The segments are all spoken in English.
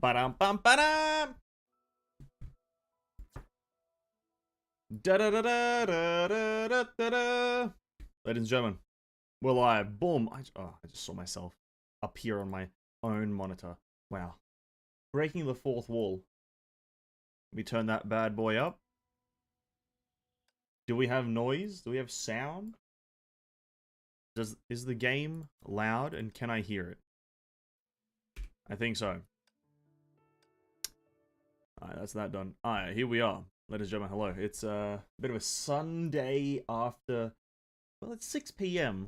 Ba-dum, bum, ba-dum. Da-da-da-da-da-da-da-da. Ladies and gentlemen, we're live. Boom. I just saw myself appear on my own monitor. Wow. Breaking the fourth wall. Let me turn that bad boy up. Do we have noise? Do we have sound? Is the game loud and can I hear it? I think so. Alright, that's that done. Alright, here we are. Ladies and gentlemen, hello. It's a bit of a Sunday after... Well, it's 6 p.m.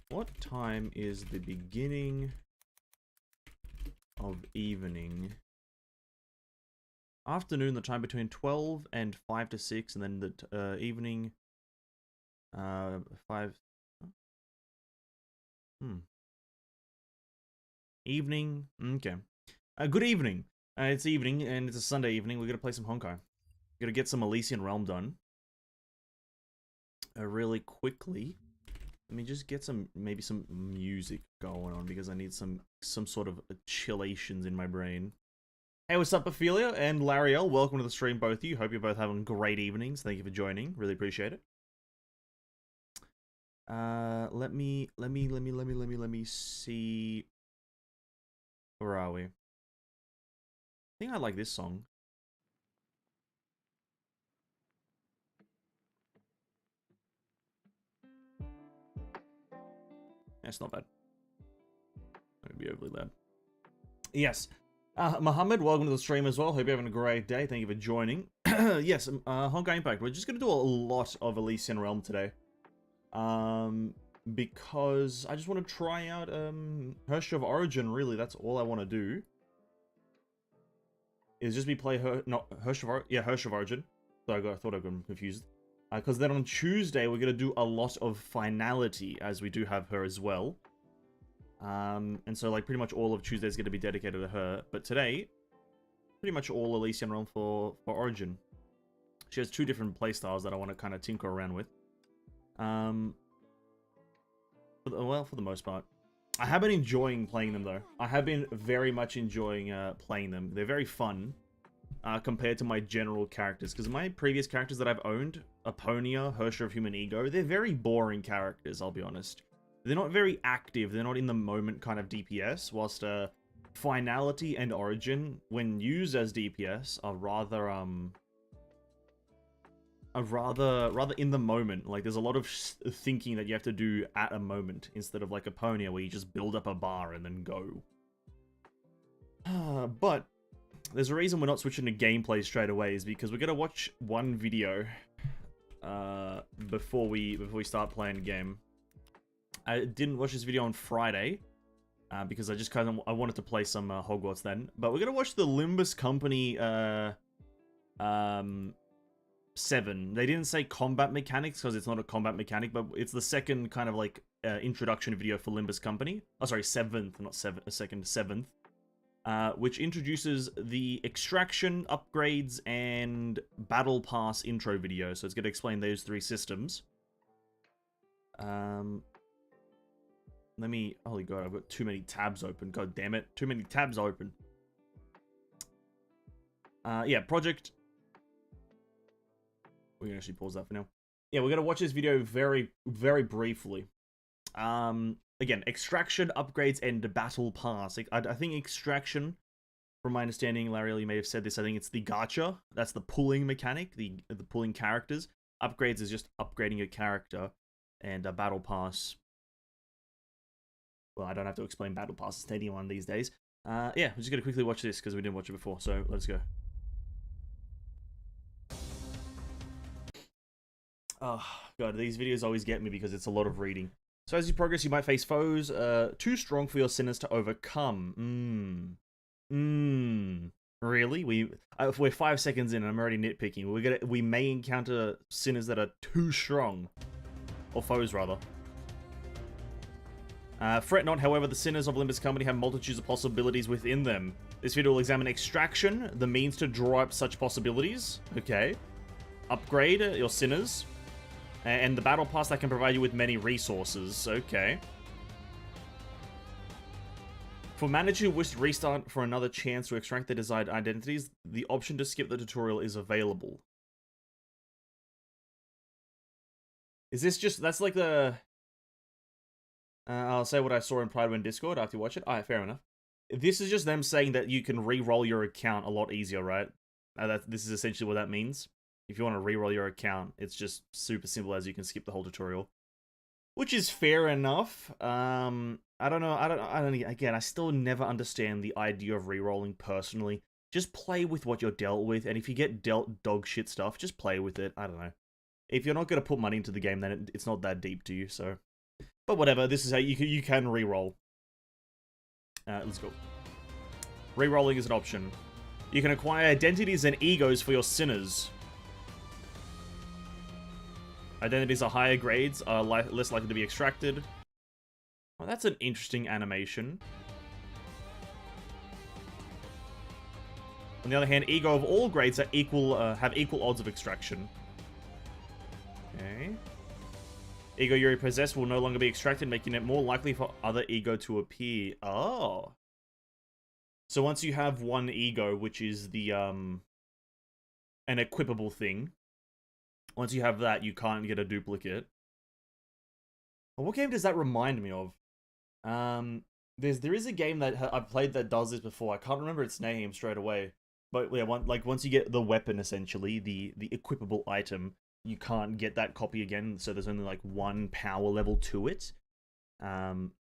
What time is the beginning of evening? Afternoon, the time between 12 and 5 to 6, and then the evening, 5... Evening, okay. Good evening. It's evening, and it's a Sunday evening. We're gonna play some Honkai. We're gonna get some Elysian Realm done. Really quickly. Let me just get maybe some music going on, because I need some sort of chillations in my brain. Hey, what's up, Ophelia and Lariel? Welcome to the stream, both of you. Hope you're both having great evenings. Thank you for joining. Really appreciate it. Let me see. Where are we? I think I like this song. That's not bad. Not gonna be overly loud. Yes. Mohammed, welcome to the stream as well. Hope you're having a great day. Thank you for joining. Yes, Honkai Impact. We're just gonna do a lot of Elysian Realm today. Because I just want to try out Herrscher of Origin, really. That's all I want to do. Is just play Herrscher of Origin. So I thought I got confused. Because then on Tuesday we're going to do a lot of Finality, as we do have her as well. And so like pretty much all of Tuesday is going to be dedicated to her. But today, pretty much all Elysian Realm for Origin. She has two different playstyles that I want to kind of tinker around with. Well, for the most part. I have been enjoying playing them, though. I have been very much enjoying playing them. They're very fun compared to my general characters. Because my previous characters that I've owned, Aponia, Herrscher of Human Ego, they're very boring characters, I'll be honest. They're not very active. They're not in the moment kind of DPS. Whilst Finality and Origin, when used as DPS, are rather in the moment. Like, there's a lot of thinking that you have to do at a moment, instead of like Aponia, where you just build up a bar and then go. But there's a reason we're not switching to gameplay straight away, is because we're gonna watch one video before we start playing the game. I didn't watch this video on Friday because I just I wanted to play some Hogwarts then. But we're gonna watch the Limbus Company 7. They didn't say combat mechanics because it's not a combat mechanic, but it's the second kind of like introduction video for Limbus Company. Oh, sorry, 7th, not 7th. Which introduces the extraction, upgrades, and battle pass intro video. So it's going to explain those three systems. Holy god, I've got too many tabs open. God damn it, too many tabs open. Yeah, project. We can actually pause that for now. Yeah, we're going to watch this video very, very briefly. Again, extraction, upgrades, and battle pass. I think extraction, from my understanding, Lariel, you may have said this, I think it's the gacha. That's the pulling mechanic, the pulling characters. Upgrades is just upgrading your character. And battle pass. Well, I don't have to explain battle passes to anyone these days. Yeah, we're just going to quickly watch this because we didn't watch it before, so let's go. Oh, God, these videos always get me because it's a lot of reading. So as you progress, you might face foes too strong for your sinners to overcome. Really? We're 5 seconds in and I'm already nitpicking. We may encounter sinners that are too strong. Or foes, rather. Fret not, however, the sinners of Limbus Company have multitudes of possibilities within them. This video will examine extraction, the means to draw up such possibilities. Okay. Upgrade your sinners. And the battle pass that can provide you with many resources. Okay. For managers who wish to restart for another chance to extract their desired identities, the option to skip the tutorial is available. Is this just... That's like the... I'll say what I saw in Pride When Discord after you watch it. Alright, fair enough. This is just them saying that you can re-roll your account a lot easier, right? This is essentially what that means. If you want to re-roll your account, it's just super simple as you can skip the whole tutorial. Which is fair enough. I don't know, again, I still never understand the idea of re-rolling personally. Just play with what you're dealt with, and if you get dealt dog shit stuff, just play with it. I don't know. If you're not going to put money into the game, then it's not that deep to you, so... But whatever, this is how you can re-roll. Let's go. Re-rolling is an option. You can acquire identities and egos for your sinners. Identities are higher grades, are less likely to be extracted. Well, that's an interesting animation. On the other hand, ego of all grades are have equal odds of extraction. Okay. Ego you already possess will no longer be extracted, making it more likely for other ego to appear. Oh. So once you have one ego, which is the, an equipable thing, once you have that, you can't get a duplicate. Well, what game does that remind me of? There is a game that I've played that does this before. I can't remember its name straight away. But yeah, once you get the weapon, essentially, the equipable item, you can't get that copy again, so there's only like one power level to it. And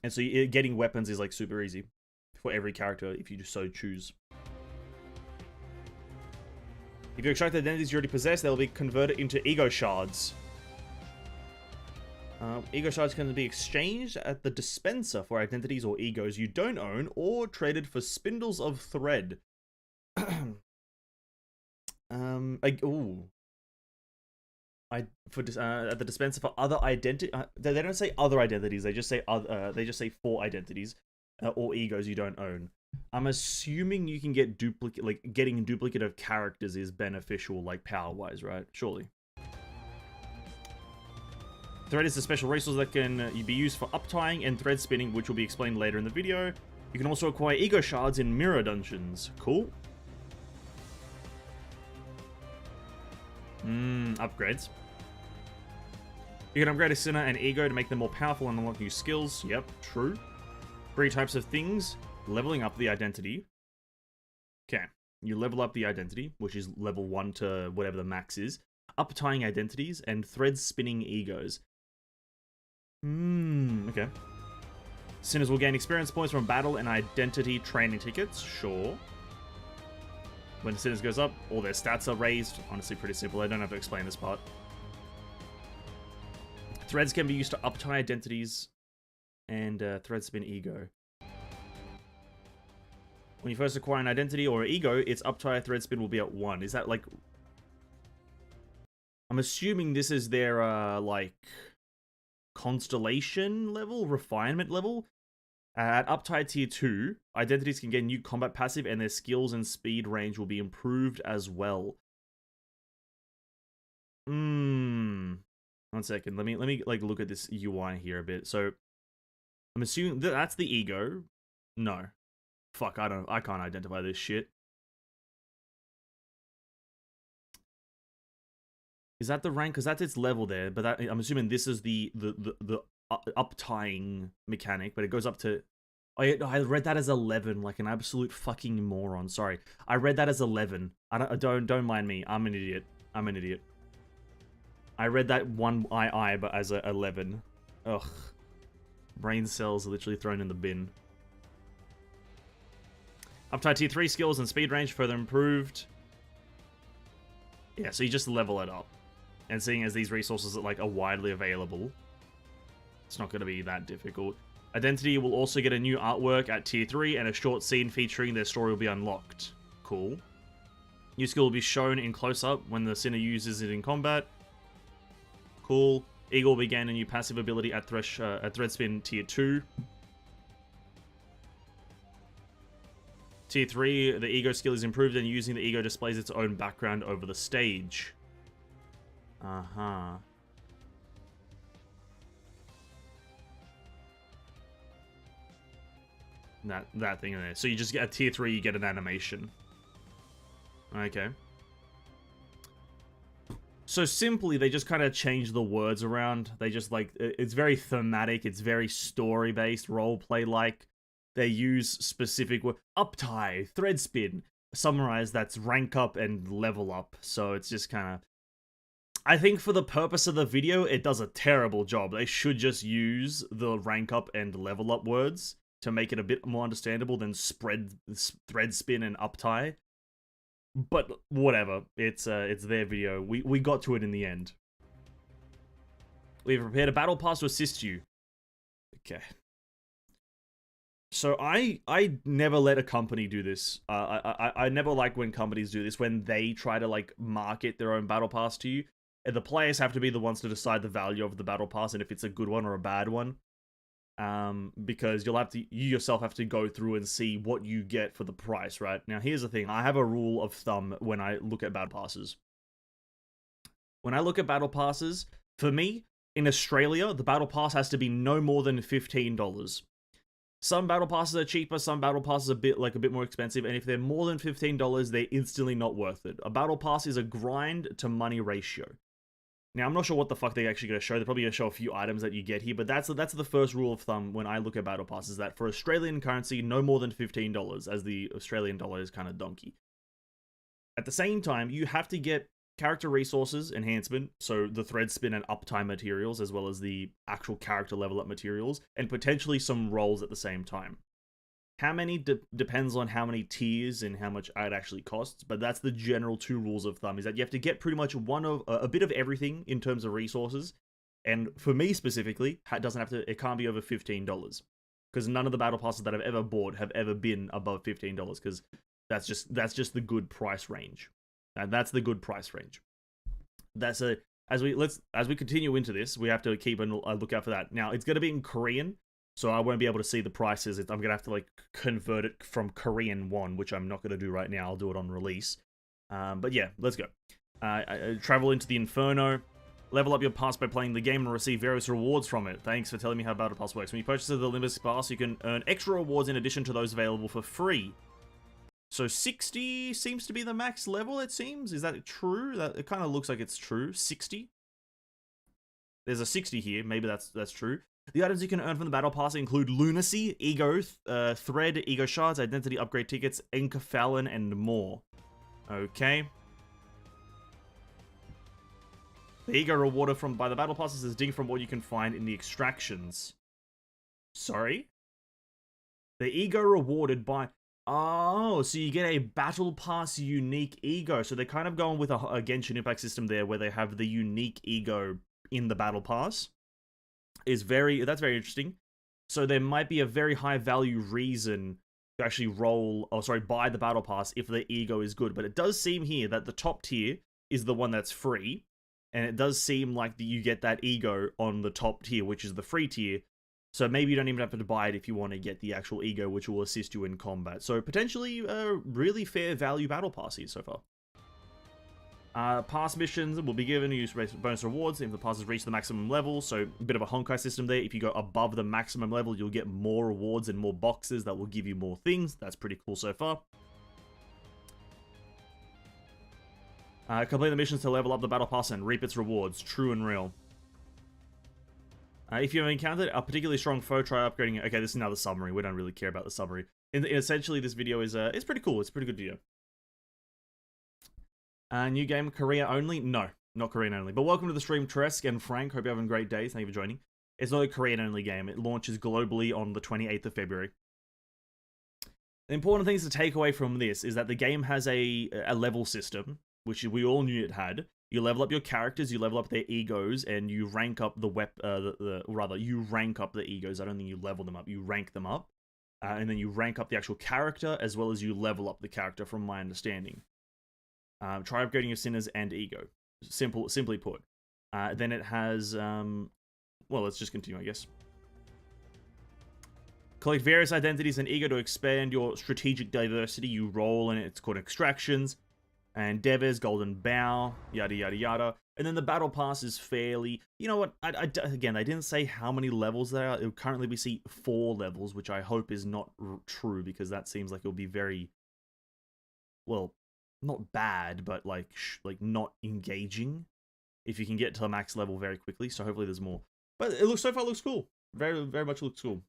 so getting weapons is like super easy for every character if you just so choose. If you extract the identities you already possess, they'll be converted into ego shards. Ego shards can be exchanged at the dispenser for identities or egos you don't own, or traded for spindles of thread. At the dispenser for other identity. They don't say other identities. They just say other. They just say for identities or egos you don't own. I'm assuming you can get duplicate. Like getting a duplicate of characters is beneficial, like power wise, right? Surely. Thread is a special resource that can be used for uptying and thread spinning, which will be explained later in the video. You can also acquire ego shards in mirror dungeons. Cool. Upgrades. You can upgrade a sinner and ego to make them more powerful and unlock new skills. Yep, true. 3 types of things. Leveling up the identity. Okay. You level up the identity, which is level 1 to whatever the max is. Uptying identities and thread spinning egos. Okay. Sinners will gain experience points from battle and identity training tickets. Sure. When the sinners goes up, all their stats are raised. Honestly, pretty simple. I don't have to explain this part. Threads can be used to uptie identities and thread spin ego. When you first acquire an identity or ego, its uptie thread spin will be at 1. Is that like... I'm assuming this is their, like... constellation level? Refinement level? At uptie tier 2, identities can get new combat passive and their skills and speed range will be improved as well. One second. Let me like look at this UI here a bit. So I'm assuming that's the ego. No. Fuck, I can't identify this shit. Is that the rank? Because that's its level there, but that, I'm assuming this is the uptying mechanic, but it goes up to... I read that as 11, like an absolute fucking moron. Sorry. I read that as 11. Don't mind me. I'm an idiot. I'm an idiot. I read that but as a 11. Ugh. Brain cells are literally thrown in the bin. Uptie tier 3 skills and speed range further improved. Yeah, so you just level it up. And seeing as these resources are widely available, it's not going to be that difficult. Identity will also get a new artwork at tier 3 and a short scene featuring their story will be unlocked. Cool. New skill will be shown in close-up when the sinner uses it in combat. Cool. Eagle will gain a new passive ability at Threadspin tier 2. Tier 3, the ego skill is improved and using the ego displays its own background over the stage. Uh-huh. that thing in there. So you just get a tier 3, you get an animation. Okay. So simply, they just kind of change the words around. They just like, it's very thematic, it's very story-based, roleplay-like. They use specific words. Uptie, thread spin. Summarize, that's rank up and level up. So it's just kind of... I think for the purpose of the video, it does a terrible job. They should just use the rank up and level up words to make it a bit more understandable than thread spin and uptie. But whatever, it's their video. We got to it in the end. We've prepared a battle pass to assist you. Okay. So I never let a company do this. I never like when companies do this, when they try to like market their own battle pass to you. And the players have to be the ones to decide the value of the battle pass and if it's a good one or a bad one. Because you yourself have to go through and see what you get for the price, right? Now, here's the thing. I have a rule of thumb when I look at battle passes. When I look at battle passes, for me, in Australia, the battle pass has to be no more than $15. Some battle passes are cheaper, some battle passes are a bit more expensive, and if they're more than $15, they're instantly not worth it. A battle pass is a grind to money ratio. Now, I'm not sure what the fuck they're actually going to show. They're probably going to show a few items that you get here, but that's the first rule of thumb when I look at battle passes, that for Australian currency, no more than $15, as the Australian dollar is kind of donkey. At the same time, you have to get character resources enhancement, so the thread spin and uptime materials, as well as the actual character level up materials, and potentially some rolls at the same time. How many depends on how many tiers and how much it actually costs, but that's the general 2 rules of thumb, is that you have to get pretty much a bit of everything in terms of resources, and for me specifically, it can't be over $15, because none of the battle passes that I've ever bought have ever been above $15, because that's just the good price range. And that's the good price range. As we continue into this, we have to keep a lookout for that. Now, it's going to be in Korean, so I won't be able to see the prices. I'm going to have to like convert it from Korean won, which I'm not going to do right now. I'll do it on release. But yeah, let's go. Travel into the Inferno. Level up your pass by playing the game and receive various rewards from it. Thanks for telling me how Battle Pass works. When you purchase the Olympus Pass, you can earn extra rewards in addition to those available for free. So 60 seems to be the max level, it seems. Is that true? It kind of looks like it's true. 60? There's a 60 here. Maybe that's true. The items you can earn from the Battle Pass include Lunacy, Ego, Thread, Ego Shards, Identity Upgrade Tickets, Encephalon, and more. Okay. The Ego rewarded by the Battle Passes is distinct from what you can find in the extractions. Sorry? The Ego rewarded by... Oh, so you get a Battle Pass unique Ego. So they're kind of going with a Genshin Impact system there where they have the unique Ego in the Battle Pass. That's very interesting. So there might be a very high value reason to actually buy the Battle Pass if the Ego is good. But it does seem here that the top tier is the one that's free. And it does seem like you get that Ego on the top tier, which is the free tier. So maybe you don't even have to buy it if you want to get the actual Ego, which will assist you in combat. So potentially a really fair value Battle Pass here so far. Pass missions will be given you bonus rewards if the passes reach the maximum level. So a bit of a Honkai system there. If you go above the maximum level, you'll get more rewards and more boxes that will give you more things. That's pretty cool so far. Complete the missions to level up the Battle Pass and reap its rewards. True and real. If you have encountered a particularly strong foe, try upgrading it. Okay, this is now the summary. We don't really care about the summary. Essentially, this video is it's pretty cool. It's a pretty good video. New game, Korea only? No, not Korean only. But welcome to the stream, Tresk and Frank. Hope you're having a great day. Thank you for joining. It's not a Korean only game. It launches globally on the 28th of February. The important things to take away from this is that the game has a level system, which we all knew it had. You level up your characters, you level up their egos, and you rank up you rank up the egos. I don't think you level them up, you rank them up. And then you rank up the actual character, as well as you level up the character, from my understanding. Try upgrading your sinners and ego. Simply put. Then it has, well, let's just continue, I guess. Collect various identities and ego to expand your strategic diversity. You roll in it. It's called extractions. And Devers, Golden Bow, yada yada yada. And then the battle pass is fairly, you know what, again, I didn't say how many levels there are. Currently we see 4 levels, which I hope is not true, because that seems like it'll be very, well, not bad, but like not engaging if you can get to the max level very quickly. So hopefully there's more. But it looks, so far looks cool. Very, very much looks cool.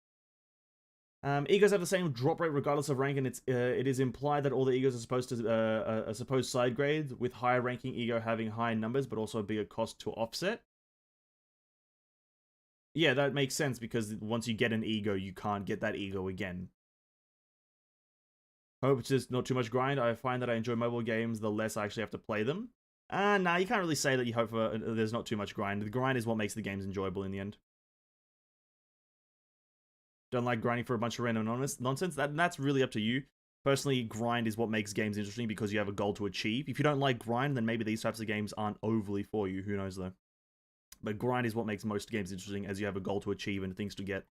Egos have the same drop rate regardless of rank, and it is implied that all the egos are supposed side grades, with higher ranking ego having higher numbers, but also a bigger cost to offset. Yeah, that makes sense, because once you get an ego, you can't get that ego again. Hope it's just not too much grind. I find that I enjoy mobile games the less I actually have to play them. Nah, you can't really say that you hope for there's not too much grind. The grind is what makes the games enjoyable in the end. Don't like grinding for a bunch of random nonsense. That's really up to you. Personally, grind is what makes games interesting, because you have a goal to achieve. If you don't like grind, then maybe these types of games aren't overly for you. Who knows, though. But grind is what makes most games interesting, as you have a goal to achieve and things to get.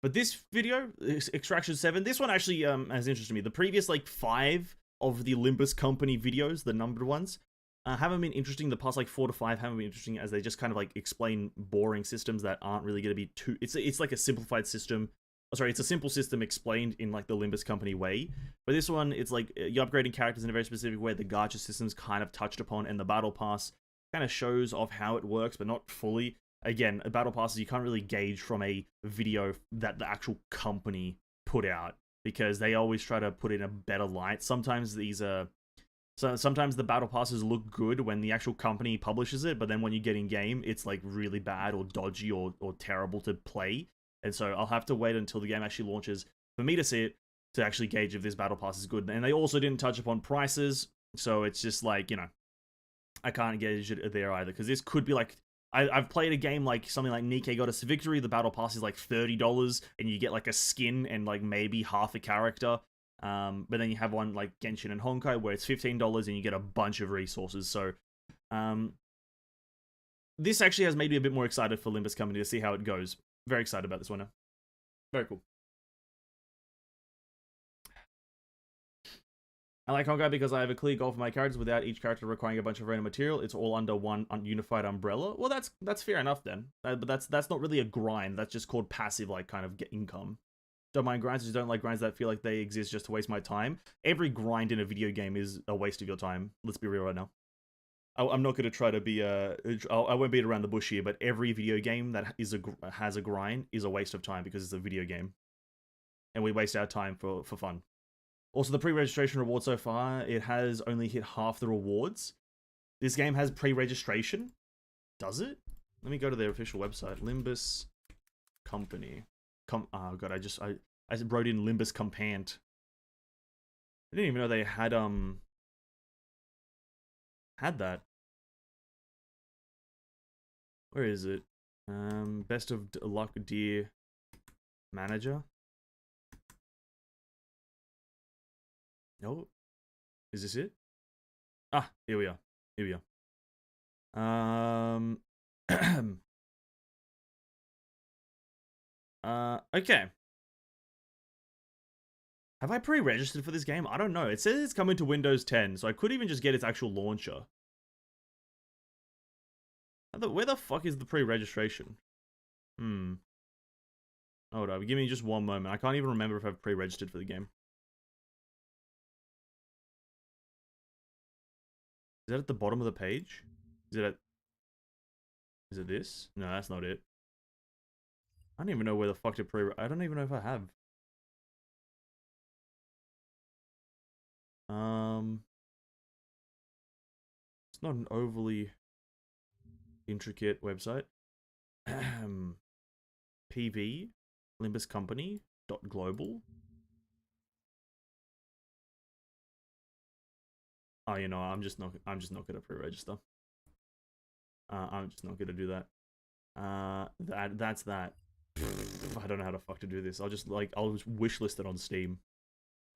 But this video, Extraction 7, this one actually has interested me. The previous, like, 5 of the Olympus Company videos, the numbered ones, haven't been interesting. The past, like, 4 to 5 haven't been interesting, as they just kind of, like, explain boring systems that aren't really going to be too... It's like a simplified system. Oh, sorry, it's a simple system explained in, like, the Olympus Company way. But this one, it's like, you're upgrading characters in a very specific way. The gacha system's kind of touched upon, and the battle pass kind of shows off how it works, but not fully. Again, a battle passes you can't really gauge from a video that the actual company put out, because they always try to put in a better light. Sometimes these sometimes the battle passes look good when the actual company publishes it, but then when you get in game, it's like really bad or dodgy or terrible to play. And so I'll have to wait until the game actually launches for me to see it, to actually gauge if this battle pass is good. And they also didn't touch upon prices, so it's just like, you know, I can't gauge it there either, because this could be like, I've played a game like something like Nikkei Got Us a Victory. The battle pass is like $30, and you get like a skin and like maybe half a character. But then you have one like Genshin and Honkai where it's $15 and you get a bunch of resources. So this actually has made me a bit more excited for Olympus Company to see how it goes. Very excited about this one now. Very cool. I like Honkai because I have a clear goal for my characters without each character requiring a bunch of random material. It's all under one unified umbrella. Well, that's fair enough then. But that's not really a grind. That's just called passive, like, kind of income. Don't mind grinds, just don't like grinds that feel like they exist just to waste my time. Every grind in a video game is a waste of your time. Let's be real right now. I'm not going to try to be I won't beat around the bush here, but every video game that has a grind is a waste of time, because it's a video game. And we waste our time for fun. Also, the pre-registration reward so far, it has only hit half the rewards. This game has pre-registration? Does it? Let me go to their official website. Limbus Company. Oh god, I wrote in Limbus Compant. I didn't even know they had that. Where is it? Best of luck, dear manager. No, is this it? Ah, here we are. Here we are. Okay. Have I pre-registered for this game? I don't know. It says it's coming to Windows 10, so I could even just get its actual launcher. Where the fuck is the pre-registration? Hold up, give me just one moment. I can't even remember if I've pre-registered for the game. Is that at the bottom of the page? Is it this? No, that's not it. I don't even know where the fuck to I don't even know if I have. It's not an overly intricate website. PV Limbus Company .global. Oh, you know, I'm just not gonna pre-register. I'm just not gonna do that. That's that. I don't know how to fuck to do this. I'll just wishlist it on Steam.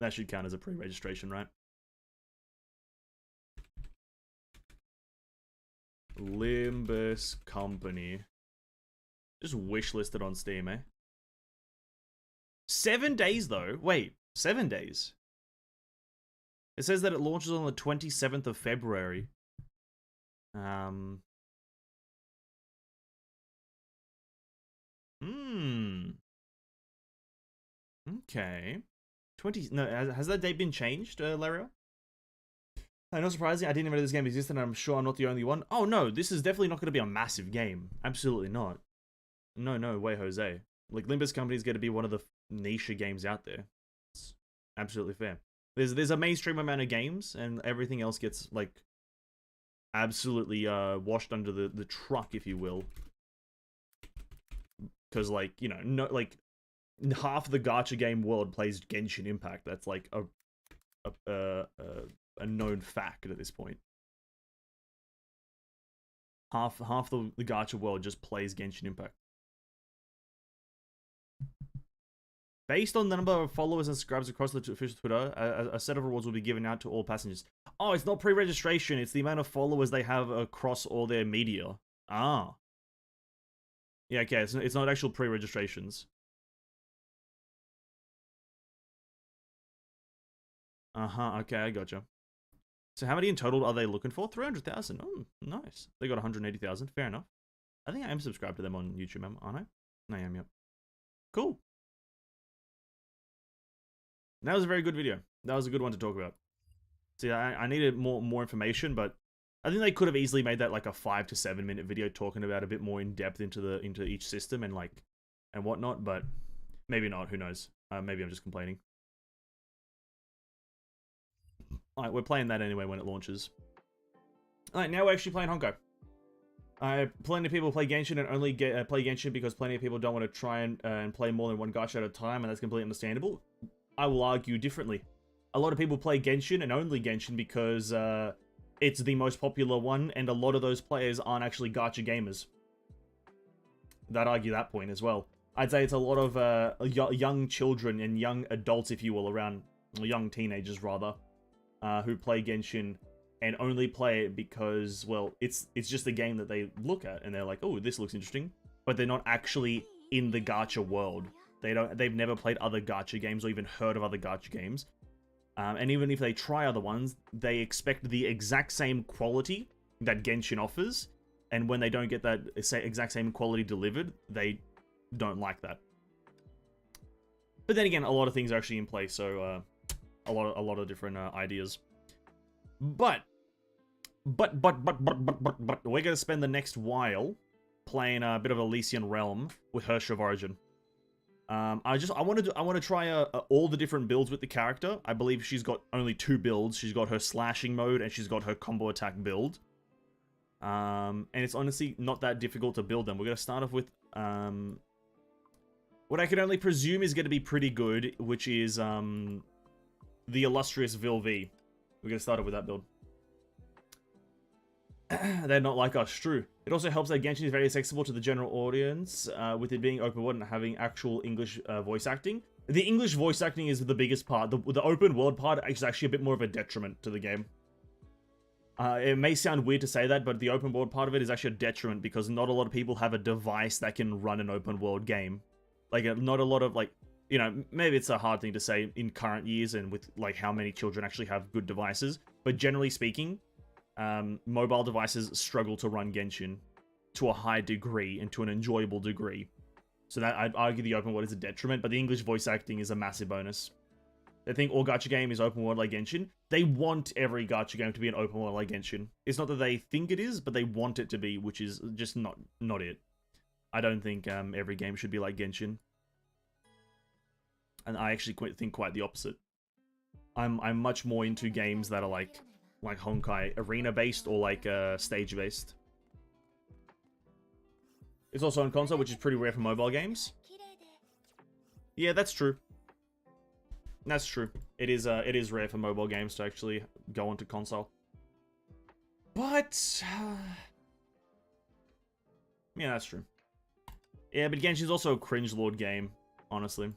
That should count as a pre-registration, right? Limbus Company. Just wishlist it on Steam, eh? 7 days though. Wait, 7 days. It says that it launches on the 27th of February. Okay. 20... No, has that date been changed, Lario? Not surprising, I didn't even know this game existed, and I'm sure I'm not the only one. Oh no, this is definitely not going to be a massive game. Absolutely not. No way, Jose. Like, Limbus Company is going to be one of the niche games out there. It's absolutely fair. There's a mainstream amount of games, and everything else gets, like, absolutely washed under the truck, if you will. Because, like, you know, no, like, half the gacha game world plays Genshin Impact. That's, like, a known fact at this point. Half the gacha world just plays Genshin Impact. Based on the number of followers and subscribers across the official Twitter, a set of rewards will be given out to all passengers. Oh, it's not pre-registration, it's the amount of followers they have across all their media. Ah. Yeah, okay, it's not actual pre-registrations. Uh-huh, okay, I gotcha. So how many in total are they looking for? 300,000. Oh, nice. They got 180,000, fair enough. I think I am subscribed to them on YouTube, aren't I? I am, yep. Cool. That was a very good video. That was a good one to talk about. See, I needed more information, but I think they could have easily made that like a 5 to 7 minute video talking about a bit more in depth into each system and like and whatnot, but maybe not. Who knows? Maybe I'm just complaining. Alright, we're playing that anyway when it launches. Alright, now we're actually playing Honkai. Plenty of people play Genshin and only play Genshin because plenty of people don't want to try and play more than one gacha at a time, and that's completely understandable. I will argue differently. A lot of people play Genshin and only Genshin because it's the most popular one, and a lot of those players aren't actually gacha gamers. I'd argue that point as well. I'd say it's a lot of young children and young adults, if you will, around, or young teenagers rather, who play Genshin and only play it because, well, it's just a game that they look at and they're like, oh, this looks interesting, but they're not actually in the gacha world. They've never played other gacha games or even heard of other gacha games. And even if they try other ones, they expect the exact same quality that Genshin offers, and when they don't get that exact same quality delivered, they don't like that. But then again, a lot of things are actually in place, so a lot of different ideas. But we're gonna spend the next while playing a bit of Elysian Realm with Herrscher of Origin. I want to try all the different builds with the character. I believe she's got only 2 builds. She's got her slashing mode and she's got her combo attack build. And it's honestly not that difficult to build them. We're gonna start off with what I can only presume is going to be pretty good, which is the illustrious Vilv. We're gonna start off with that build. They're not like us, true. It also helps that Genshin is very accessible to the general audience, with it being open world and having actual English voice acting. The English voice acting is the biggest part. The open world part is actually a bit more of a detriment to the game. It may sound weird to say that, but the open world part of it is actually a detriment because not a lot of people have a device that can run an open world game. Like, not a lot of, like, you know, maybe it's a hard thing to say in current years and with, like, how many children actually have good devices, but generally speaking, mobile devices struggle to run Genshin to a high degree and to an enjoyable degree. So that, I'd argue the open world is a detriment, but the English voice acting is a massive bonus. They think all gacha game is open world like Genshin. They want every gacha game to be an open world like Genshin. It's not that they think it is, but they want it to be, which is just not it. I don't think every game should be like Genshin. And I actually think quite the opposite. I'm much more into games that are like Honkai, arena-based or like stage-based. It's also on console, which is pretty rare for mobile games. Yeah, that's true. That's true. It is rare for mobile games to actually go onto console. But yeah, that's true. Yeah, but Genshin's also a cringe lord game, honestly.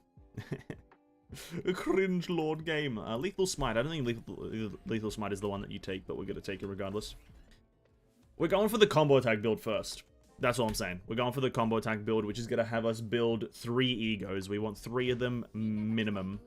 A cringe lord game. Lethal Smite. I don't think Lethal Smite is the one that you take, but we're going to take it regardless. We're going for the combo attack build first. That's all I'm saying. We're going for the combo attack build, which is going to have us build 3 egos. We want 3 of them minimum.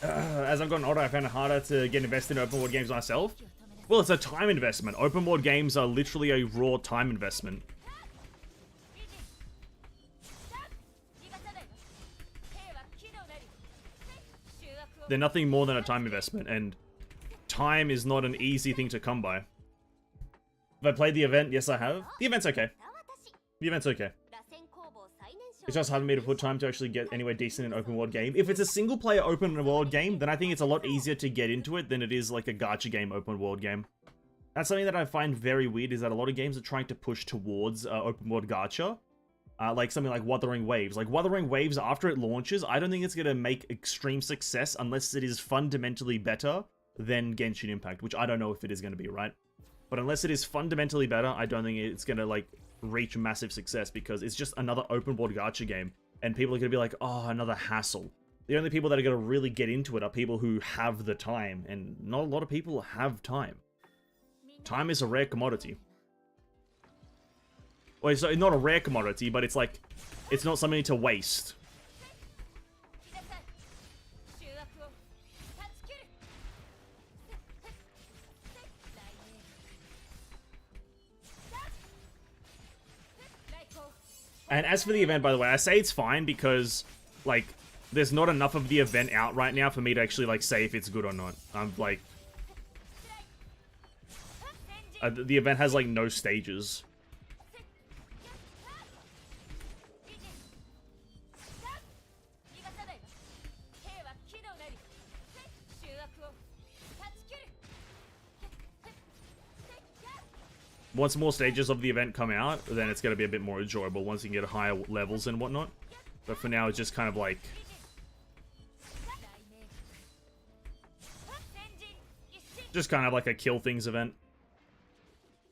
As I've gotten older, I found it harder to get invested in open world games myself. Well, it's a time investment. Open world games are literally a raw time investment. They're nothing more than a time investment, and time is not an easy thing to come by. Have I played the event? Yes, I have. The event's okay. The event's okay. It's just hard for me to put time to actually get anywhere decent in an open world game. If it's a single player open world game, then I think it's a lot easier to get into it than it is like a gacha game open world game. That's something that I find very weird, is that a lot of games are trying to push towards open world gacha. Like something like Wuthering Waves. Like Wuthering Waves, after it launches, I don't think it's going to make extreme success unless it is fundamentally better than Genshin Impact, which I don't know if it is going to be, right? But unless it is fundamentally better, I don't think it's going to like reach massive success, because it's just another open world gacha game, and people are going to be like, oh, another hassle. The only people that are going to really get into it are people who have the time, and not a lot of people have time. Time is a rare commodity. Well, it's not a rare commodity, but it's like, it's not something to waste. And as for the event, by the way, I say it's fine because, like, there's not enough of the event out right now for me to actually, like, say if it's good or not. I'm, like... the event has, like, no stages. Once more stages of the event come out, then it's going to be a bit more enjoyable once you can get higher levels and whatnot. But for now, it's just kind of like... just kind of like a kill things event.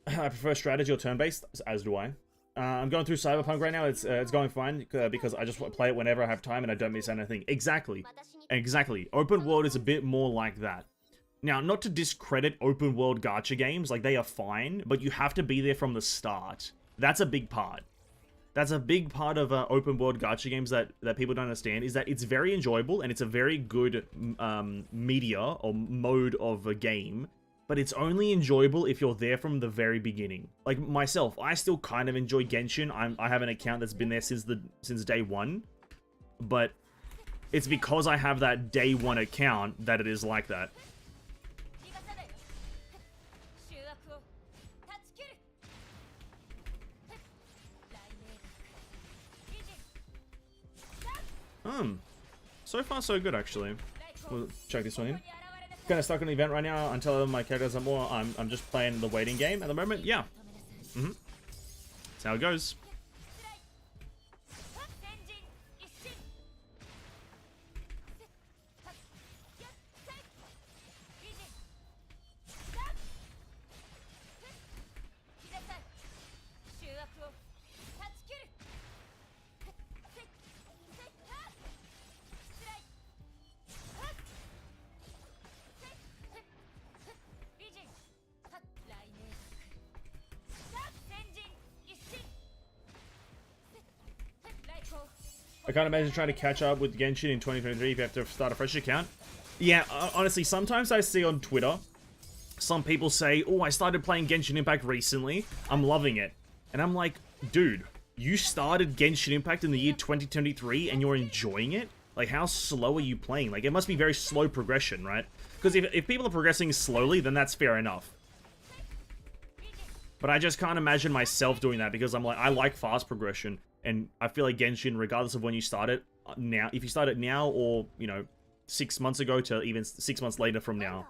I prefer strategy or turn-based, as do I. I'm going through Cyberpunk right now. It's going fine because I just play it whenever I have time and I don't miss anything. Exactly. Exactly. Open world is a bit more like that. Now, not to discredit open world gacha games, like they are fine, but you have to be there from the start. That's a big part. That's a big part of open world gacha games that people don't understand, is that it's very enjoyable and it's a very good media or mode of a game, but it's only enjoyable if you're there from the very beginning. Like myself, I still kind of enjoy Genshin. I have an account that's been there since day one, but it's because I have that day one account that it is like that. So far so good actually. We'll check this one in. Kind of stuck on the event right now until my character does more. I'm just playing the waiting game at the moment. Yeah. That's how it goes. I can't imagine trying to catch up with Genshin in 2023 if you have to start a fresh account. Yeah, honestly, sometimes I see on Twitter, some people say, oh, I started playing Genshin Impact recently. I'm loving it. And I'm like, dude, you started Genshin Impact in the year 2023 and you're enjoying it? Like, how slow are you playing? Like, it must be very slow progression, right? Because if people are progressing slowly, then that's fair enough. But I just can't imagine myself doing that because I'm like, I like fast progression. And I feel like Genshin, regardless of when you start it, now, if you start it now or, you know, 6 months ago to even 6 months later from now,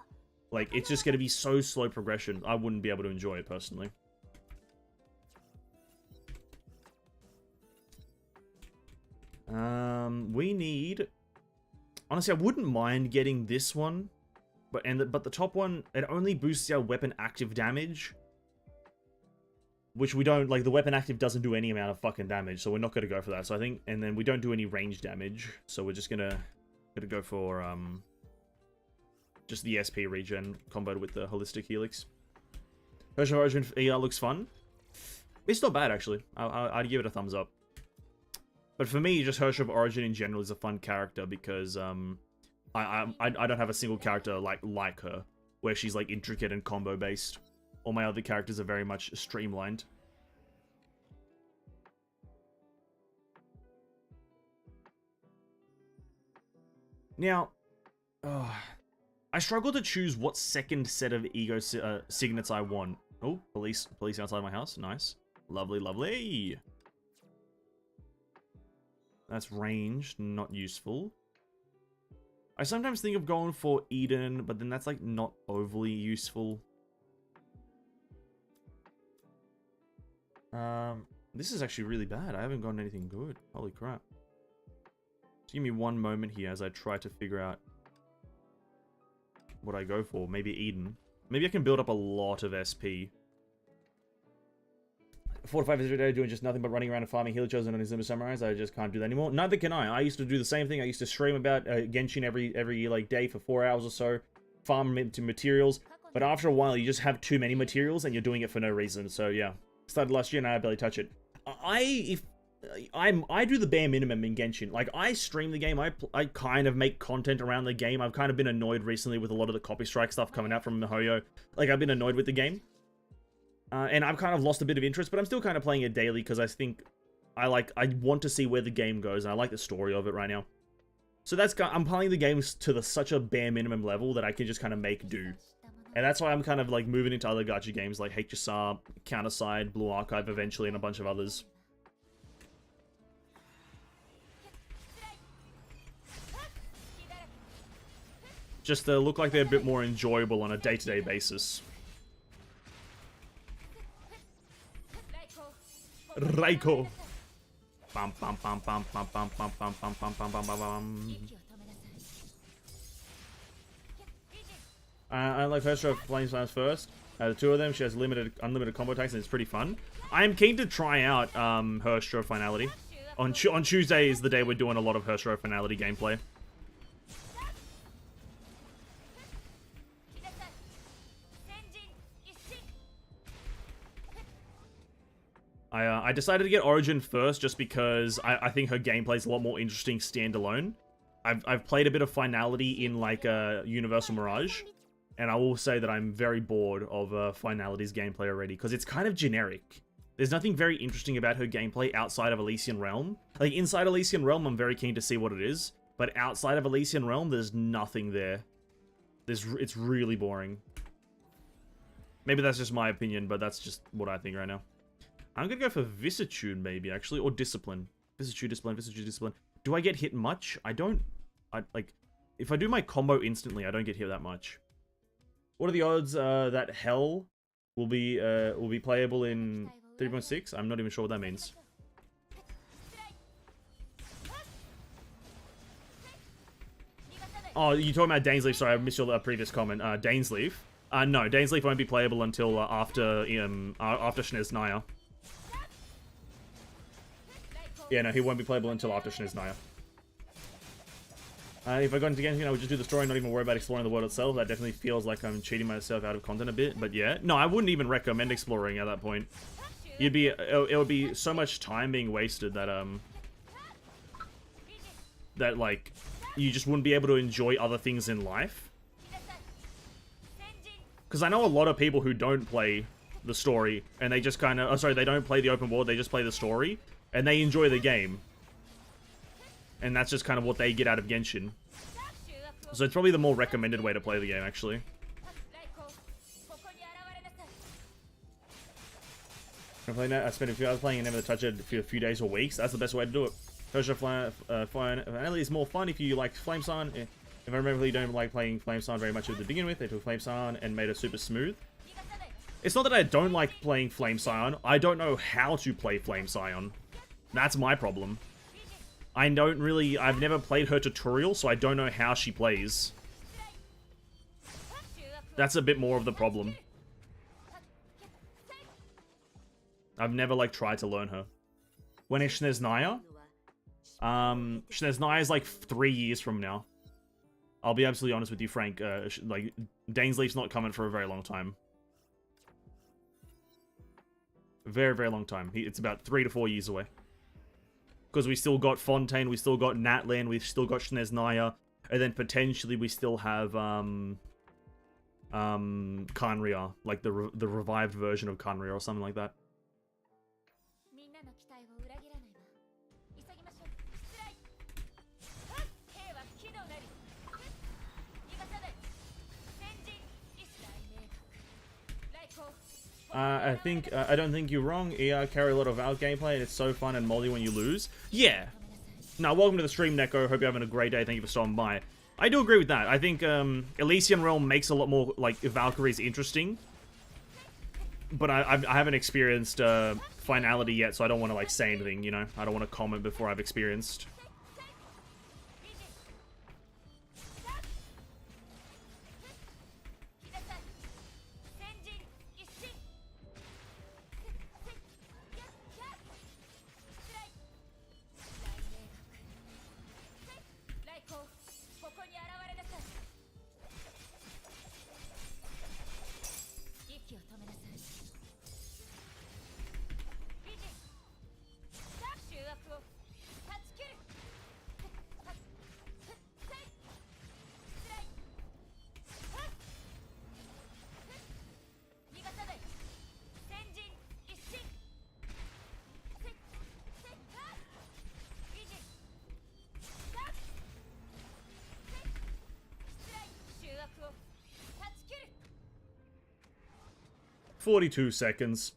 like, it's just going to be so slow progression. I wouldn't be able to enjoy it personally. We need... Honestly, I wouldn't mind getting this one. But the top one, it only boosts our weapon active damage. Which we don't, like, the weapon active doesn't do any amount of fucking damage, so we're not going to go for that. So I think, and then we don't do any range damage, so we're just gonna go for, just the SP regen comboed with the holistic helix. Herrscher Origin ER looks fun. It's not bad, actually. I'd give it a thumbs up. But for me, just Herrscher of Origin in general is a fun character because, I don't have a single character like her, where she's like intricate and combo based. All my other characters are very much streamlined. Now, I struggle to choose what second set of ego signets I want. Oh, police outside my house. Nice. Lovely, lovely. That's ranged, not useful. I sometimes think of going for Eden, but then that's like not overly useful. This is actually really bad. I haven't gotten anything good. Holy crap. Just give me one moment here as I try to figure out what I go for. Maybe Eden. Maybe I can build up a lot of SP. 4 to 5 hours a day doing just nothing but running around and farming healer chosen on his Samurais. I just can't do that anymore. Neither can I. I used to do the same thing. I used to stream about Genshin every like day for 4 hours or so, farm into materials. But after a while, you just have too many materials and you're doing it for no reason. So yeah, started last year and I barely touch it. I do the bare minimum in Genshin. Like, I stream the game, I kind of make content around the game. I've kind of been annoyed recently with a lot of the copy strike stuff coming out from MiHoYo. Like, I've been annoyed with the game. And I've kind of lost a bit of interest, but I'm still kind of playing it daily because I think I want to see where the game goes, and I like the story of it right now. So I'm playing the games to such a bare minimum level that I can just kind of make do. And that's why I'm kind of like moving into other gacha games like HSR, Counterside, Blue Archive eventually, and a bunch of others. Just to look like they're a bit more enjoyable on a day-to-day basis. Raiko. Bum bum bum bum bum bum bum bum bum bum bum bum bum. I like Herrscher playing Slams first. The two of them, she has unlimited combo attacks, and it's pretty fun. I am keen to try out Herrscher Finality. On Tuesday is the day we're doing a lot of Herrscher Finality gameplay. I decided to get Origin first just because I think her gameplay is a lot more interesting standalone. I've played a bit of Finality in like Universal Mirage, and I will say that I'm very bored of Finality's gameplay already because it's kind of generic. There's nothing very interesting about her gameplay outside of Elysian Realm. Like, inside Elysian Realm, I'm very keen to see what it is, but outside of Elysian Realm, there's nothing there. It's really boring. Maybe that's just my opinion, but that's just what I think right now. I'm gonna go for Vicissitude, maybe, actually, or Discipline. Vicissitude, Discipline. Do I get hit much? Like, if I do my combo instantly, I don't get hit that much. What are the odds that Hell will be playable in 3.6? I'm not even sure what that means. Oh, you're talking about Dainsleif. Sorry, I missed your previous comment. Dainsleif. No, Dainsleif won't be playable until after Snezhnaya. Yeah, no, he won't be playable until after Snezhnaya. If I got into Genshin, I would just do the story and not even worry about exploring the world itself. That definitely feels like I'm cheating myself out of content a bit, but yeah. No, I wouldn't even recommend exploring at that point. It would be so much time being wasted that, like, you just wouldn't be able to enjoy other things in life. Because I know a lot of people who don't play the story, and they just kind of... Oh, sorry, they don't play the open world, they just play the story, and they enjoy the game. And that's just kind of what they get out of Genshin. So it's probably the more recommended way to play the game, actually. I spent a few hours playing and never touch it for a few days or weeks. That's the best way to do it. Herrscher Finality is more fun if you like Flamesong. If I remember, you don't like playing Flamesong very much to begin with. They took Flamesong and made it super smooth. It's not that I don't like playing Flame Scion. I don't know how to play Flame Scion. That's my problem. I've never played her tutorial, so I don't know how she plays. That's a bit more of the problem. I've never, like, tried to learn her. When is Snezhnaya? Snezhnaya is, like, 3 years from now. I'll be absolutely honest with you, Frank. Like, Dainsleif's not coming for a very long time. Very, very long time. It's about 3 to 4 years away. Because we still got Fontaine, we still got Natlan, we've still got Snezhnaya. and then potentially we still have Kanria, like the revived version of Kanria or something like that. I don't think you're wrong. ER carry a lot of out gameplay, and it's so fun and moldy when you lose. Yeah. Now, welcome to the stream, Neko. Hope you're having a great day. Thank you for stopping by. I do agree with that. I think Elysian Realm makes a lot more like Valkyries interesting, but I haven't experienced Finality yet, so I don't want to like say anything. You know, I don't want to comment before I've experienced. "42 seconds.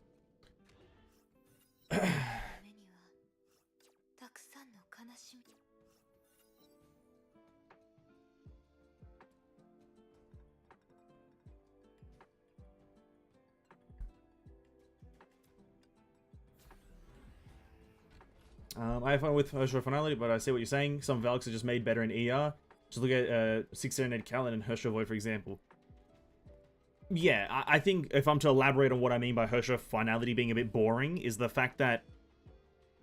I have fun with Herrscher Finality, but I see what you're saying. Some Valks are just made better in ER. Just look at 678 Callan and Herrscher Void, for example. Yeah, I think if I'm to elaborate on what I mean by Herrscher Finality being a bit boring, is the fact that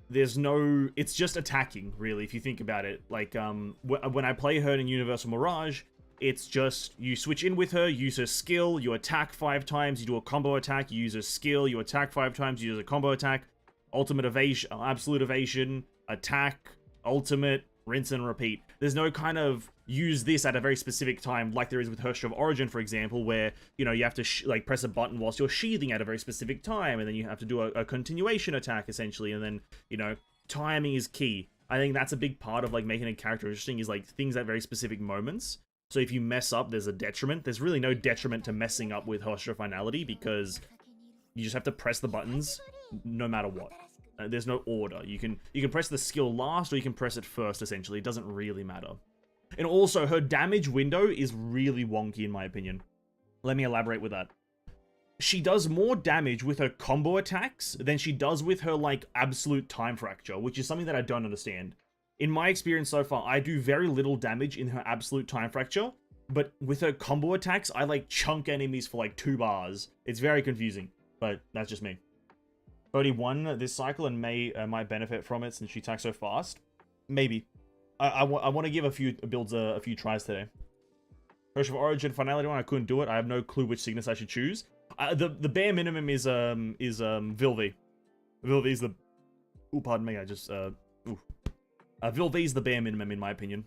there's no... It's just attacking, really, if you think about it. Like, when I play her in Universal Mirage, it's just, you switch in with her, use her skill, you attack 5 times, you do a combo attack, you use her skill, you attack 5 times, you use a combo attack, ultimate evasion, absolute evasion, attack, ultimate, rinse and repeat. There's no kind of use this at a very specific time like there is with Herrscher of Origin, for example, where, you know, you have to like press a button whilst you're sheathing at a very specific time, and then you have to do a continuation attack, essentially, and then, you know, timing is key. I think that's a big part of, like, making a character interesting, is, like, things at very specific moments. So if you mess up, there's a detriment. There's really no detriment to messing up with Herrscher Finality, because you just have to press the buttons no matter what. There's no order. You can press the skill last, or you can press it first, essentially. It doesn't really matter. And also, her damage window is really wonky, in my opinion. Let me elaborate with that. She does more damage with her combo attacks than she does with her, like, absolute time fracture, which is something that I don't understand. In my experience so far, I do very little damage in her absolute time fracture, but with her combo attacks, I, like, chunk enemies for, like, 2 bars. It's very confusing, but that's just me. Bodhi won this cycle, and Mei might benefit from it since she attacks so fast. Maybe. I want to give a few builds a few tries today. Herrscher of Origin Finality one, I couldn't do it. I have no clue which Cygnus I should choose. The bare minimum is Vilvi. Vilvi is the... Ooh, pardon me, I just... Vilvi is the bare minimum, in my opinion.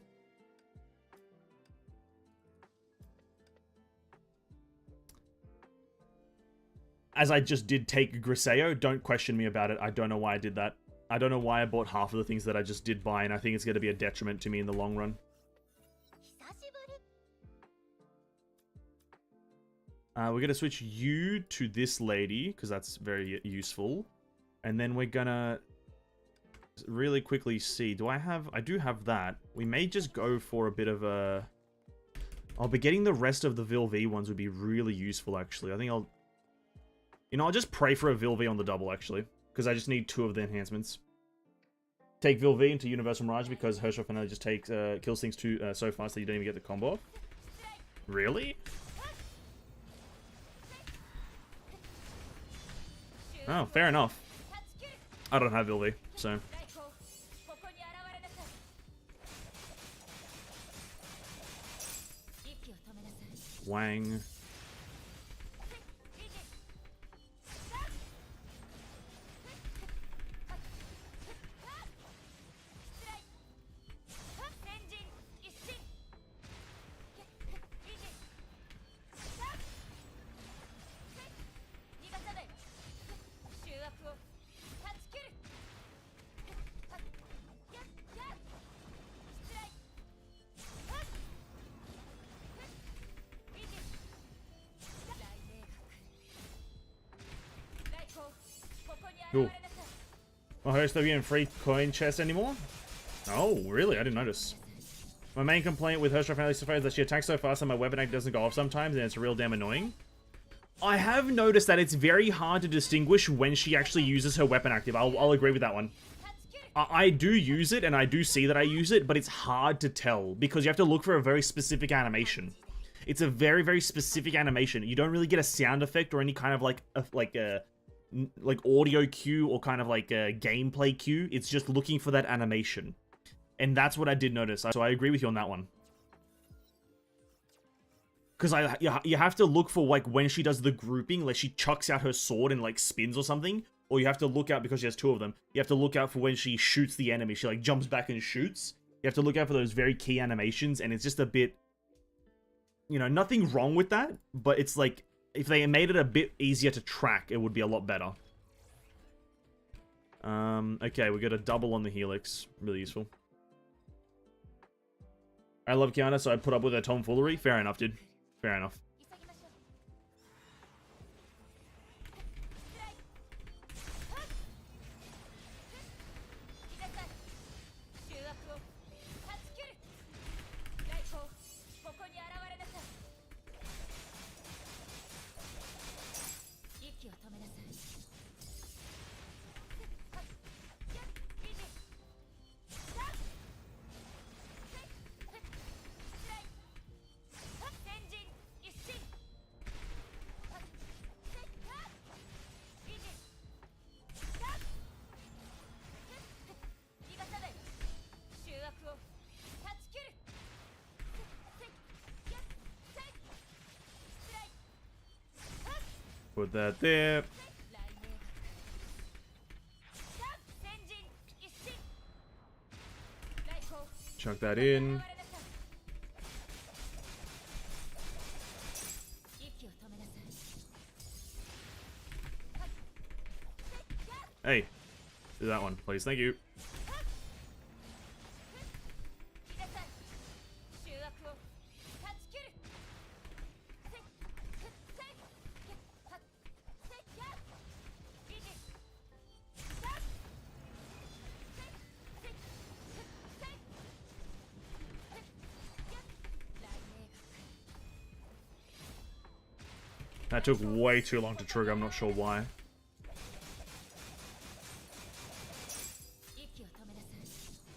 As I just did take Griseo, don't question me about it. I don't know why I did that. I don't know why I bought half of the things that I just did buy, and I think it's going to be a detriment to me in the long run. We're going to switch you to this lady, because that's very useful. And then we're going to really quickly see. I do have that. We may just go for a bit of a... I'll be getting the rest of the Vilvi ones would be really useful, actually. I think I'll... You know, I'll just pray for a Vilvi on the double, actually. Because I just need 2 of the enhancements. Take Vilvi into Universal Mirage because Herrscher Finale just takes kills things so fast that you don't even get the combo off. Really? Oh, fair enough. I don't have Vilvi, so... Wang... Cool. Oh, Herrscher, are you in free coin chest anymore? Oh, really? I didn't notice. My main complaint with Herrscher Finality so far is that she attacks so fast and my weapon act doesn't go off sometimes, and it's real damn annoying. I have noticed that it's very hard to distinguish when she actually uses her weapon active. I'll agree with that one. I do use it, and I do see that I use it, but it's hard to tell because you have to look for a very specific animation. It's a very, very specific animation. You don't really get a sound effect or any kind of like audio cue or kind of like a gameplay cue. It's just looking for that animation. And that's what I did notice. So I agree with you on that one. Because you have to look for like when she does the grouping, like she chucks out her sword and like spins or something. Or you have to look out, because she has two of them, you have to look out for when she shoots the enemy. She like jumps back and shoots. You have to look out for those very key animations, and it's just a bit, you know, nothing wrong with that, but it's like, if they made it a bit easier to track, it would be a lot better. Okay, we got a double on the helix. Really useful. I love Kiana, so I put up with her tomfoolery. Fair enough, dude. Fair enough. Put that there. Chuck that in. Hey, do that one, please. Thank you. That took way too long to trigger, I'm not sure why.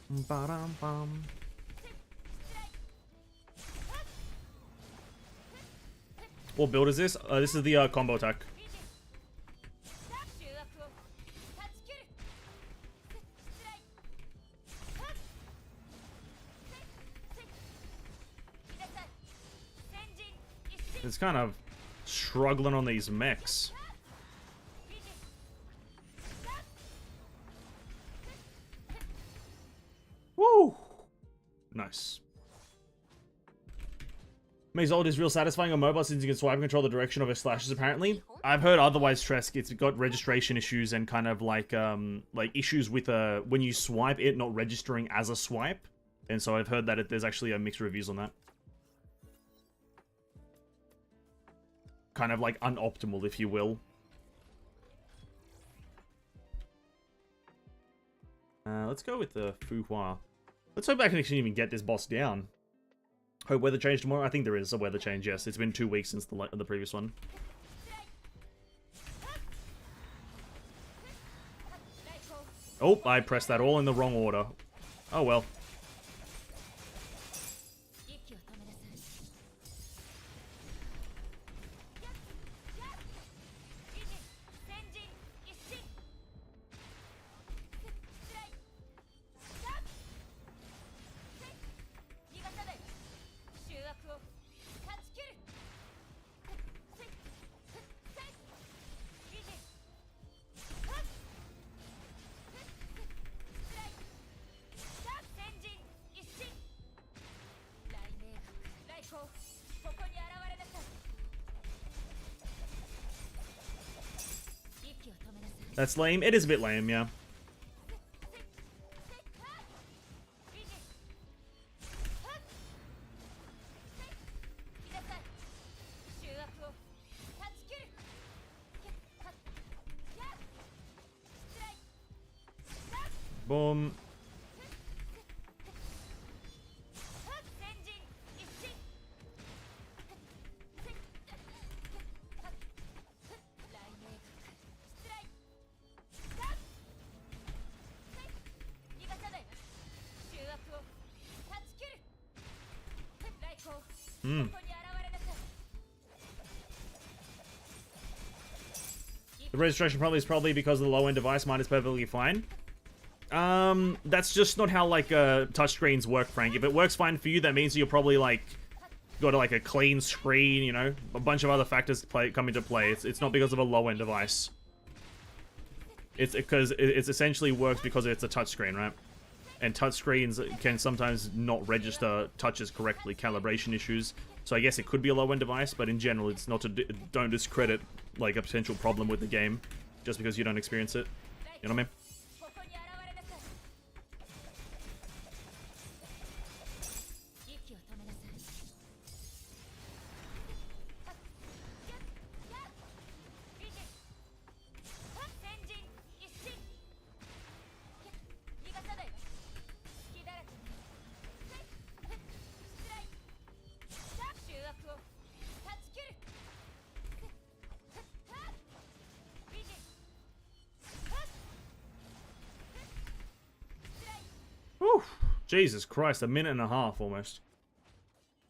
Ba-dum-bum. What build is this? This is the combo attack. It's kind of struggling on these mechs. Woo! Nice. Mei's ult is real satisfying on mobile since you can swipe and control the direction of her slashes, apparently. I've heard otherwise, Tresk. It's got registration issues and kind of like issues with when you swipe it not registering as a swipe. And so I've heard that there's actually mixed reviews on that. Kind of like unoptimal, if you will. Let's go with the Fu Hua. Let's hope I can actually even get this boss down. Hope weather change tomorrow. I think there is a weather change, yes. It's been 2 weeks since the previous one. Oh, I pressed that all in the wrong order. Oh well. That's lame. It is a bit lame, yeah. boom. Hmm. The registration probably is because of the low-end device. Mine is perfectly fine. That's just not how, like, touchscreens work, Frank. If it works fine for you, that means you're probably, like, got, like, a clean screen, you know? A bunch of other factors come into play. It's not because of a low-end device. It's because it essentially works because it's a touchscreen, right? And touchscreens can sometimes not register touches correctly, calibration issues. So I guess it could be a low-end device, but in general, it's not to don't discredit like a potential problem with the game just because you don't experience it. You know what I mean? Whew. Jesus Christ, a minute and a half almost.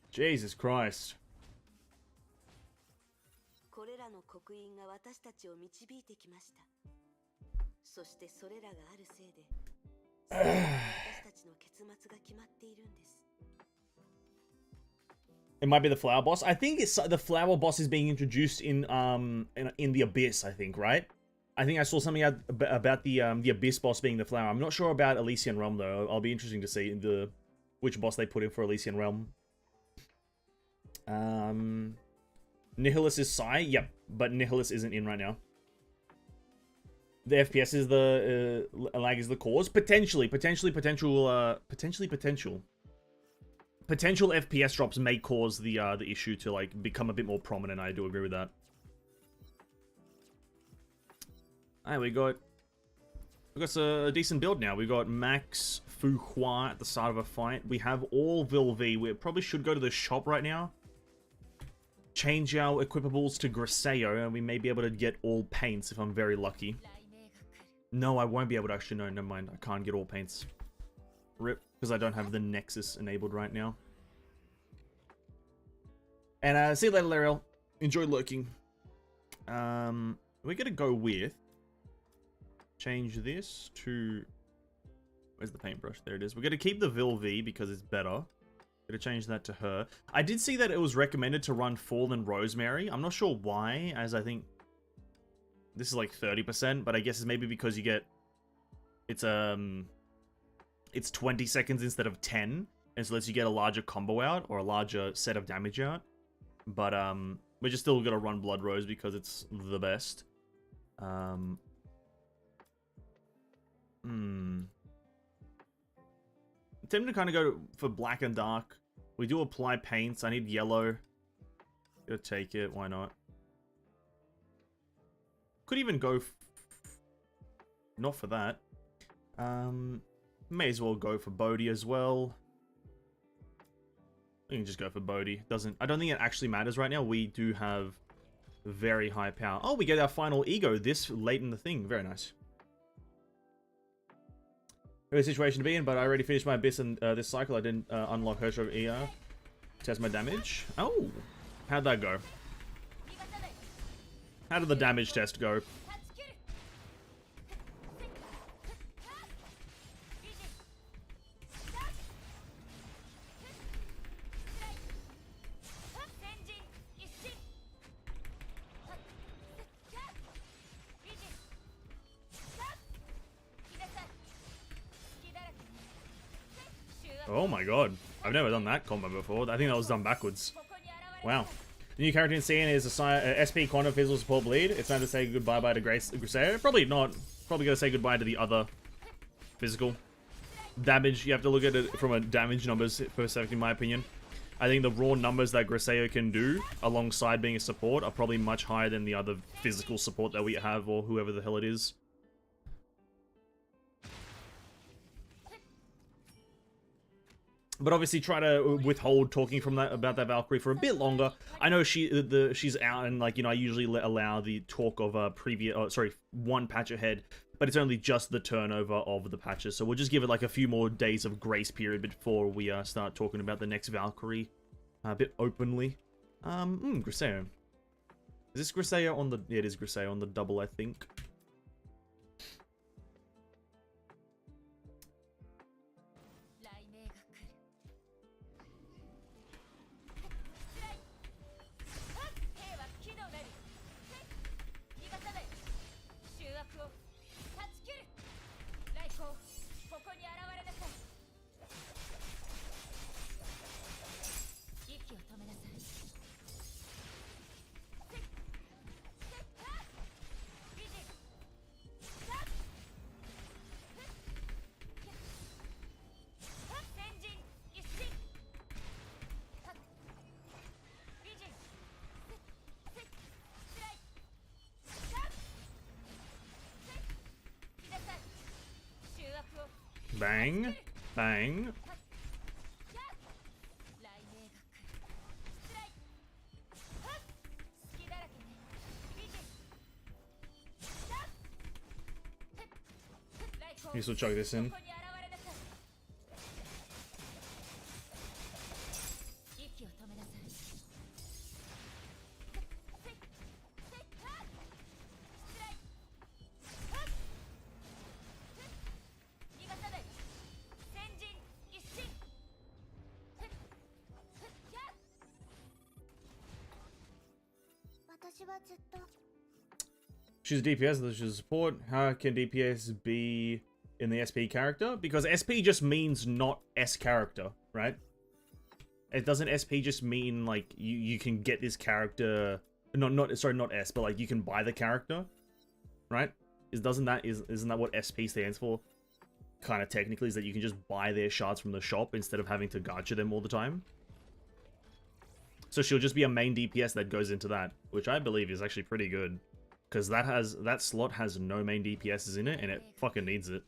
Jesus Christ. It might be the flower boss. I think it's the flower boss is being introduced in the Abyss, I think, right? I think I saw something about the Abyss boss being the flower. I'm not sure about Elysian Realm though. I'll be interesting to see which boss they put in for Elysian Realm. Nihilus is Sai, yep, but Nihilus isn't in right now. The FPS is the lag is the cause. Potential FPS drops may cause the issue to like become a bit more prominent. I do agree with that. Alright, we got a decent build now. We got Max Fu Hua at the start of a fight. We have all Vilv. We probably should go to the shop right now. Change our equipables to Griseo, and we may be able to get all paints if I'm very lucky. No, I won't be able to actually. No, never mind. I can't get all paints. RIP, because I don't have the Nexus enabled right now. And see you later, Lariel. Enjoy lurking. We're gonna go with. Change this to. Where's the paintbrush? There it is. We're gonna keep the Vilv because it's better. Gonna change that to her. I did see that it was recommended to run Fallen Rosemary. I'm not sure why, as I think this is like 30%, but I guess it's maybe because you get it's 20 seconds instead of 10, and so lets you get a larger combo out or a larger set of damage out. But we're just still gonna run Blood Rose because it's the best. I'm tempted to kind of go for black and dark. We do apply paints. I need yellow. Gotta take it. Why not? Could even go not for that. May as well go for Bodhi as well. We can just go for Bodhi. I don't think it actually matters right now. We do have very high power. Oh, we get our final ego this late in the thing. Very nice. Very situation to be in, but I already finished my Abyss in this cycle. I didn't unlock Herrscher ER. Test my damage. Oh, how'd that go? How did the damage test go? Oh my god. I've never done that combo before. I think that was done backwards. Wow. The new character in scene is a SP Quantum Physical Support Bleed. It's time to say goodbye to Griseo. Probably not. Probably gonna say goodbye to the other physical. Damage, you have to look at it from a damage numbers perspective, in my opinion. I think the raw numbers that Griseo can do, alongside being a support, are probably much higher than the other physical support that we have, or whoever the hell it is. But obviously try to withhold talking from that about that Valkyrie for a bit longer. I know she's out, and like, you know, I usually allow the talk of one patch ahead, but it's only just the turnover of the patches. So we'll just give it like a few more days of grace period before we start talking about the next Valkyrie a bit openly. Griseo. Is this Griseo on the? Yeah, it is Griseo on the double, I think. Bang, bang. You still chug this in. She's a DPS, she's a support. How can DPS be in the SP character? Because SP just means not S character, right? It doesn't SP just mean like you can get this character, not S, but like you can buy the character, right? Isn't that what SP stands for? Kind of technically, is that you can just buy their shards from the shop instead of having to gacha them all the time. So she'll just be a main DPS that goes into that, which I believe is actually pretty good. Because that slot has no main DPSs in it, and it fucking needs it.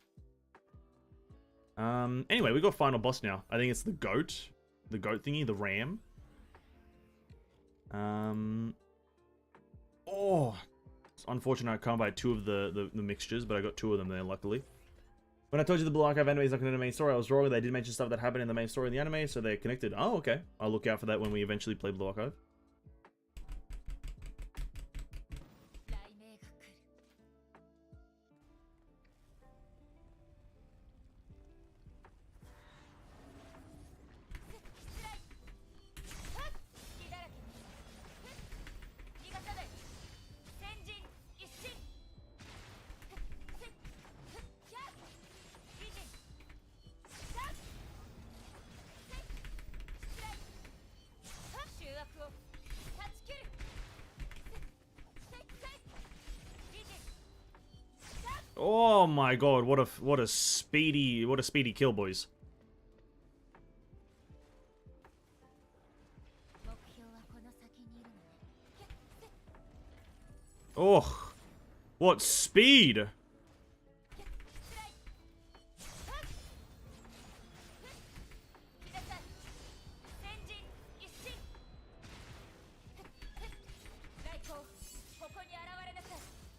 Anyway, we got final boss now. I think it's the goat. The goat thingy, the ram. Oh, it's unfortunate I can't buy two of the mixtures, but I got two of them there, luckily. When I told you the Blue Archive anime is not in the main story, I was wrong. They did mention stuff that happened in the main story in the anime, so they're connected. Oh, okay. I'll look out for that when we eventually play Blue Archive. Oh my god, what a speedy kill, boys. Oh, what speed!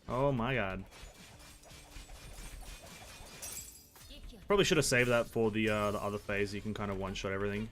Oh my god. Probably should have saved that for the other phase. You can kind of one-shot everything.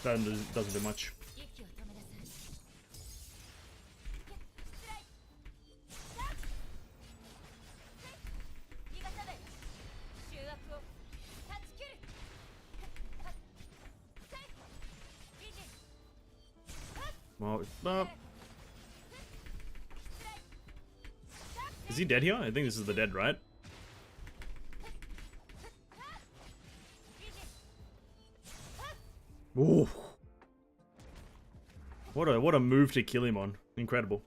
That doesn't do much. Well, Is he dead here? I think this is the dead, right? Ooh. What a move to kill him on. Incredible.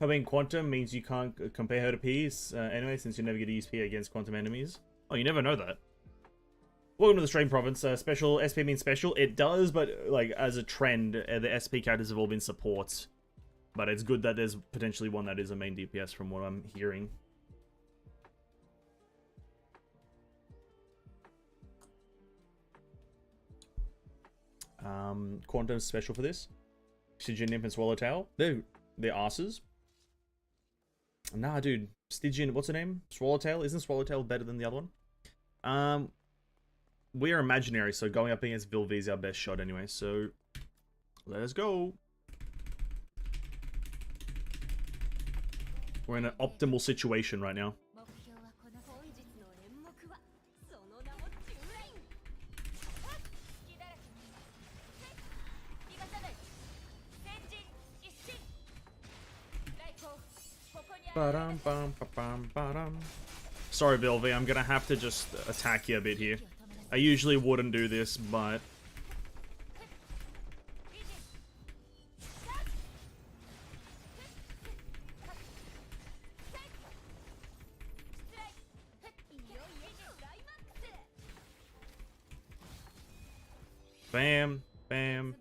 Having Quantum means you can't compare her to P's anyway, since you never get to use P against Quantum enemies. Oh, you never know that. Welcome to the Strain Province. Special SP means special. It does, but like as a trend, the SP characters have all been supports. But it's good that there's potentially one that is a main DPS from what I'm hearing. Quantum's special for this. Stygian Imp and Swallowtail. They're asses. Nah, dude. Stygian, what's her name? Swallowtail? Isn't Swallowtail better than the other one? We are imaginary, so going up against Vilvi is our best shot anyway, so let us go. We're in an optimal situation right now. Sorry, Vilvi, I'm gonna have to just attack you a bit here. I usually wouldn't do this, but... Bam, bam.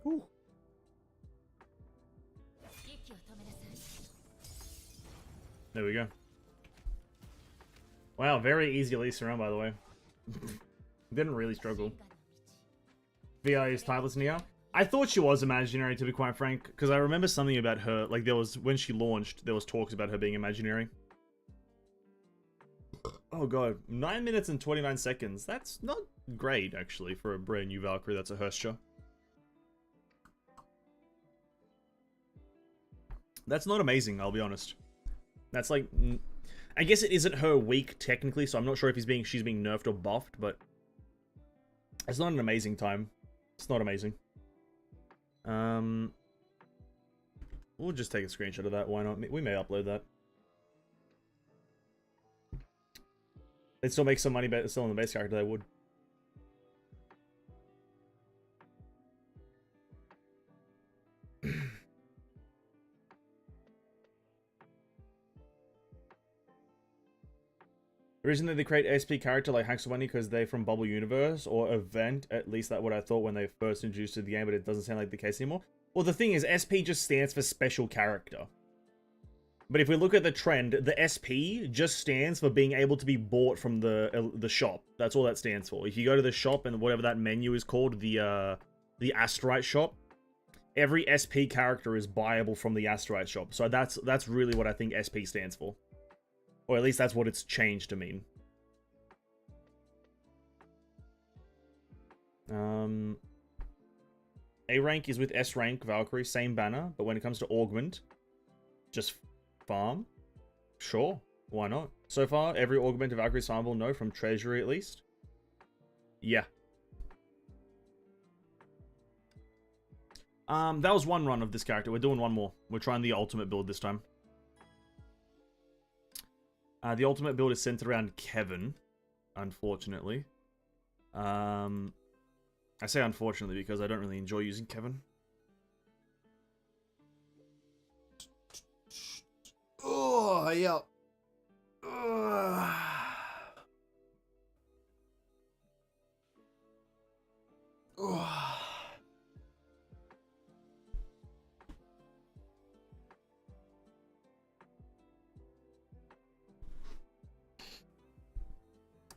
Ooh. There we go. Wow, very easy to lease around, by the way. Didn't really struggle. VI is timeless Nia. I thought she was imaginary, to be quite frank, because I remember something about her. Like, there was, when she launched, there was talks about her being imaginary. Oh god, 9 minutes and 29 seconds. That's not great, actually, for a brand new Valkyrie that's a Herrscher. That's not amazing, I'll be honest. That's like... I guess it isn't her week, technically, so I'm not sure if she's being nerfed or buffed, but... It's not an amazing time. It's not amazing. We'll just take a screenshot of that, why not? We may upload that. They'd still make some money selling the base character, they would. The reason that they create SP character like Haxawani because they're from Bubble Universe or Event, at least that's what I thought when they first introduced to the game, but it doesn't sound like the case anymore. Well, the thing is, SP just stands for special character. But if we look at the trend, the SP just stands for being able to be bought from the shop. That's all that stands for. If you go to the shop and whatever that menu is called, the Asterite shop, every SP character is buyable from the Asterite shop. So that's really what I think SP stands for. Or at least that's what it's changed to mean. A rank is with S rank Valkyrie, same banner, but when it comes to augment, just farm. Sure, why not? So far, every augmented Valkyrie is farmable, no, from treasury at least. Yeah. That was one run of this character. We're doing one more. We're trying the ultimate build this time. The ultimate build is centered around Kevin, unfortunately. I say unfortunately because I don't really enjoy using Kevin. Oh, yeah. Oh.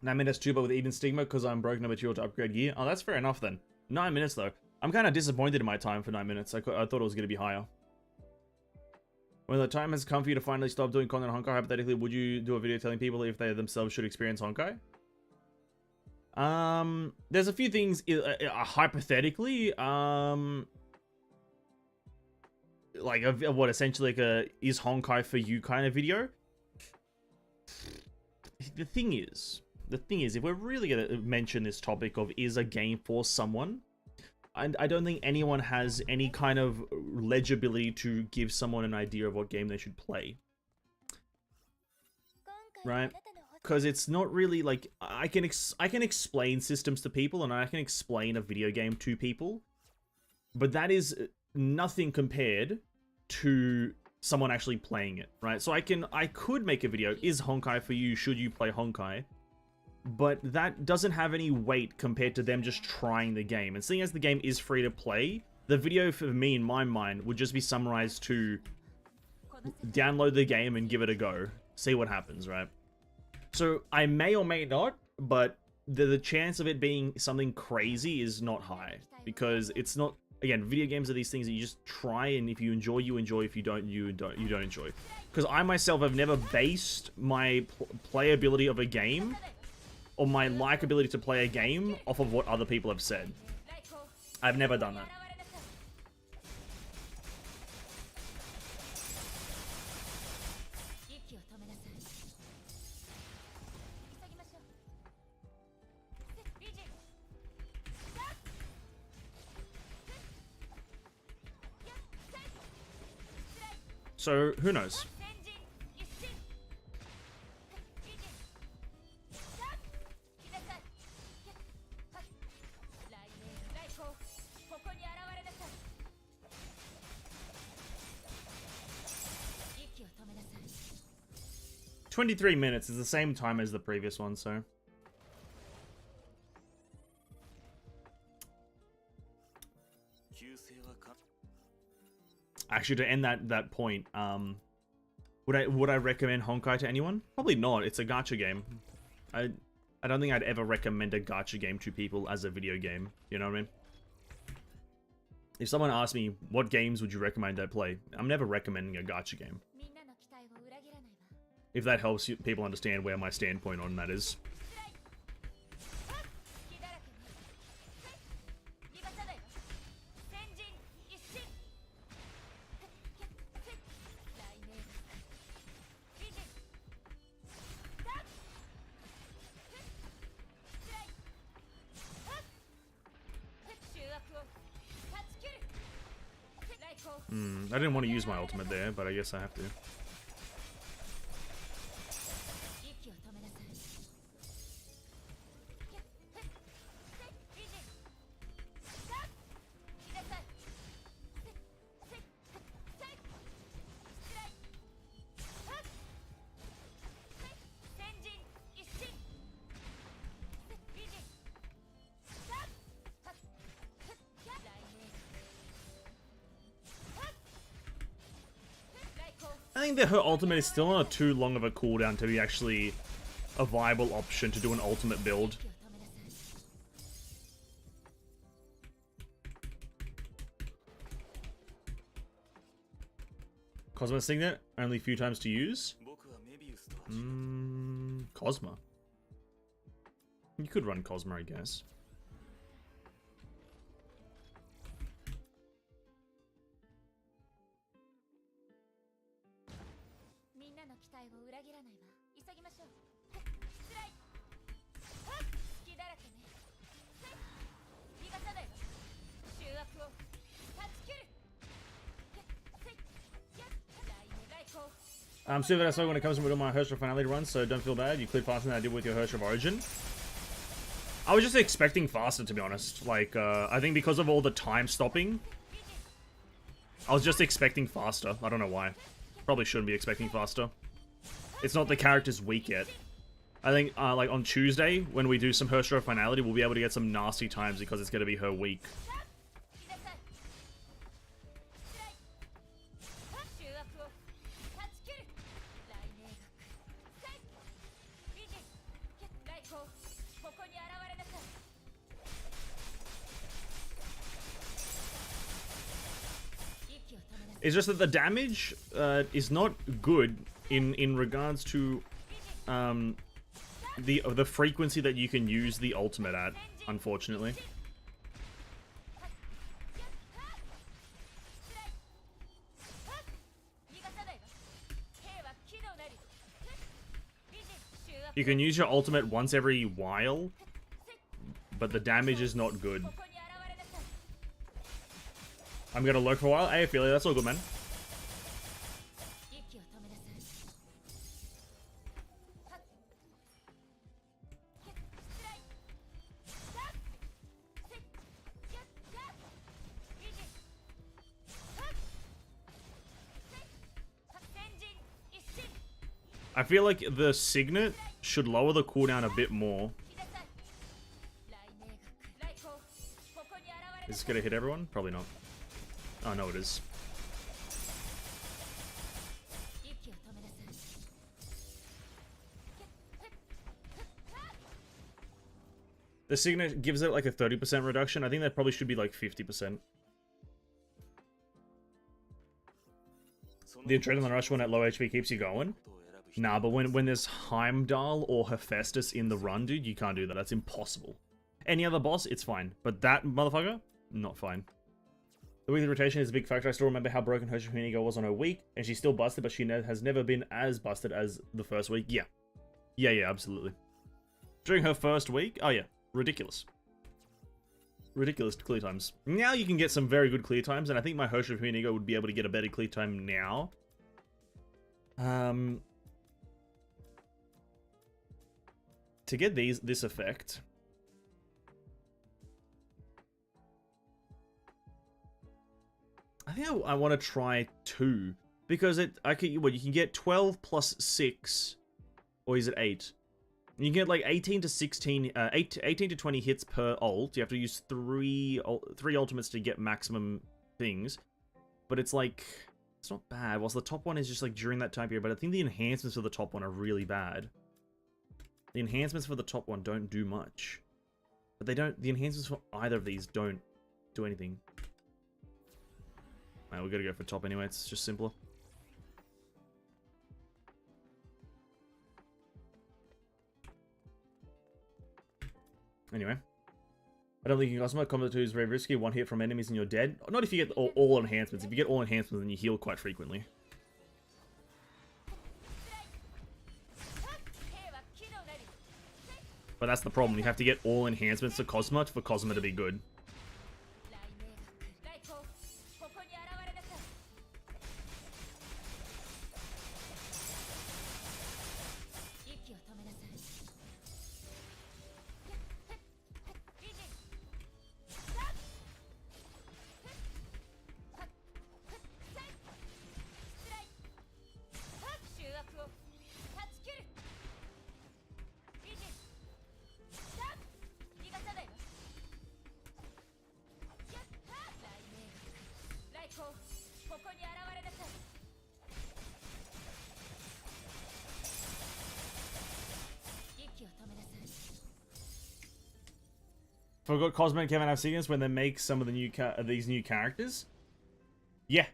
9 minutes too, but with even stigma because I'm broken material to upgrade gear. Oh, that's fair enough then. 9 minutes though. I'm kind of disappointed in my time for 9 minutes. I thought it was going to be higher. When the time has come for you to finally stop doing content on Honkai, hypothetically, would you do a video telling people if they themselves should experience Honkai? There's a few things hypothetically, like what essentially like a is Honkai for you kind of video. The thing is, if we're really gonna mention this topic of is a game for someone, I don't think anyone has any kind of legibility to give someone an idea of what game they should play, right? Because it's not really like I can explain systems to people and I can explain a video game to people, but that is nothing compared to someone actually playing it, right? So I could make a video, is Honkai for you? Should you play Honkai? But that doesn't have any weight compared to them just trying the game. And seeing as the game is free to play, the video for me, in my mind, would just be summarized to download the game and give it a go. See what happens, right? So I may or may not, but the chance of it being something crazy is not high. Because it's not, again, video games are these things that you just try, and if you enjoy, you enjoy. If you don't, you don't enjoy. Because I myself have never based my playability of a game or my likability to play a game off of what other people have said. I've never done that. So, who knows? "23 minutes is the same time as the previous one, so... Actually, to end that point, would I recommend Honkai to anyone? Probably not. It's a gacha game. I don't think I'd ever recommend a gacha game to people as a video game. You know what I mean? If someone asked me, what games would you recommend I play? I'm never recommending a gacha game. If that helps people understand where my standpoint on that is. I didn't want to use my ultimate there, but I guess I have to. I think that her ultimate is still on too long of a cooldown to be actually a viable option to do an ultimate build. Cosma Signet, only a few times to use. Cosma. You could run Cosma, I guess. I'm super that when it comes to my Herrscher Finality run, so don't feel bad. You cleared faster than I did with your Herrscher of Origin. I was just expecting faster, to be honest. Like, I think because of all the time stopping, I was just expecting faster. I don't know why. Probably shouldn't be expecting faster. It's not the character's weak yet. I think, like, on Tuesday, when we do some Herrscher of Finality, we'll be able to get some nasty times because it's going to be her week. It's just that the damage is not good in regards to the frequency that you can use the ultimate at, unfortunately. You can use your ultimate once every while, but the damage is not good. I'm gonna lurk for a while. Hey, Ophelia, that's all good, man. I feel like the Signet should lower the cooldown a bit more. Is this gonna hit everyone? Probably not. Oh, no, it is. The Signet gives it like a 30% reduction. I think that probably should be like 50%. The Adrenaline Rush one at low HP keeps you going. Nah, but when there's Heimdall or Hephaestus in the run, dude, you can't do that. That's impossible. Any other boss, it's fine. But that motherfucker, not fine. The weekly rotation is a big factor. I still remember how broken Herrscher was on her week, and she's still busted, but she has never been as busted as the first week. Yeah. Yeah, absolutely. During her first week, oh yeah, ridiculous. Ridiculous clear times. Now you can get some very good clear times, and I think my Herrscher would be able to get a better clear time now. To get this effect, I think I want to try 2 because you can get 12 plus 6, or is it 8? You can get like 18 to 16, 18 to 20 hits per ult. You have to use three ultimates to get maximum things, but it's like it's not bad. Whilst the top one is just like during that time period, but I think the enhancements for the top one are really bad. The enhancements for the top one don't do much. But they don't... The enhancements for either of these don't do anything. Alright, we gotta go for top anyway. It's just simpler. Anyway. I don't think you can customize. Combat 2 is very risky. One hit from enemies and you're dead. Not if you get all enhancements. If you get all enhancements, then you heal quite frequently. But that's the problem. You have to get all enhancements to Cosmo for Cosmo to be good. Forgot Cosmo and Kevin have sequence when they make some of the these new characters. Yeah,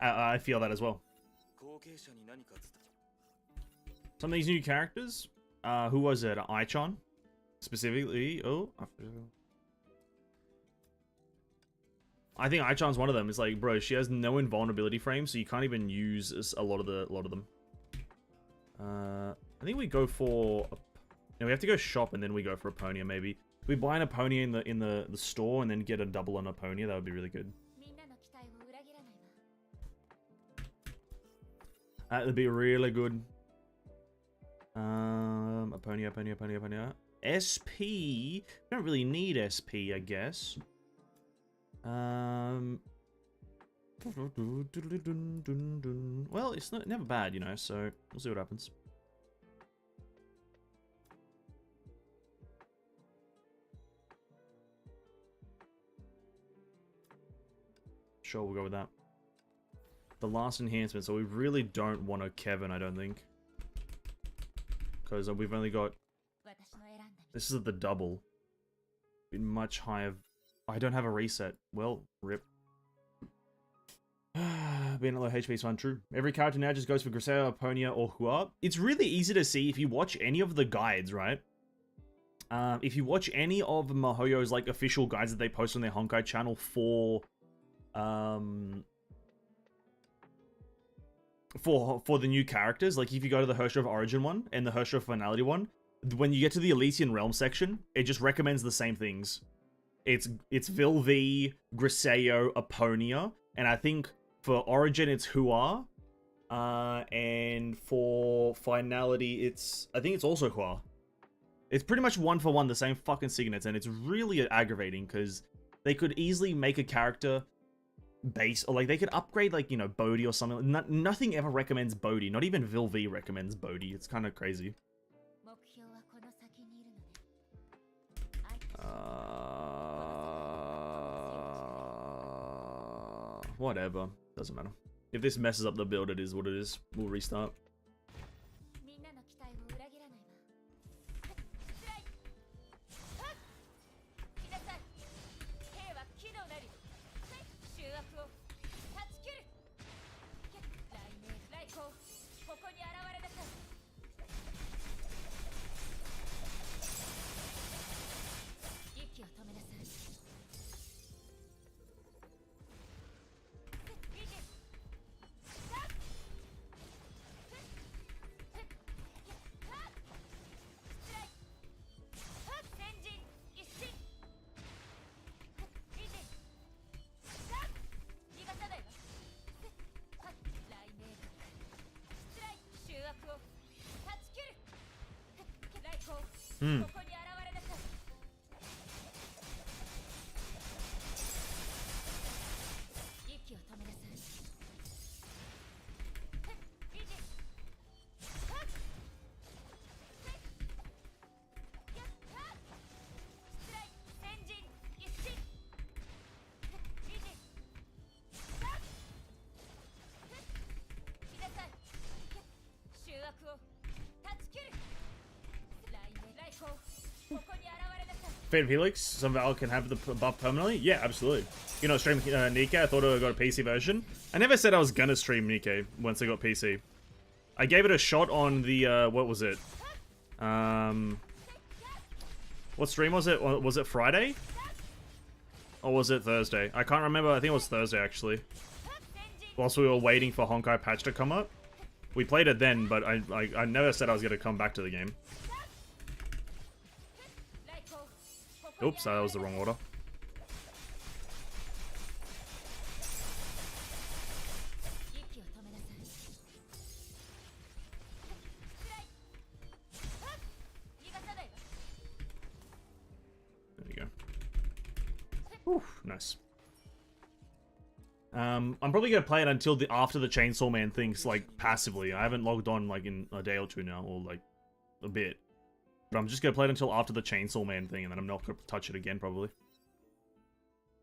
I feel that as well. Some of these new characters. Who was it? Aichon, specifically. Oh, I think Aichon's one of them. It's like, bro, she has no invulnerability frame, so you can't even use a lot of them. I think we go for. We have to go shop and then we go for Aponia maybe. We buy an Aponia in the store and then get a double on Aponia. That would be really good. That would be really good. Aponia. SP. We don't really need SP, I guess. Well, it's never bad, you know. So we'll see what happens. Sure, we'll go with that. The last enhancement, so we really don't want a Kevin, I don't think. Because we've only got... This is the double. Been much higher... I don't have a reset. Well, rip. Been being at low HP is fun. True. Every character now just goes for Grisea, Ponya, or Hua. It's really easy to see if you watch any of the guides, right? If you watch any of MiHoYo's like official guides that they post on their Honkai channel for the new characters, like if you go to the Herrscher of Origin one and the Herrscher of Finality one, when you get to the Elysian Realm section, it just recommends the same things. It's Vilvi, Griseo, Aponia, and I think for Origin it's Hua, and for Finality I think it's also Hua. It's pretty much one for one the same fucking signets, and it's really aggravating because they could easily make a character base, or like they could upgrade like, you know, Bodhi or something. Nothing ever recommends Bodhi. Not even Vilvi recommends Bodhi. It's kind of crazy. Whatever. Doesn't matter. If this messes up the build, it is what it is. We'll restart. Fate of Helix, some Val can have the buff permanently? Yeah, absolutely. You know, stream Nikkei, I thought I got a PC version. I never said I was gonna stream Nikkei once I got PC. I gave it a shot on the, what was it? What stream was it? Was it Friday? Or was it Thursday? I can't remember, I think it was Thursday actually. Whilst we were waiting for Honkai patch to come up. We played it then, but I never said I was gonna come back to the game. Oops, that was the wrong order. There you go. Whew, nice. I'm probably gonna play it until after the Chainsaw Man thing's like passively. I haven't logged on like in a day or two now, or like a bit. But I'm just gonna play it until after the Chainsaw Man thing, and then I'm not gonna touch it again, probably.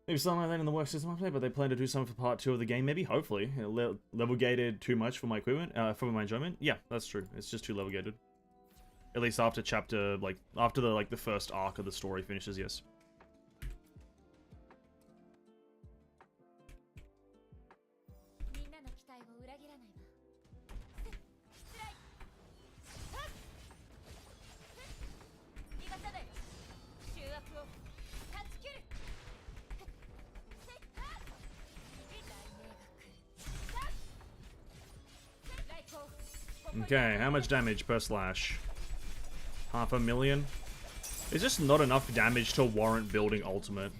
Maybe something like that in the work system update, but they plan to do something for part 2 of the game, maybe, hopefully. Level gated too much for my equipment, for my enjoyment. Yeah, that's true. It's just too level gated. At least after chapter, like, after the first arc of the story finishes, yes. Okay, how much damage per slash? 500,000? It's just not enough damage to warrant building ultimate.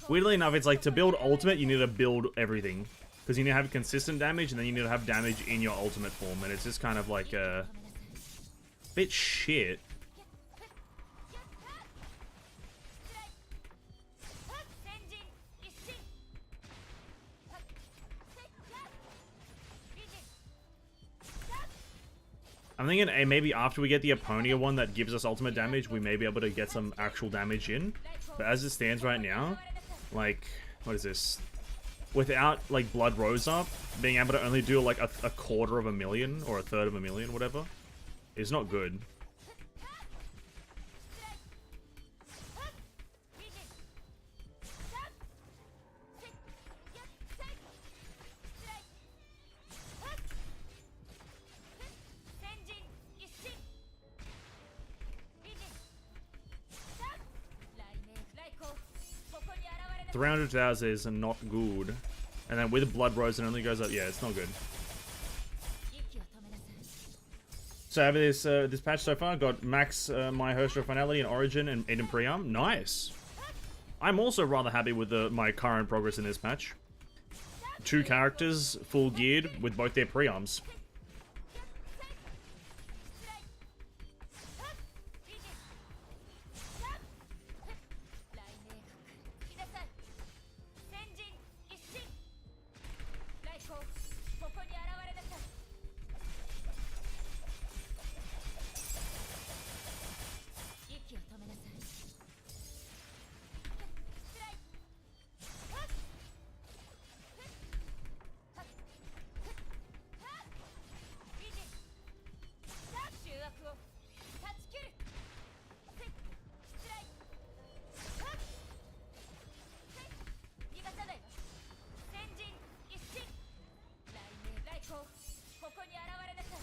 Weirdly enough, it's like to build ultimate, you need to build everything. Because you need to have consistent damage, and then you need to have damage in your ultimate form. And it's just kind of like a bit shit. I'm thinking maybe after we get the Aponia one that gives us ultimate damage, we may be able to get some actual damage in. But as it stands right now, like, what is this? Without, like, Blood Rose up, being able to only do, like, a quarter of a million, or a third of a million, whatever, is not good. $300,000 is not good. And then with Blood Rose, it only goes up. Yeah, it's not good. So over this patch so far, got Max, my Herrscher Finality, and Origin, and Eden Priam. Nice. I'm also rather happy with my current progress in this patch. 2 characters full geared with both their Priams.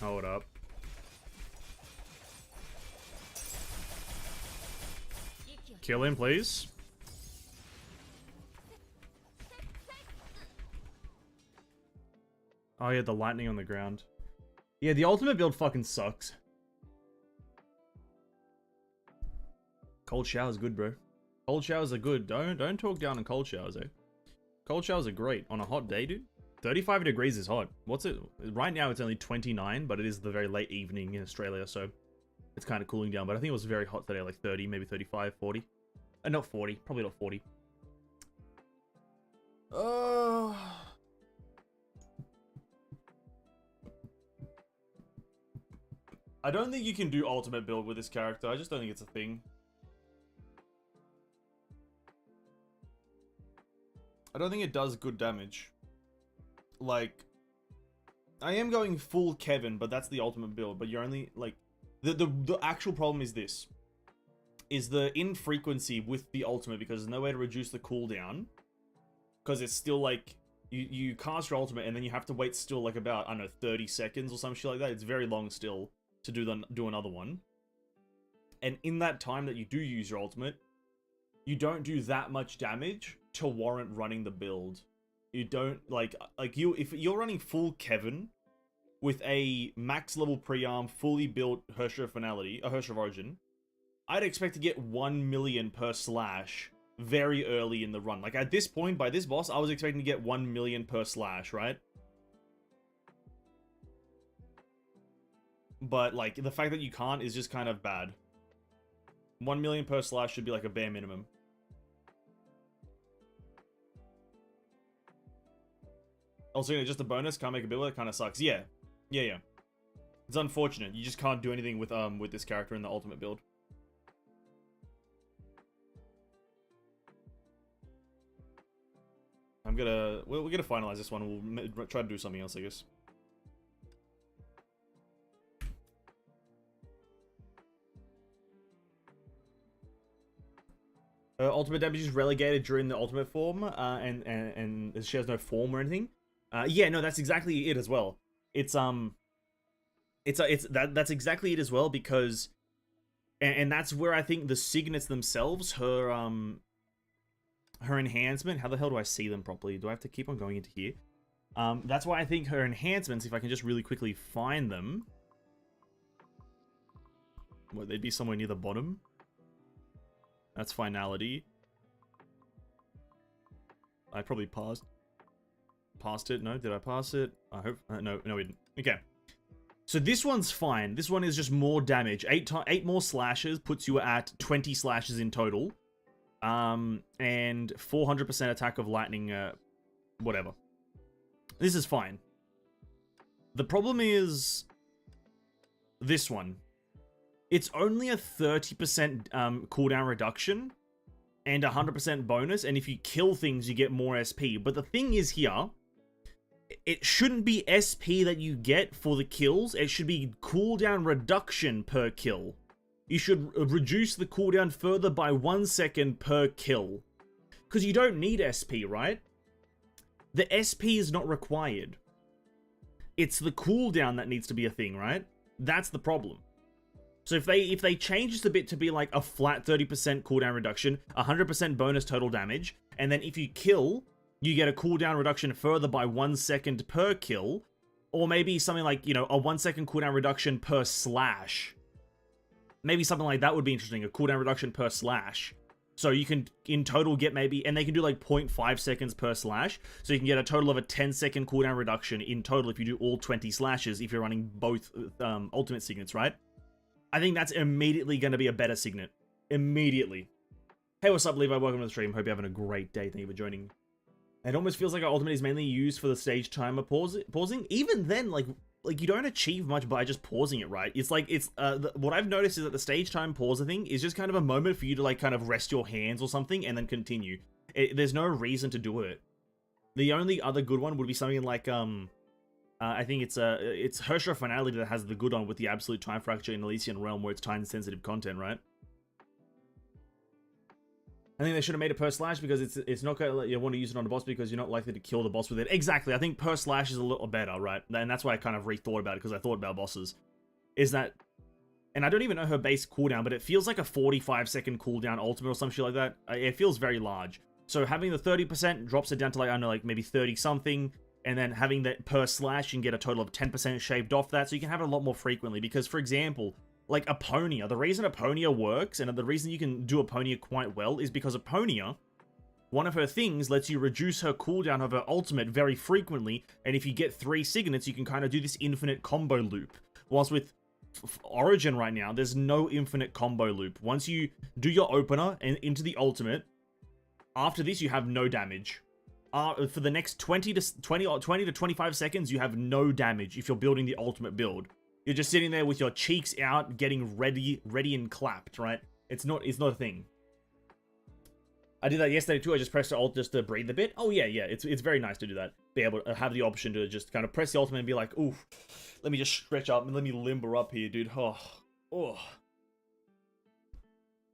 Hold up. Kill him, please. Oh yeah, the lightning on the ground. Yeah, the ultimate build fucking sucks. Cold showers good, bro. Cold showers are good. Don't talk down on cold showers, eh? Cold showers are great on a hot day, dude. 35 degrees is hot. What's it? Right now it's only 29, but it is the very late evening in Australia, so it's kind of cooling down. But I think it was very hot today, like 30, maybe 35, 40. Not 40, probably not 40. I don't think you can do ultimate build with this character. I just don't think it's a thing. I don't think it does good damage. Like, I am going full Kevin, but that's the ultimate build. But you're only, like, the actual problem is this. Is the infrequency with the ultimate, because there's no way to reduce the cooldown. Because it's still, like, you cast your ultimate, and then you have to wait still, like, about, I don't know, 30 seconds or some shit like that. It's very long still to do another one. And in that time that you do use your ultimate, you don't do that much damage to warrant running the build. You don't, if you're running full Kevin with a max level pre-arm, fully built Herrscher Finality, a Herrscher of Origin, I'd expect to get 1 million per slash very early in the run. Like, at this point, by this boss, I was expecting to get 1 million per slash, right? But, like, the fact that you can't is just kind of bad. 1 million per slash should be, like, a bare minimum. Also, just a bonus, can't make a build, it kind of sucks. Yeah. Yeah. It's unfortunate. You just can't do anything with this character in the ultimate build. We're gonna finalize this one. We'll try to do something else, I guess. Ultimate damage is relegated during the ultimate form, and she has no form or anything. Yeah, no, that's exactly it as well. That's exactly it as well, because, and that's where I think the signets themselves, her enhancement. How the hell do I see them properly? Do I have to keep on going into here? That's why I think her enhancements, if I can just really quickly find them, well, they'd be somewhere near the bottom. That's Finality. I probably passed it. No, did I pass it? I hope no, we didn't. Okay, so this one's fine. This one is just more damage. 8 more slashes puts you at 20 slashes in total, and 400% attack of lightning, whatever. This is fine. The problem is this one. It's only a 30% cooldown reduction and 100% bonus, and if you kill things, you get more SP. But the thing is here, it shouldn't be SP that you get for the kills, it should be cooldown reduction per kill. You should reduce the cooldown further by 1 second per kill. Because you don't need SP, right? The SP is not required. It's the cooldown that needs to be a thing, right? That's the problem. So if they change this a bit to be like a flat 30% cooldown reduction, 100% bonus total damage, and then if you kill, you get a cooldown reduction further by 1 second per kill, or maybe something like, you know, a 1 second cooldown reduction per slash. Maybe something like that would be interesting, a cooldown reduction per slash. So you can, in total, get maybe, and they can do like 0.5 seconds per slash, so you can get a total of a 10-second cooldown reduction in total if you do all 20 slashes, if you're running both ultimate signets, right? I think that's immediately going to be a better signet. Immediately. Hey, what's up, Levi? Welcome to the stream. Hope you're having a great day. Thank you for joining. It almost feels like our ultimate is mainly used for the stage timer pausing. Even then, like you don't achieve much by just pausing it, right? It's like, what I've noticed is that the stage time pause thing is just kind of a moment for you to like kind of rest your hands or something and then continue. There's no reason to do it. The only other good one would be something like, I think it's Herrscher Finality that has the good one with the absolute time fracture in Elysian Realm where it's time-sensitive content, right? I think they should have made it per slash because it's not going to let you want to use it on the boss because you're not likely to kill the boss with it. Exactly, I think per slash is a little better, right? And that's why I kind of rethought about it because I thought about bosses. Is that, and I don't even know her base cooldown, but it feels like a 45-second cooldown ultimate or some shit like that. It feels very large. So having the 30% drops it down to like, I don't know, like maybe 30-something, and then having that per slash, you can get a total of 10% shaved off that, so you can have it a lot more frequently. Because, for example, like Aponia, the reason Aponia works, and the reason you can do Aponia quite well, is because Aponia, one of her things lets you reduce her cooldown of her ultimate very frequently, and if you get 3 signets, you can kind of do this infinite combo loop. Whilst with Origin right now, there's no infinite combo loop. Once you do your opener and into the ultimate, after this you have no damage. For the next 20 to 25 seconds, you have no damage if you're building the ultimate build. You're just sitting there with your cheeks out, getting ready and clapped, right? It's not a thing. I did that yesterday too. I just pressed the ult just to breathe a bit. Oh yeah, it's very nice to do that. Be able to have the option to just kind of press the ultimate and be like, ooh, let me just stretch up and let me limber up here, dude. Oh.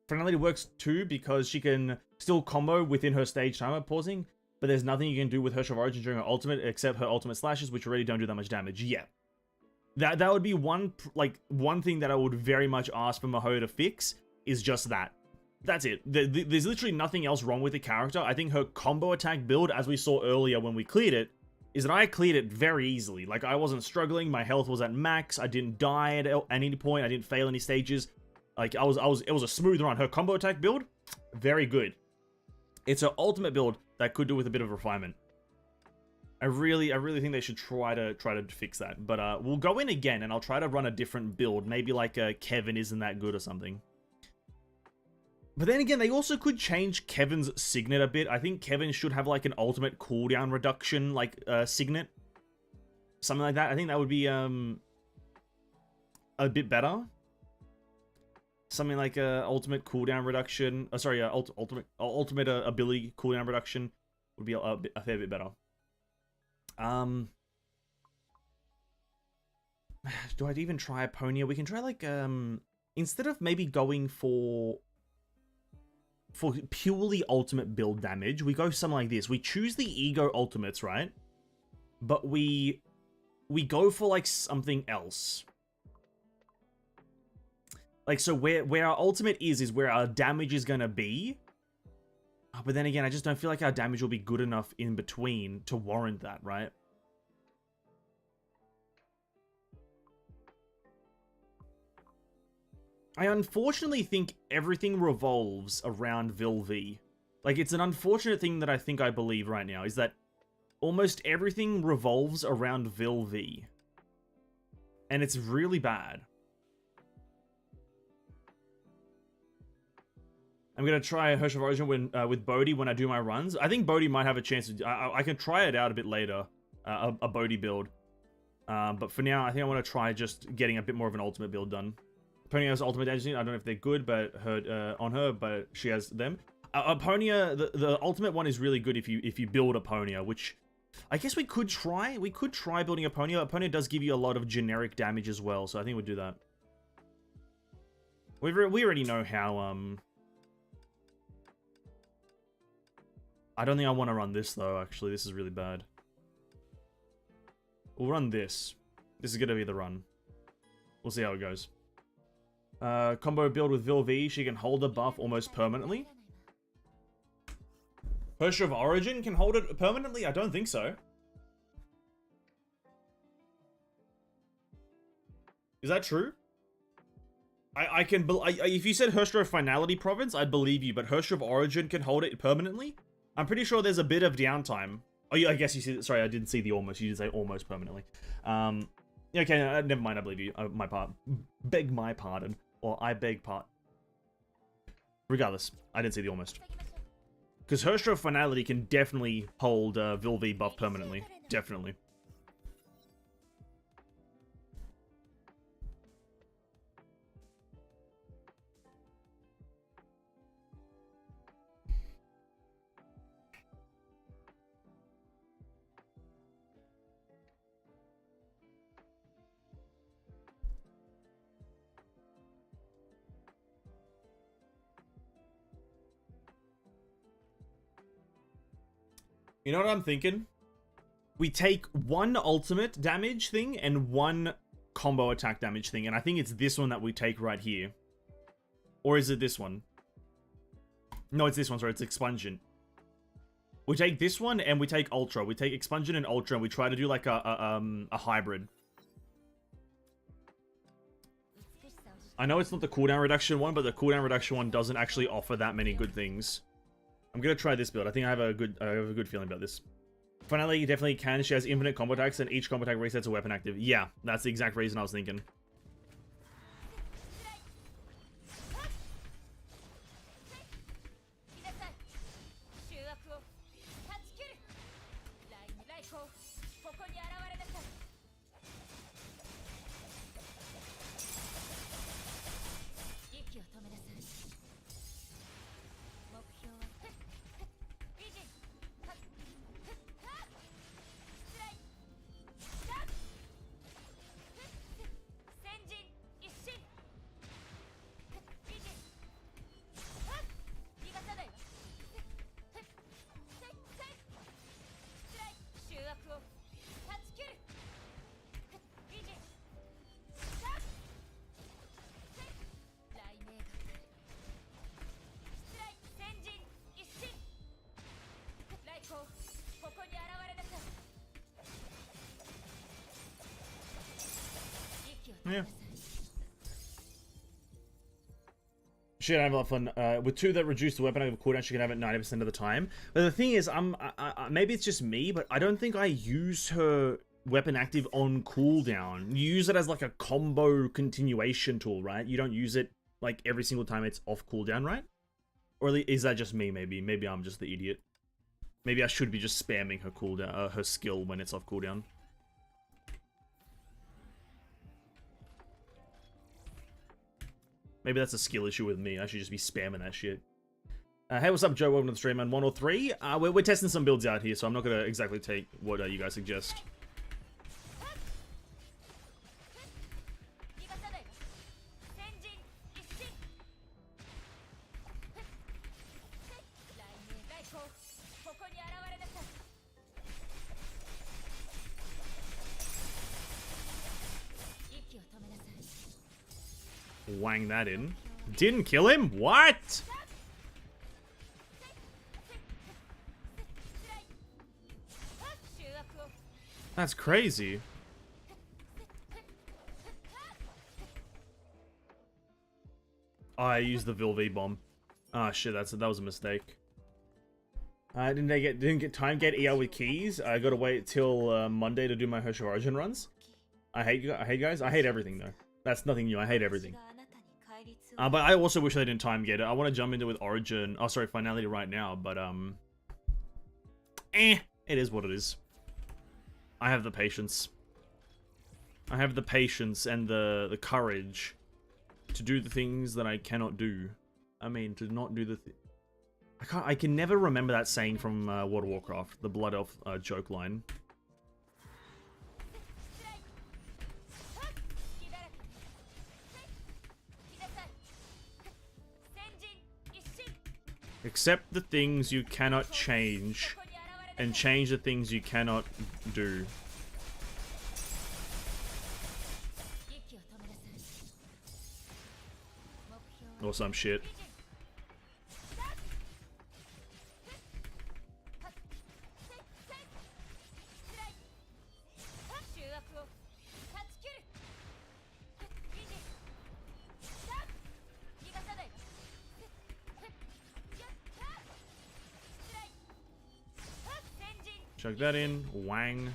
Finality works too because she can still combo within her stage timer pausing. But there's nothing you can do with Herrscher of Origin during her ultimate except her ultimate slashes, which already don't do that much damage. Yeah. That would be one thing that I would very much ask for Maho to fix, is just that. That's it. There's literally nothing else wrong with the character. I think her combo attack build, as we saw earlier when we cleared it, is that I cleared it very easily. Like, I wasn't struggling, my health was at max, I didn't die at any point, I didn't fail any stages. Like, it was a smooth run. Her combo attack build, very good. It's her ultimate build that could do with a bit of refinement. I really think they should try to fix that. But we'll go in again and I'll try to run a different build. Maybe like Kevin isn't that good or something. But then again, they also could change Kevin's signet a bit. I think Kevin should have like an ultimate cooldown reduction like signet. Something like that. I think that would be a bit better. Something like ultimate cooldown reduction. Ultimate ability cooldown reduction would be a fair bit better. Do I even try Aponia? We can try like instead of maybe going for purely ultimate build damage, we go something like this. We choose the ego ultimates, right? But we go for like something else. Like, so where our ultimate is where our damage is gonna be. Oh, but then again, I just don't feel like our damage will be good enough in between to warrant that, right? I unfortunately think everything revolves around Vilv. Like, it's an unfortunate thing that I believe right now, is that almost everything revolves around Vilv. And it's really bad. I'm going to try Herrscher of Origin with Bodhi when I do my runs. I think Bodhi might have a chance to... I can try it out a bit later, a Bodhi build. But for now, I think I want to try just getting a bit more of an ultimate build done. Ponya has ultimate damage. I don't know if they're good, but on her, but she has them. Ponya, the ultimate one is really good if you build a Ponya, which I guess we could try. We could try building a Ponya. A Ponya does give you a lot of generic damage as well, so I think we'll do that. We already know how. I don't think I want to run this though. Actually, this is really bad. We'll run this. This is gonna be the run. We'll see how it goes. Combo build with Vilv. She can hold the buff almost permanently. Herrscher of Origin can hold it permanently? I don't think so. Is that true? If you said Herrscher of Finality Province, I'd believe you, but Herrscher of Origin can hold it permanently? I'm pretty sure there's a bit of downtime. Oh, yeah, I guess you see. Sorry, I didn't see the almost. You did say almost permanently. Okay, never mind. I believe you. My part. Beg my pardon, or I beg pardon. Regardless, I didn't see the almost. Because Herrscher of Finality can definitely hold Vilv buff permanently. Definitely. You know what I'm thinking? We take one ultimate damage thing and one combo attack damage thing, and I think it's this one that we take right here. Or is it this one? No, it's this one, sorry, it's Expungent. We take this one and we take Ultra. We take Expungent and Ultra and we try to do like a hybrid. I know it's not the cooldown reduction one, but the cooldown reduction one doesn't actually offer that many good things. I'm gonna try this build. I think I have a good feeling about this. Finality definitely can. She has infinite combo attacks, and each combo attack resets a weapon active. Yeah, that's the exact reason I was thinking. Yeah. She can have a lot of fun. With two that reduce the weapon active cooldown, she can have it 90% of the time. But the thing is, maybe it's just me, but I don't think I use her weapon active on cooldown. You use it as like a combo continuation tool, right? You don't use it like every single time it's off cooldown, right? Or is that just me, maybe? Maybe I'm just the idiot. Maybe I should be just spamming her cooldown, her skill when it's off cooldown. Maybe that's a skill issue with me. I should just be spamming that shit. Hey, what's up, Joe? Welcome to the stream, man. 103. We're testing some builds out here, so I'm not going to exactly take what you guys suggest. Wang that in. Didn't kill him? What? That's crazy. Oh, I used the Vilv bomb. Ah, shit, that was a mistake. Didn't get time get EL with keys. I gotta wait till Monday to do my Herrscher Origin runs. I hate guys. I hate everything though. That's nothing new. I hate everything. But I also wish they didn't time get it. I want to jump into it with Origin. Oh, sorry, Finality right now. But it is what it is. I have the patience. I have the patience and the courage to do the things that I cannot do. I mean, to not do the I can never remember that saying from World of Warcraft, the Blood Elf joke line. Accept the things you cannot change, and change the things you cannot do. Or some shit. Chuck that in. Wang.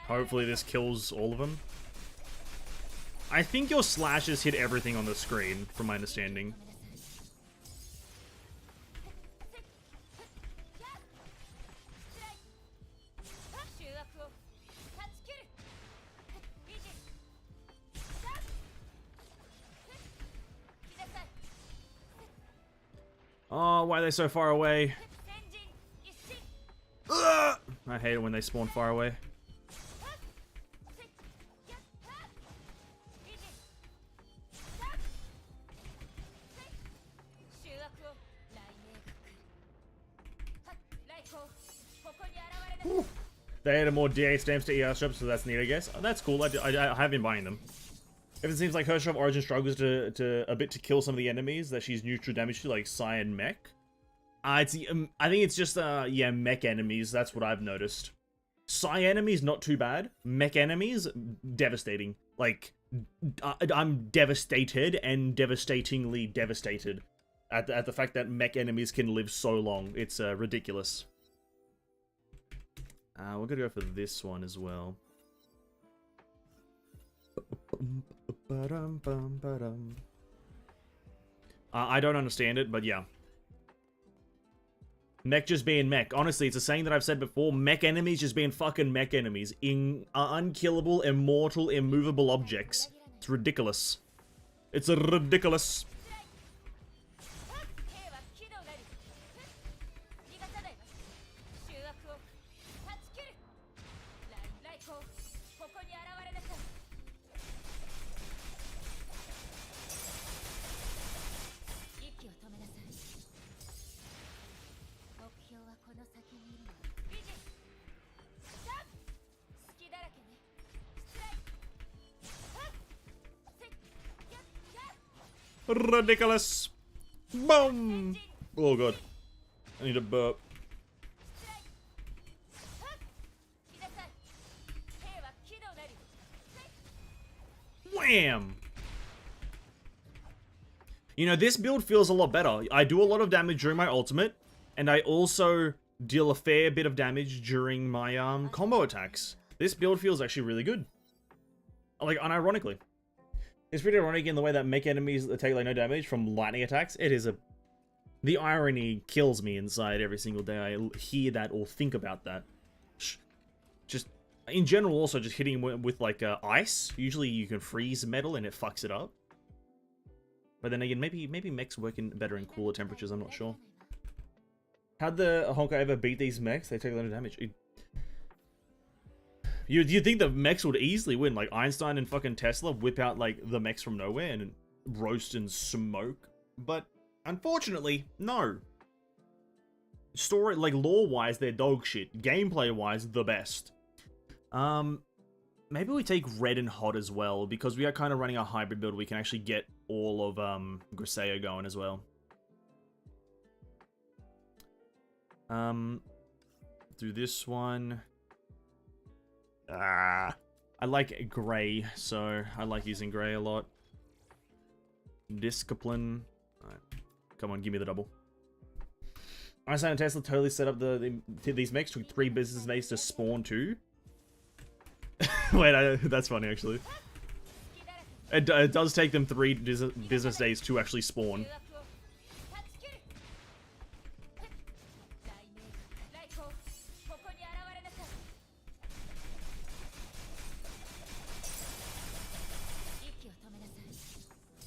Hopefully this kills all of them. I think your slashes hit everything on the screen, from my understanding. Oh, why are they so far away? Ugh! I hate it when they spawn far away. Ooh. They added more DA stamps to ER strips, so that's neat, I guess. Oh, that's cool. I have been buying them. If it seems like Herrscher of Origin struggles a bit to kill some of the enemies that she's neutral damage to, like Psy and Mech. I think it's just yeah, Mech enemies. That's what I've noticed. Psy enemies not too bad. Mech enemies devastating. Like I'm devastated and devastatingly devastated at the fact that Mech enemies can live so long. It's ridiculous. We're gonna go for this one as well. I don't understand it, but yeah. Mech just being mech. Honestly, it's a saying that I've said before. Mech enemies just being fucking mech enemies. Unkillable, immortal, immovable objects. It's ridiculous. It's ridiculous. Ridiculous. Boom. Oh god. I need a burp. Wham. You know, this build feels a lot better. I do a lot of damage during my ultimate, and I also deal a fair bit of damage during my combo attacks. This build feels actually really good. Like, unironically. It's pretty ironic in the way that mech enemies take like no damage from lightning attacks. It is a... The irony kills me inside every single day I hear that or think about that. Just, in general also, just hitting with like ice. Usually you can freeze metal and it fucks it up. But then again, maybe mechs working better in cooler temperatures, I'm not sure. How'd the Honkai ever beat these mechs? They take a lot of damage. You'd think the mechs would easily win, like Einstein and fucking Tesla whip out like the mechs from nowhere and roast and smoke, but unfortunately, no. Story, like lore-wise, they're dog shit. Gameplay-wise, the best. Maybe we take red and hot as well, because we are kind of running a hybrid build. We can actually get all of Grisea going as well. Do this one. I like grey, so I like using grey a lot. Discipline. Right. Come on, give me the double. Einstein and Tesla totally set up these mechs. Took 3 business days to spawn 2. Wait, that's funny actually. It does take them 3 business days to actually spawn.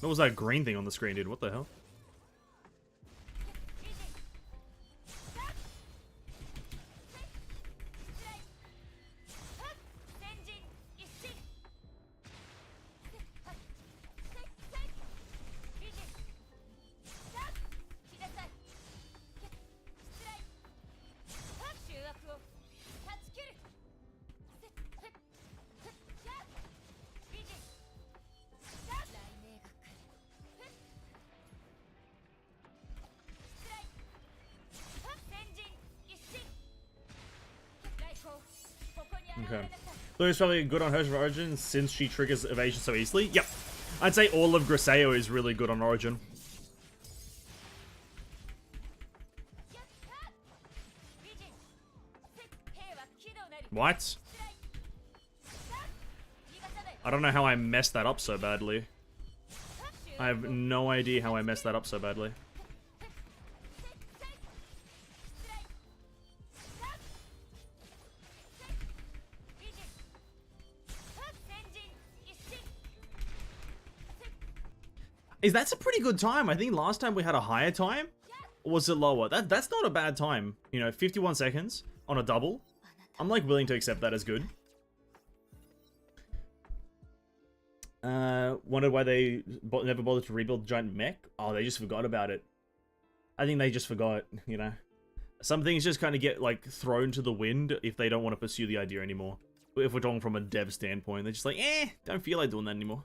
What was that green thing on the screen, dude? What the hell? Okay. Blue's probably good on Herrscher Origin since she triggers evasion so easily. Yep. I'd say all of Griseo is really good on Origin. What? I don't know how I messed that up so badly. I have no idea how I messed that up so badly. That's a pretty good time. I think last time we had a higher time. Or was it lower? That's not a bad time. You know, 51 seconds on a double. I'm like willing to accept that as good. Wondered why they never bothered to rebuild the giant mech. Oh, they just forgot about it. I think they just forgot, you know. Some things just kind of get like thrown to the wind if they don't want to pursue the idea anymore. If we're talking from a dev standpoint, they're just like, don't feel like doing that anymore.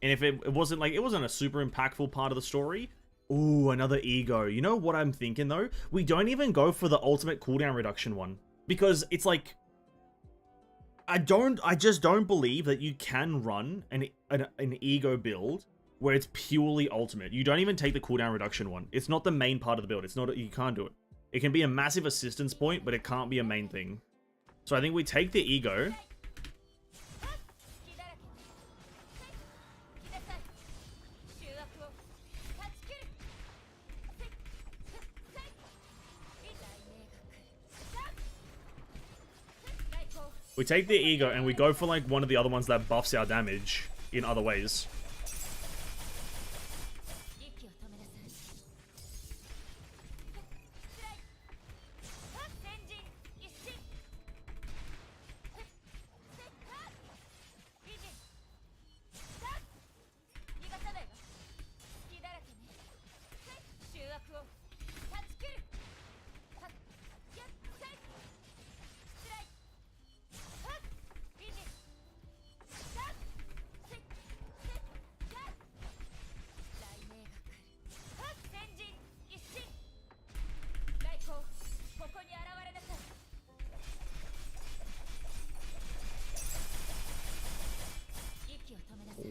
And if it wasn't like, it wasn't a super impactful part of the story. Ooh, another ego. You know what I'm thinking though? We don't even go for the ultimate cooldown reduction one. Because it's like, I just don't believe that you can run an ego build where it's purely ultimate. You don't even take the cooldown reduction one. It's not the main part of the build. It's not, you can't do it. It can be a massive assistance point, but it can't be a main thing. So I think we take the ego. We take the ego and we go for like one of the other ones that buffs our damage in other ways.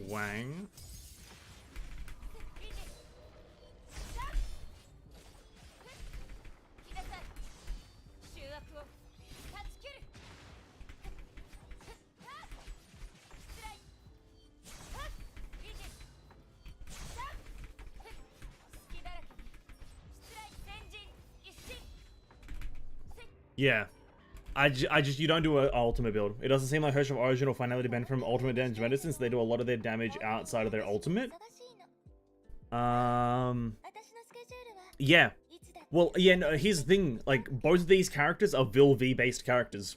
Wang. Yeah. You don't do an ultimate build. It doesn't seem like Herrscher Origin or Finality benefit from ultimate damage medicine, so they do a lot of their damage outside of their ultimate. Yeah. Well, yeah, no, here's the thing. Like, both of these characters are Vil V-based characters.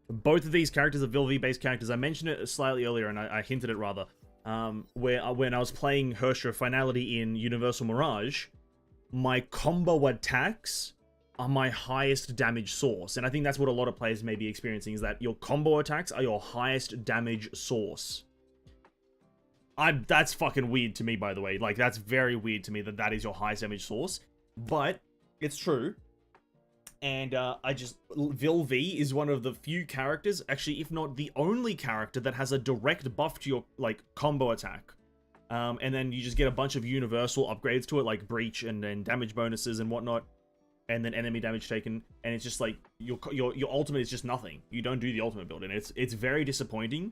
Both of these characters are Vil V-based characters. I mentioned it slightly earlier, and I hinted it rather. When I was playing Herrscher Finality in Universal Mirage, my combo attacks are my highest damage source. And I think that's what a lot of players may be experiencing, is that your combo attacks are your highest damage source. That's fucking weird to me, by the way. Like, that's very weird to me that that is your highest damage source. But it's true. And Vil V is one of the few characters, actually, if not the only character, that has a direct buff to your, like, combo attack. And then you just get a bunch of universal upgrades to it, like breach and then damage bonuses and whatnot. And then enemy damage taken, and it's just like your ultimate is just nothing. You don't do the ultimate build, and it's very disappointing.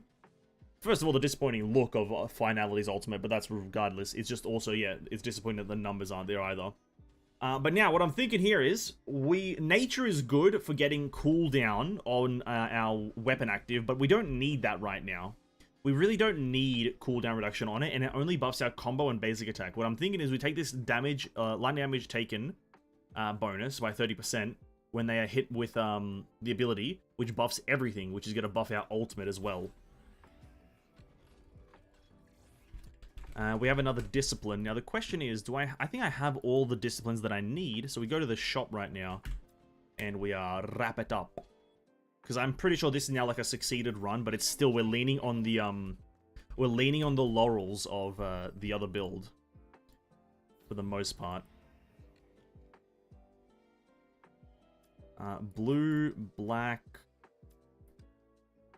First of all, the disappointing look of Finality's ultimate, but that's regardless. It's just also, yeah, it's disappointing that the numbers aren't there either. But now what I'm thinking here is nature is good for getting cooldown on our weapon active, but we don't need that right now. we really don't need cooldown reduction on it, and it only buffs our combo and basic attack. What I'm thinking is we take this damage, lightning damage taken bonus by 30% when they are hit with the ability, which buffs everything, which is going to buff our ultimate as well. We have another discipline. Now the question is, I think I have all the disciplines that I need, so we go to the shop right now, and we wrap it up. Because I'm pretty sure this is now like a succeeded run, but it's still, we're leaning on the laurels of the other build. For the most part. Blue, black.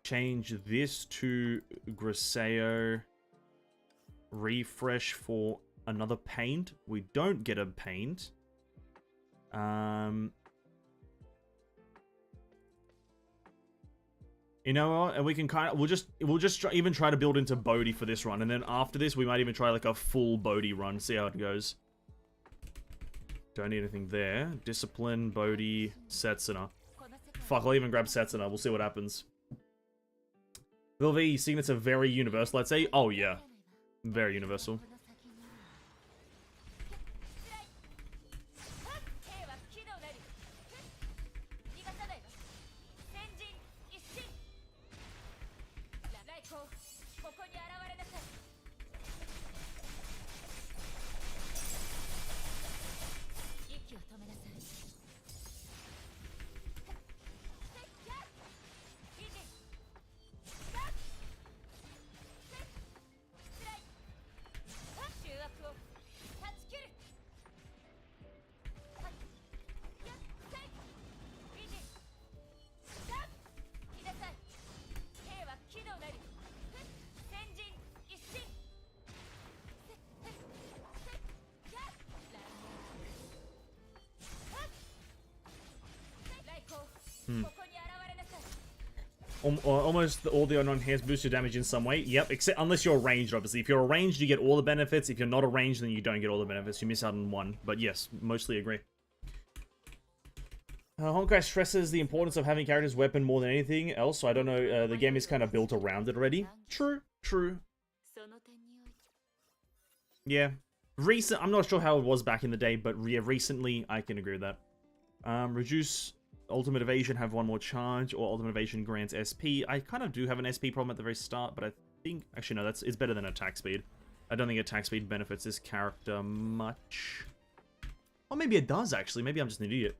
Change this to Griseo. Refresh for another paint. We don't get a paint. You know what? And we can kind of, we'll just even try to build into Bodhi for this run, and then after this we might even try like a full Bodhi run. See how it goes. Don't need anything there. Discipline, Bodhi, Setsuna. Fuck, I'll even grab Setsuna. We'll see what happens. Will the signets are very universal, I'd say. Oh yeah, very universal. Almost all the unknown hands boost your damage in some way. Yep, except unless you're ranged, obviously. If you're ranged, you get all the benefits. If you're not ranged, then you don't get all the benefits. You miss out on one. But yes, mostly agree. Honkai stresses the importance of having characters' weapon more than anything else, so I don't know, the game is kind of built around it already. True, true. Yeah. I'm not sure how it was back in the day, but yeah, recently, I can agree with that. Reduce ultimate evasion, have one more charge, or ultimate evasion grants SP. I kind of do have an SP problem at the very start, but I think... Actually, no, it's better than attack speed. I don't think attack speed benefits this character much. Or maybe it does, actually. Maybe I'm just an idiot.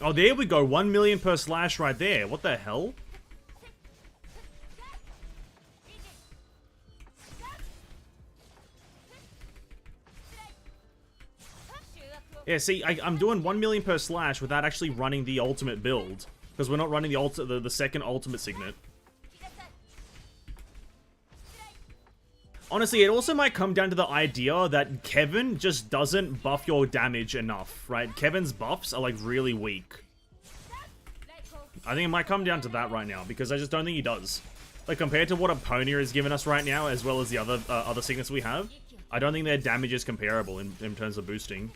Oh, there we go. 1 million per slash right there. What the hell? Yeah, see, I'm doing 1 million per slash without actually running the ultimate build. Because we're not running the second ultimate signet. Honestly, it also might come down to the idea that Kevin just doesn't buff your damage enough, right? Kevin's buffs are, like, really weak. I think it might come down to that right now, because I just don't think he does. Like, compared to what Aponia is giving us right now, as well as the other signets we have, I don't think their damage is comparable in terms of boosting.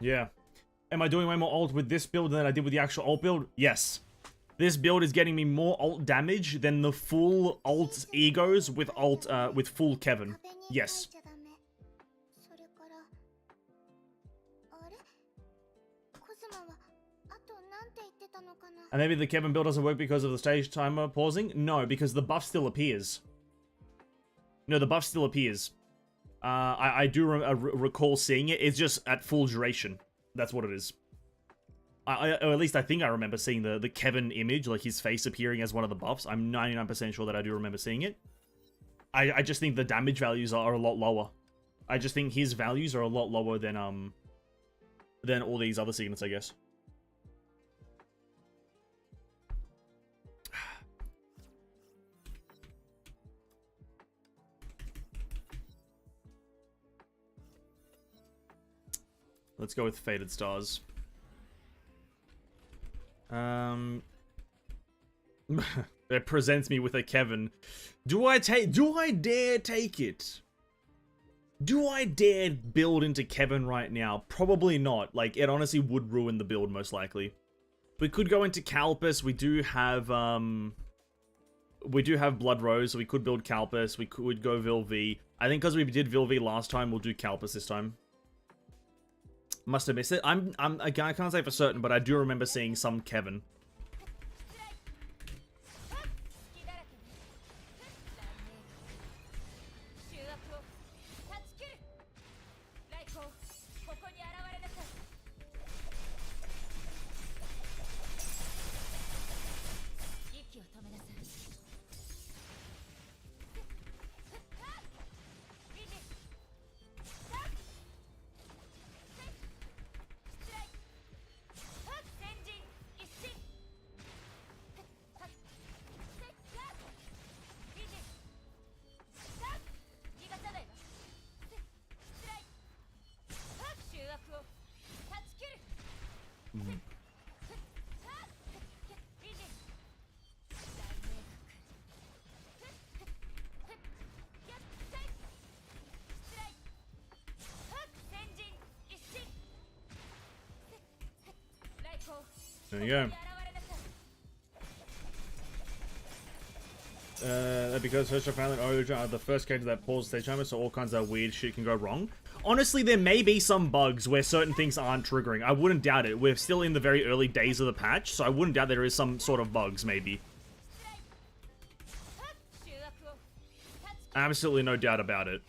Yeah. Am I doing way more ult with this build than I did with the actual ult build? Yes. This build is getting me more ult damage than the full ult egos with full Kevin. Yes. And maybe the Kevin build doesn't work because of the stage timer pausing? No, because the buff still appears. No, the buff still appears. I do recall seeing it. It's just at full duration. That's what it is. Or at least I think I remember seeing the Kevin image, like his face appearing as one of the buffs. I'm 99% sure that I do remember seeing it. I just think the damage values are a lot lower. I just think his values are a lot lower than all these other signets, I guess. Let's go with Faded Stars. It presents me with a Kevin. Do I dare take it? Do I dare build into Kevin right now? Probably not. Like, it honestly would ruin the build, most likely. We could go into Calpus. We do have Blood Rose, so we could build Calpus. We could go Vilv. I think because we did Vilv last time, we'll do Calpus this time. Must have missed it. I can't say for certain, but I do remember seeing some Kevin. There you go. Because Herrscher found that are the first character that pulls stage timer, so all kinds of weird shit can go wrong. Honestly, there may be some bugs where certain things aren't triggering. I wouldn't doubt it. We're still in the very early days of the patch, so I wouldn't doubt there is some sort of bugs, maybe. Absolutely no doubt about it.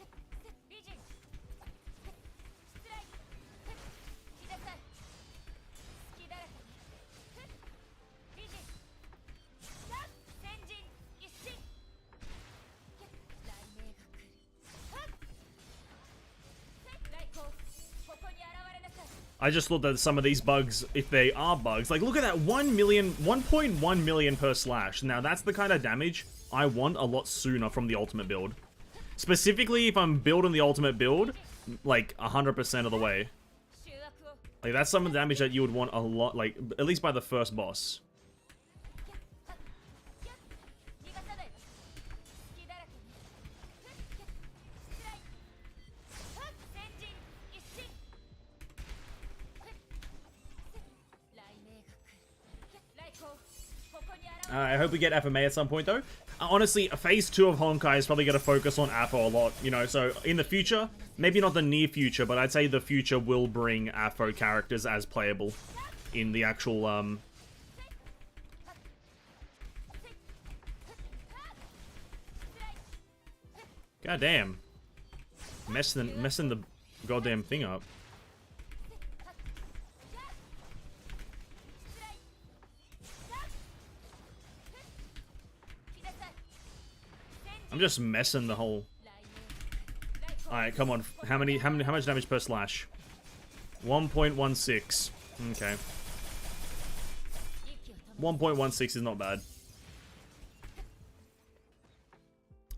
I just thought that some of these bugs, if they are bugs, like look at that 1.1 million per slash. Now that's the kind of damage I want a lot sooner from the ultimate build. Specifically if I'm building the ultimate build, like 100% of the way. Like that's some of the damage that you would want a lot, like at least by the first boss. I hope we get FMA at some point, though. Honestly, Phase 2 of Honkai is probably going to focus on AFO a lot, you know, so in the future, maybe not the near future, but I'd say the future will bring AFO characters as playable in the actual, God damn. Messing the goddamn thing up. I'm just messing the whole... Alright, come on. How much damage per slash? 1.16. Okay. 1.16 is not bad.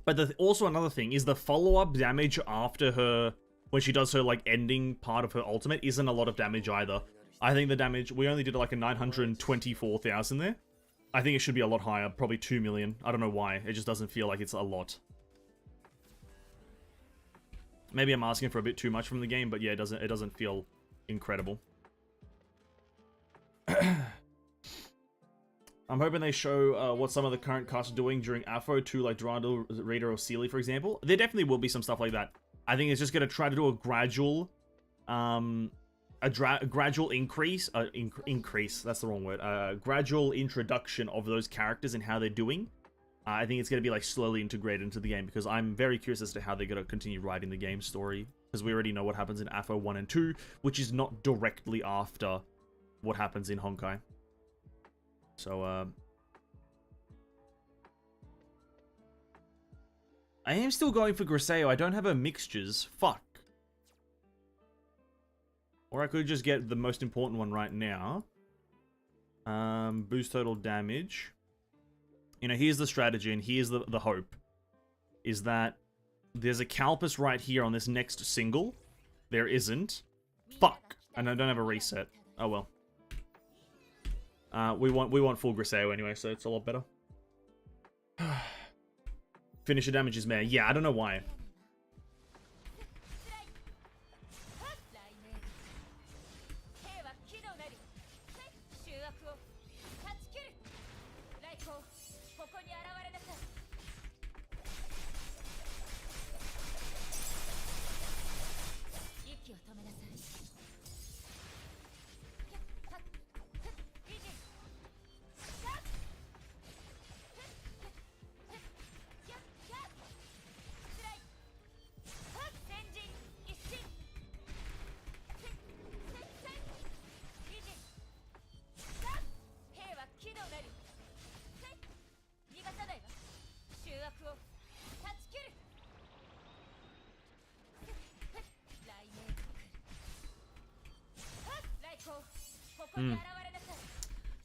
But also another thing is the follow-up damage after her... When she does her, like, ending part of her ultimate isn't a lot of damage either. I think the damage... We only did, like, a 924,000 there. I think it should be a lot higher, probably 2 million. I don't know why. It just doesn't feel like it's a lot. Maybe I'm asking for a bit too much from the game, but yeah, it doesn't feel incredible. I'm hoping they show what some of the current casts are doing during AFO to like Durandal, Rita, or Sealy, for example. There definitely will be some stuff like that. I think it's just going to try to do a gradual, gradual increase, that's the wrong word, gradual introduction of those characters and how they're doing. I think it's going to be like slowly integrated into the game because I'm very curious as to how they're going to continue writing the game story. Because we already know what happens in AFO 1 and 2, which is not directly after what happens in Honkai. So, I am still going for Griseo. I don't have a mixtures. Fuck. Or I could just get the most important one right now. Boost total damage. You know, here's the strategy and here's the hope. Is that there's a Calpus right here on this next single. There isn't. Fuck. And I don't have a reset. Oh well. We want full Griseo anyway, so it's a lot better. Finisher damage is Mei. Yeah, I don't know why.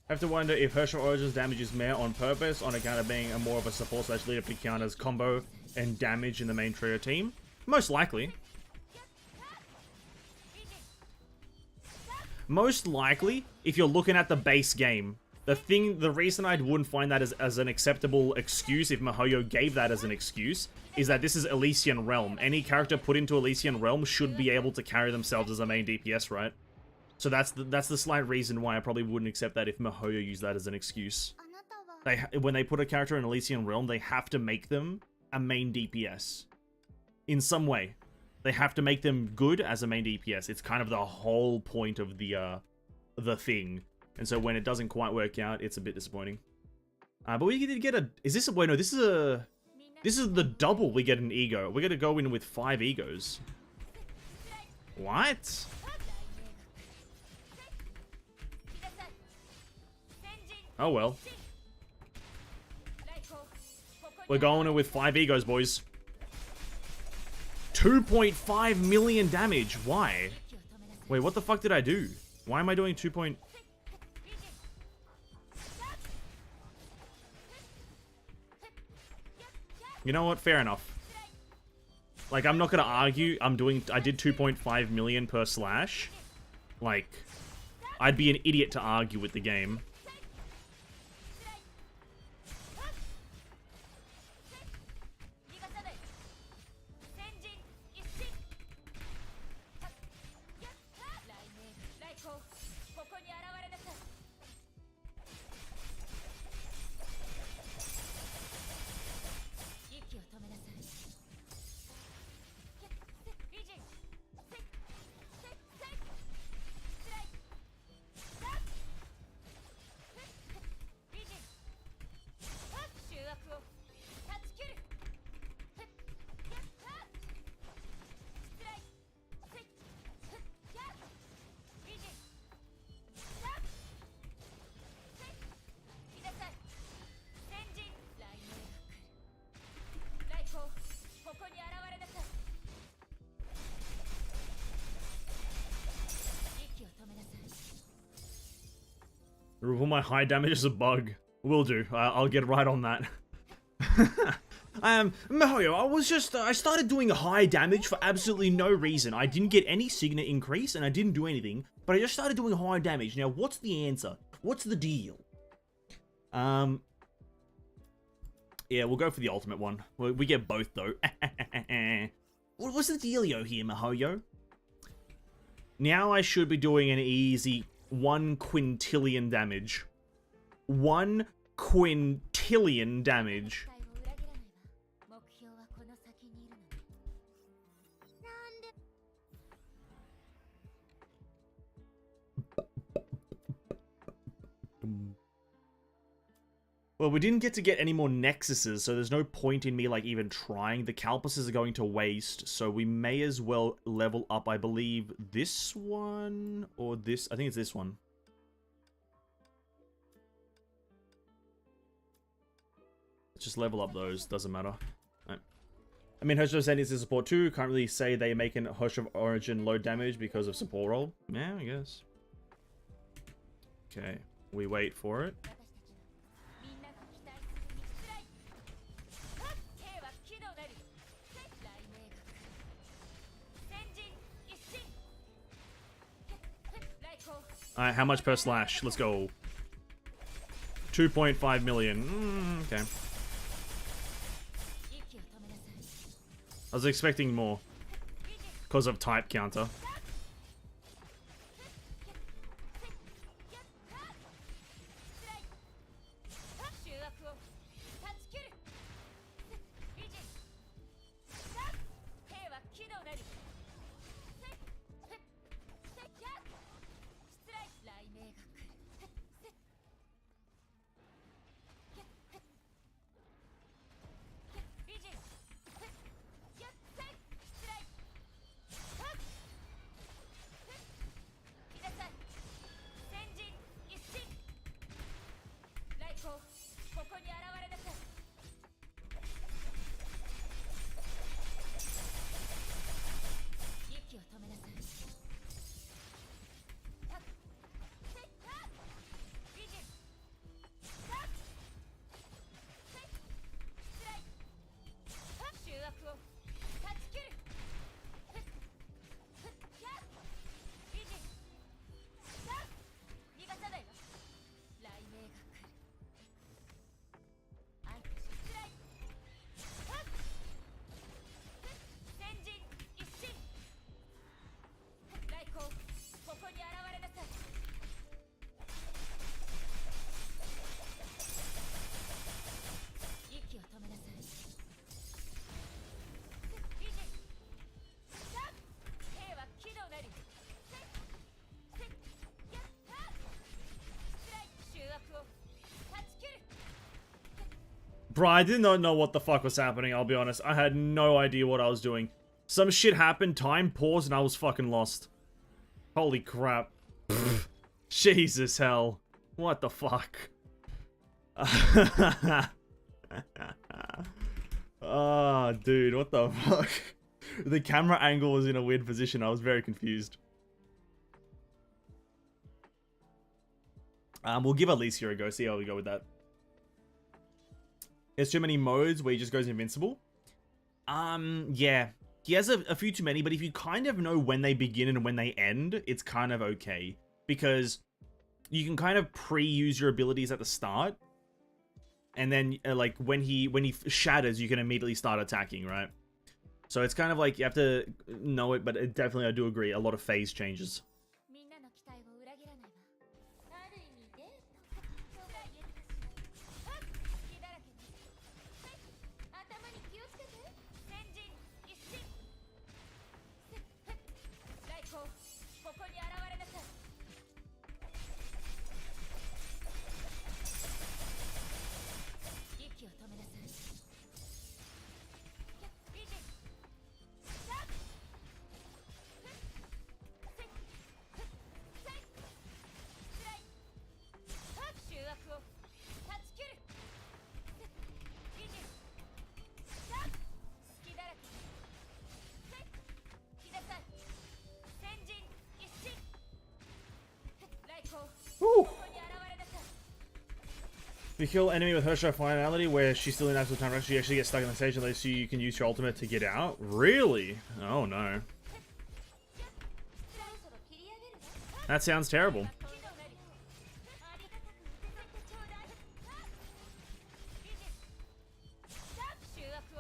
I have to wonder if Herrscher Origins damages Mei on purpose on account of being a more of a support slash leader for Kiana's combo and damage in the main trio team. Most likely. Most likely, if you're looking at the base game. The reason I wouldn't find that as an acceptable excuse if miHoYo gave that as an excuse is that this is Elysian Realm. Any character put into Elysian Realm should be able to carry themselves as a main DPS, right? So that's the slight reason why I probably wouldn't accept that if miHoYo used that as an excuse. When they put a character in Elysian Realm, they have to make them a main DPS. In some way. They have to make them good as a main DPS. It's kind of the whole point of the thing. And so when it doesn't quite work out, it's a bit disappointing. But we did get a... Is this a... Wait, no, this is the double we get an ego. We're gonna go in with 5 egos. What? Oh well. We're going in with 5 egos, boys. 2.5 million damage. Why? Wait, what the fuck did I do? Why am I doing 2. You know what? Fair enough. Like, I'm not gonna argue. I did 2.5 million per slash. Like, I'd be an idiot to argue with the game. Remove my high damage is a bug. Will do. I'll get right on that. miHoYo, I started doing high damage for absolutely no reason. I didn't get any signet increase and I didn't do anything, but I just started doing high damage. Now, what's the answer? What's the deal? Yeah, we'll go for the ultimate one. We get both, though. What's the dealio here, miHoYo? Now I should be doing an easy 1 quintillion damage. 1 quintillion damage. Well, we didn't get to get any more nexuses, so there's no point in me, like, even trying. The Calpuses are going to waste, so we may as well level up, I believe, this one, or this. I think it's this one. Let's just level up those, doesn't matter. Right. I mean, Herrscher said it's a support too. Can't really say they make an Herrscher of Origin low damage because of support roll. Yeah, I guess. Okay, we wait for it. Alright, how much per slash? Let's go. 2.5 million. Okay. I was expecting more. Because of type counter. Bro, I did not know what the fuck was happening, I'll be honest. I had no idea what I was doing. Some shit happened, time paused, and I was fucking lost. Holy crap. Jesus hell. What the fuck? Oh, dude, what the fuck? The camera angle was in a weird position, I was very confused. We'll give Alicia a go, see how we go with that. There's too many modes where he just goes invincible. Yeah. He has a few too many, but if you kind of know when they begin and when they end, it's kind of okay. Because you can kind of pre-use your abilities at the start. And then, like, when he shatters, you can immediately start attacking, right? So it's kind of like, you have to know it, but definitely, I do agree, a lot of phase changes. Woo. If you kill enemy with Herrscher Finality, where she's still in actual time, she actually gets stuck in the stage unless you can use your ultimate to get out. Really? Oh no. That sounds terrible.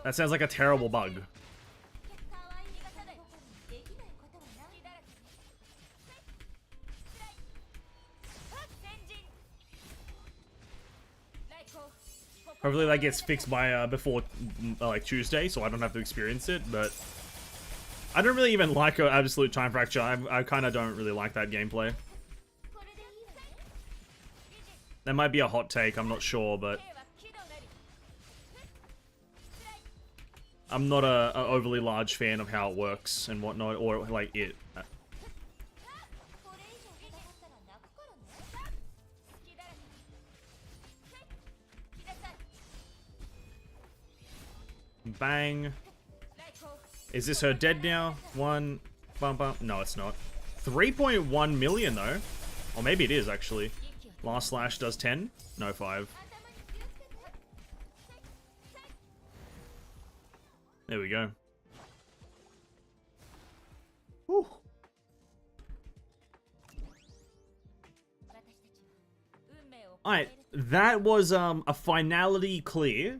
That sounds like a terrible bug. Hopefully that gets fixed by before like Tuesday, so I don't have to experience it. But I don't really even like Absolute Time Fracture. I kind of don't really like that gameplay. That might be a hot take. I'm not sure, but I'm not a overly large fan of how it works and whatnot, or like it. Bang. Is this her dead now? One. Bump bump. No, it's not. 3.1 million though. Or maybe it is actually. Last slash does 10? No, 5. There we go. Whew. Alright, that was a finality clear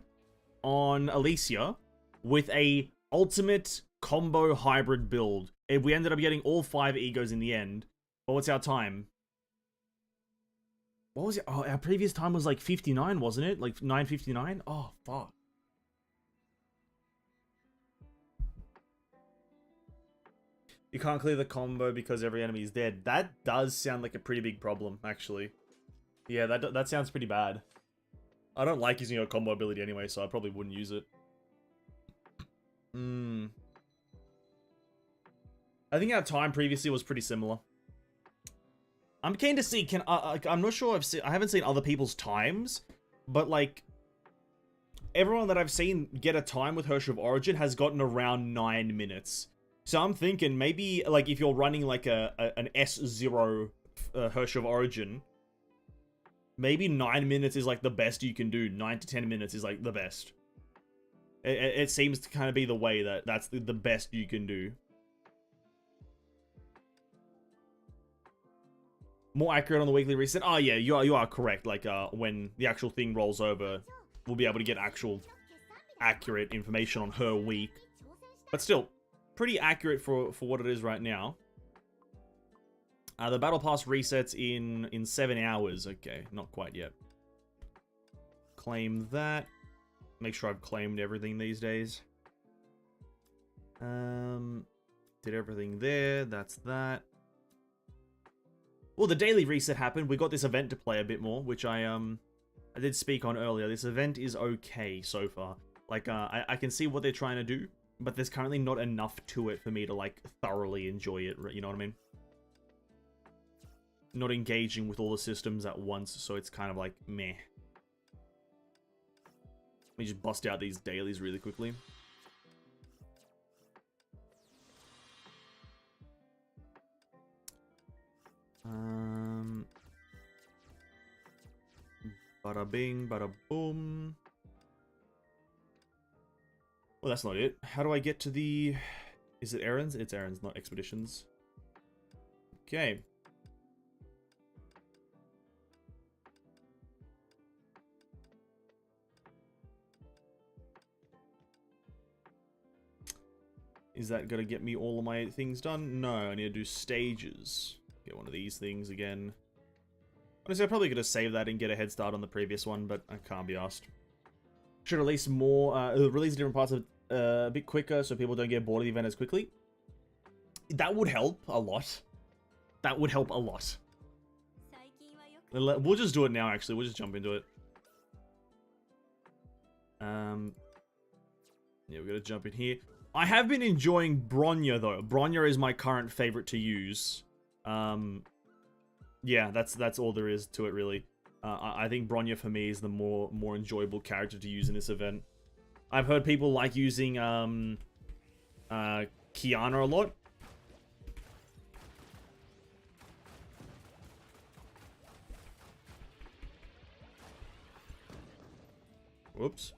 on Alicia with a ultimate combo hybrid build. We ended up getting all 5 egos in the end. But what's our time? What was it? Oh, our previous time was like 59, wasn't it? Like 9:59? Oh, fuck. You can't clear the combo because every enemy is dead. That does sound like a pretty big problem, actually. Yeah, that sounds pretty bad. I don't like using your combo ability anyway, so I probably wouldn't use it. I think our time previously was pretty similar. I'm keen to see, I'm not sure I haven't seen other people's times, but like, everyone that I've seen get a time with Herrscher of Origin has gotten around 9 minutes. So I'm thinking maybe, like, if you're running like an S0 Herrscher of Origin, maybe 9 minutes is like the best you can do. 9 to 10 minutes is like the best. It seems to kind of be the way that's the best you can do. More accurate on the weekly reset. Oh yeah, you are correct. Like when the actual thing rolls over, we'll be able to get actual accurate information on her week. But still, pretty accurate for what it is right now. The battle pass resets in 7 hours. Okay, not quite yet. Claim that. Make sure I've claimed everything these days. Did everything there. That's that. Well, the daily reset happened. We got this event to play a bit more, which I did speak on earlier. This event is okay so far. Like, I can see what they're trying to do, but there's currently not enough to it for me to, like, thoroughly enjoy it, you know what I mean? Not engaging with all the systems at once, so it's kind of like, meh. Let me just bust out these dailies really quickly. Bada bing, bada boom. Well, that's not it. How do I get to the... Is it errands? It's errands, not expeditions. Okay. Is that gonna get me all of my things done? No, I need to do stages. Get one of these things again. Honestly, I'm probably gonna save that and get a head start on the previous one, but I can't be asked. Should release more, release different parts of a bit quicker so people don't get bored of the event as quickly. That would help a lot. That would help a lot. We'll just do it now, actually. We'll just jump into it. Yeah, we're gonna jump in here. I have been enjoying Bronya, though. Bronya is my current favorite to use. Yeah, that's all there is to it, really. I think Bronya, for me, is the more enjoyable character to use in this event. I've heard people like using, Kiana a lot. Whoops.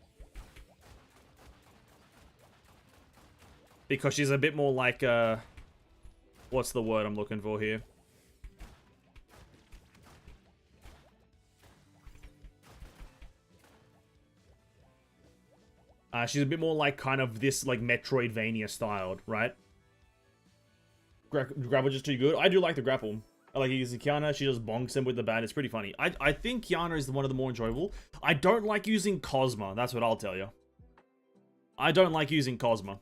Because she's a bit more like, what's the word I'm looking for here? She's a bit more like kind of this, like, Metroidvania styled, right? Grapple just too good. I do like the grapple. I like using Kiana. She just bonks him with the bat. It's pretty funny. I think Kiana is one of the more enjoyable. I don't like using Cosma. That's what I'll tell you. I don't like using Cosma.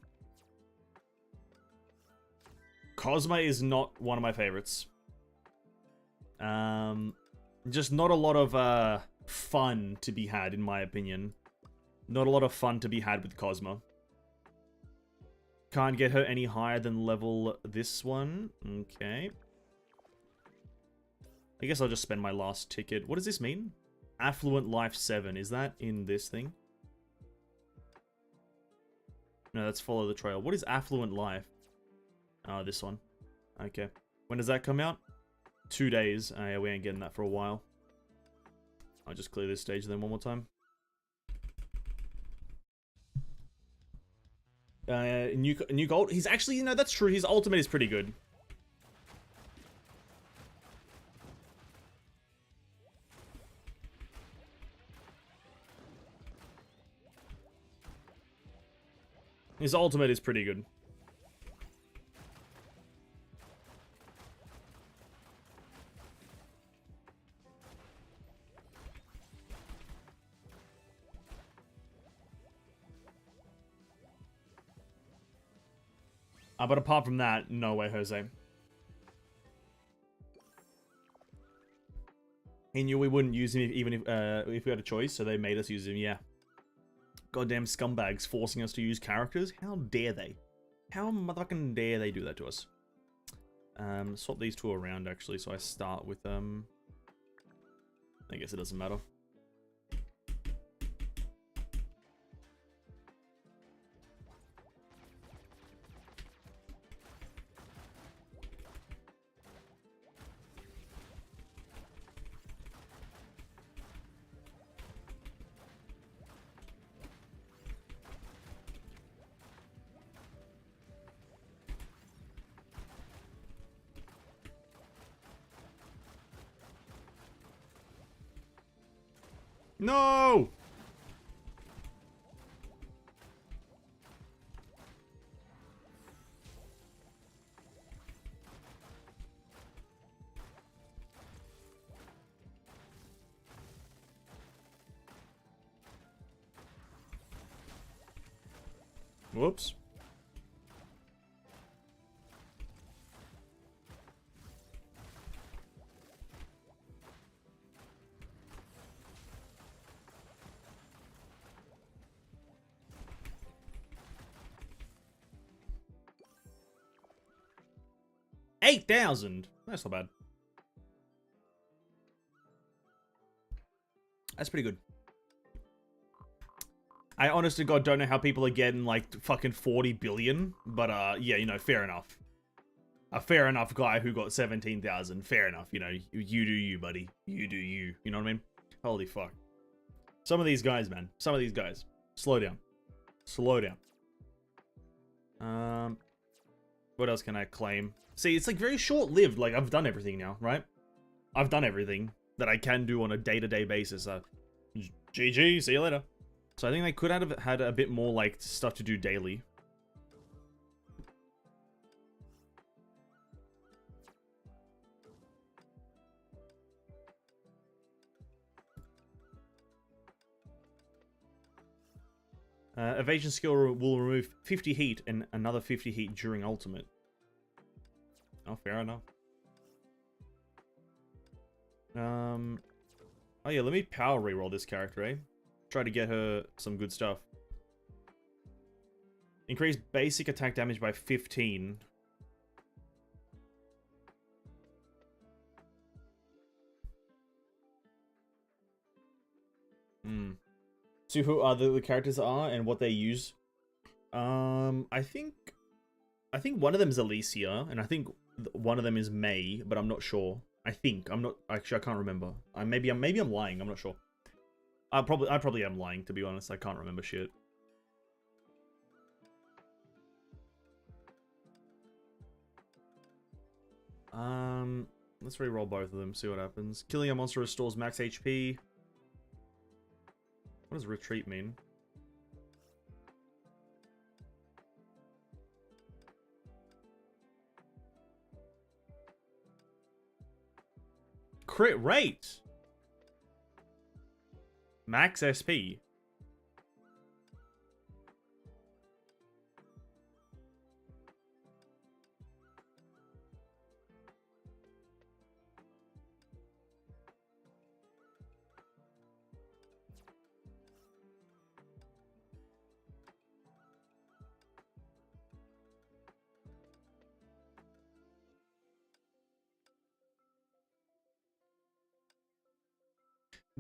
Cosma is not one of my favorites. Just not a lot of fun to be had, in my opinion. Not a lot of fun to be had with Cosma. Can't get her any higher than level this one. Okay. I guess I'll just spend my last ticket. What does this mean? Affluent Life 7. Is that in this thing? No, that's Follow the Trail. What is Affluent Life? Oh, this one. Okay. When does that come out? 2 days. Yeah, we ain't getting that for a while. I'll just clear this stage then one more time. New gold. He's actually, you know, that's true. His ultimate is pretty good. His ultimate is pretty good. But apart from that, no way, Jose. He knew we wouldn't use him even if we had a choice, so they made us use him, yeah. Goddamn scumbags forcing us to use characters. How dare they? How motherfucking dare they do that to us? Swap these two around, actually, so I start with, I guess it doesn't matter. No! Whoops. $8,000. That's not bad. That's pretty good. I honest to God don't know how people are getting like fucking 40 billion, but yeah, you know, fair enough. A fair enough guy who got 17,000. Fair enough, you know, you do you, buddy. You do you. You know what I mean? Holy fuck. Some of these guys, man. Some of these guys. Slow down. Slow down. What else can I claim? See, it's like very short-lived. Like, I've done everything now, right? I've done everything that I can do on a day-to-day basis. GG, see you later. So I think they could have had a bit more, like, stuff to do daily. Evasion skill will remove 50 heat and another 50 heat during ultimate. Oh, fair enough. Oh yeah, let me power reroll this character, eh? Try to get her some good stuff. Increase basic attack damage by 15. See who the characters are and what they use. I think one of them is Alicia, and I think one of them is Mei, but I'm not sure. I'm not actually. I can't remember. Maybe I'm lying. I'm not sure. I probably am lying, to be honest. I can't remember shit. Let's re-roll both of them. See what happens. Killing a monster restores max HP. What does retreat mean? crit rate. Max SP.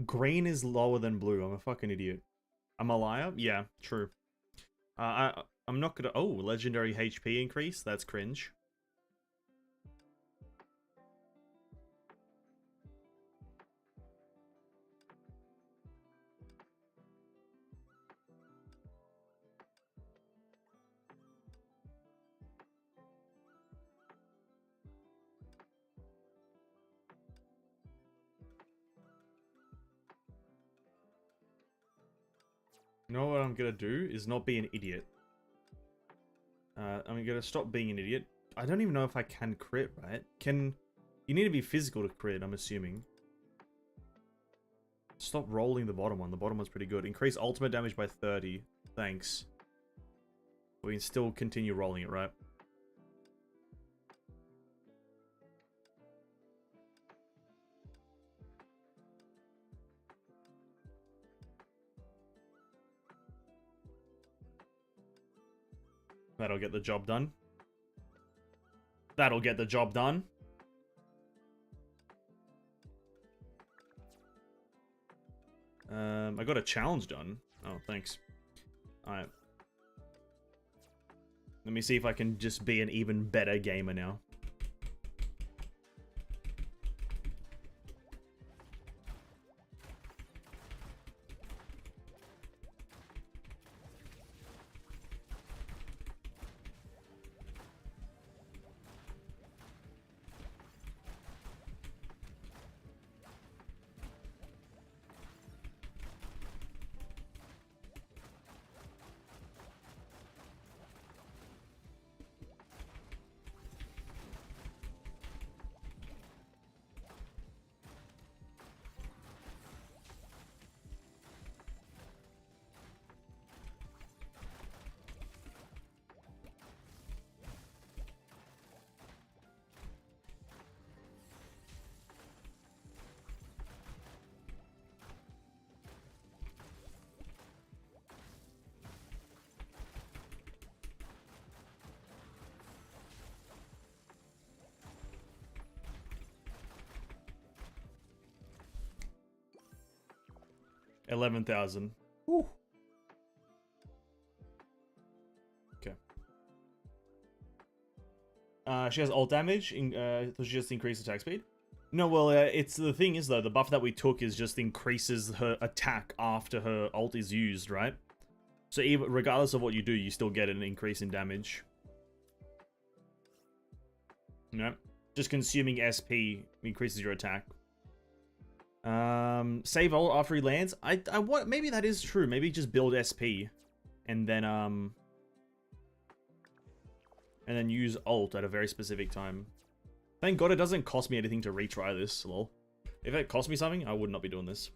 Green is lower than blue. I'm a fucking idiot. I'm a liar? Yeah, true. I'm not gonna... Oh, legendary HP increase? That's cringe. You know what I'm gonna do is not be an idiot. I'm gonna stop being an idiot. I don't even know if I can crit, right? You need to be physical to crit, I'm assuming. Stop rolling the bottom one. The bottom one's pretty good. Increase ultimate damage by 30. Thanks. We can still continue rolling it, right? That'll get the job done. That'll get the job done. I got a challenge done. Oh, thanks. Alright. Let me see if I can just be an even better gamer now. $11,000. Woo. Okay. She has ult damage. So she just increased attack speed. No, well, it's the thing is though, the buff that we took is just increases her attack after her ult is used, right? So even regardless of what you do, you still get an increase in damage. No, just consuming SP increases your attack. Save ult after he lands. I want, maybe that is true. Maybe just build SP, and then use ult at a very specific time. Thank God it doesn't cost me anything to retry this. Lol. If it cost me something, I would not be doing this.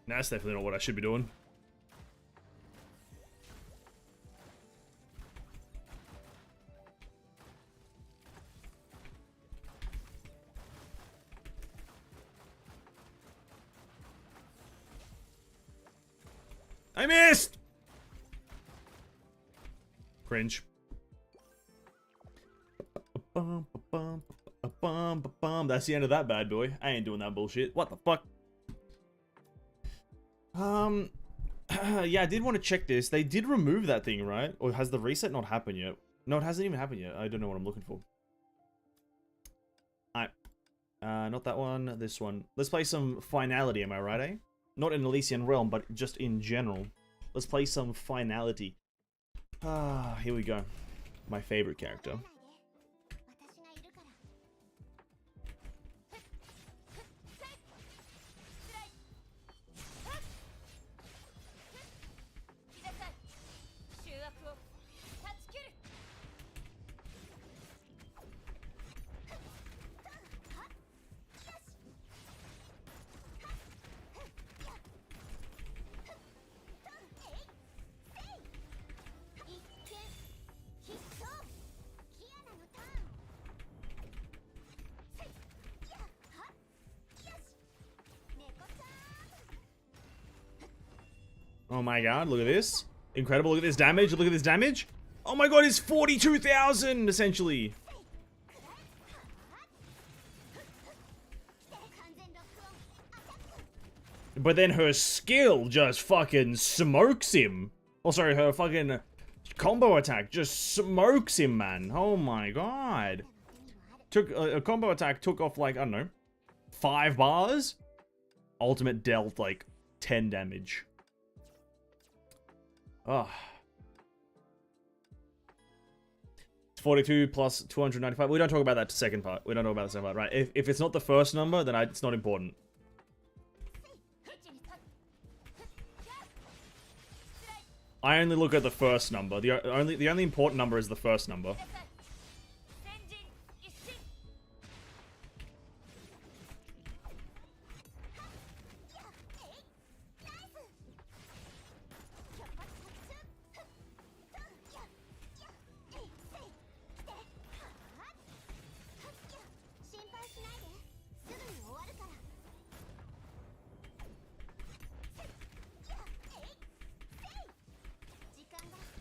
That's definitely not what I should be doing. I missed! Cringe. That's the end of that bad boy. I ain't doing that bullshit. What the fuck? Yeah, I did want to check this. They did remove that thing, right? Or has the reset not happened yet? No, it hasn't even happened yet. I don't know what I'm looking for. Alright. Not that one, this one. Let's play some Finality, am I right, eh? Not in Elysian Realm, but just in general. Let's play some Finality. Here we go. My favorite character. Oh my god, look at this. Incredible, look at this damage, look at this damage. Oh my god, it's 42,000, essentially. But then her skill just fucking smokes him. Oh, sorry, her fucking combo attack just smokes him, man. Oh my god. Took a combo attack took off like, I don't know, 5 bars. Ultimate dealt like 10 damage. Oh. It's 42 plus 295. We don't talk about that second part. We don't talk about the second part, right? If it's not the first number, then it's not important. I only look at the first number. The only important number is the first number.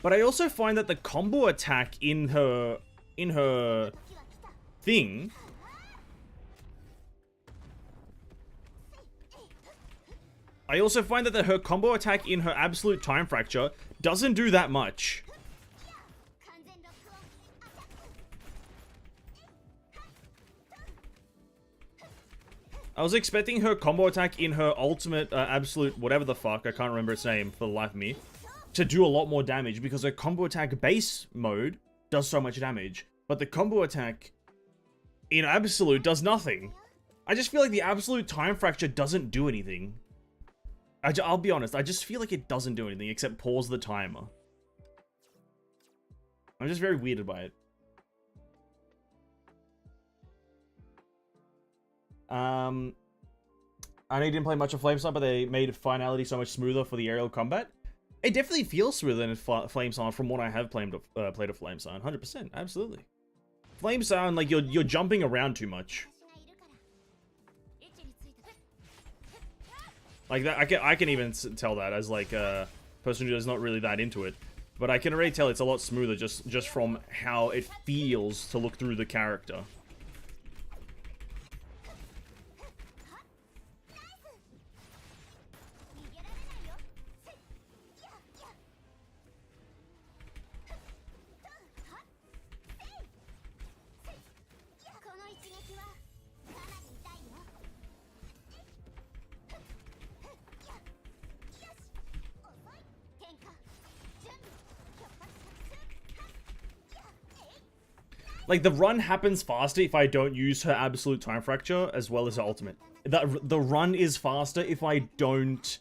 But I also find that the combo attack in her thing I also find that her combo attack in her absolute time fracture doesn't do that much. I was expecting her combo attack in her ultimate absolute whatever the fuck, I can't remember its name for the life of me, to do a lot more damage because her combo attack base mode does so much damage, but the combo attack in absolute does nothing. I just feel like the absolute time fracture doesn't do anything. I'll be honest, I just feel like it doesn't do anything except pause the timer. I'm just very weirded by it. I know you didn't play much of Flamesong, but they made Finality so much smoother for the aerial combat. It definitely feels smoother than Flamesong from what I have played of Flamesong. 100%, absolutely. Flamesong, like, you're jumping around too much. Like that, I can even tell that as like a person who's not really that into it, but I can already tell it's a lot smoother just from how it feels to look through the character. Like, the run happens faster if I don't use her absolute time fracture as well as her ultimate. The run is faster if I don't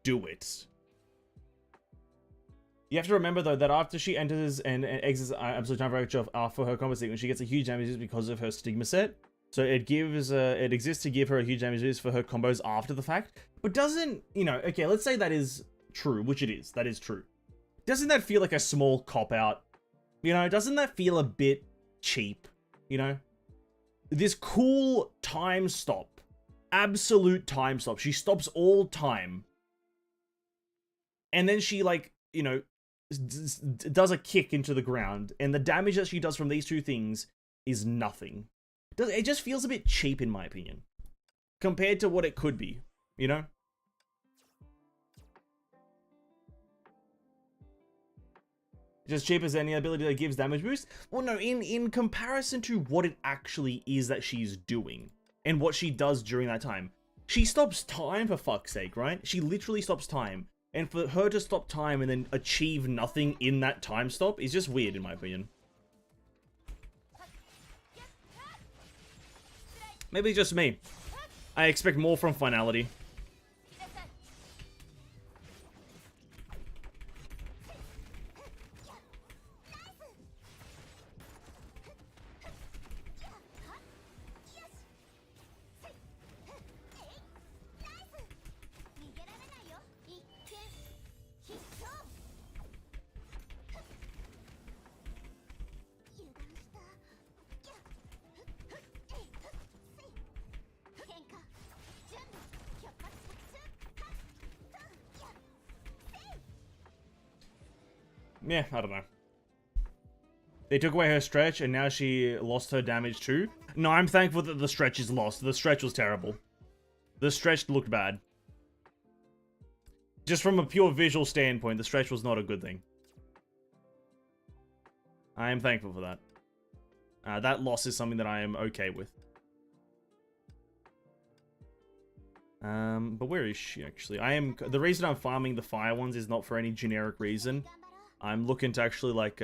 do it. You have to remember, though, that after she enters and exits absolute time fracture for her combo sequence, she gets a huge damage because of her stigma set. So it gives, it exists to give her a huge damage for her combos after the fact. But doesn't, you know, okay, let's say that is true, which it is. That is true. Doesn't that feel like a small cop-out? You know, doesn't that feel a bit cheap, you know? This cool time stop. Absolute time stop. She stops all time. And then she, like, you know, does a kick into the ground. And the damage that she does from these two things is nothing. It just feels a bit cheap, in my opinion. Compared to what it could be, you know? Just cheap as any ability that gives damage boost? Well, no, in comparison to what it actually is that she's doing and what she does during that time. She stops time, for fuck's sake, right? She literally stops time. And for her to stop time and then achieve nothing in that time stop is just weird, in my opinion. Maybe just me. I expect more from Finality. Yeah, I don't know. They took away her stretch and now she lost her damage too. No, I'm thankful that the stretch is lost. The stretch was terrible. The stretch looked bad. Just from a pure visual standpoint, the stretch was not a good thing. I am thankful for that. That loss is something that I am okay with. But where is she actually? The reason I'm farming the fire ones is not for any generic reason. I'm looking to actually, like,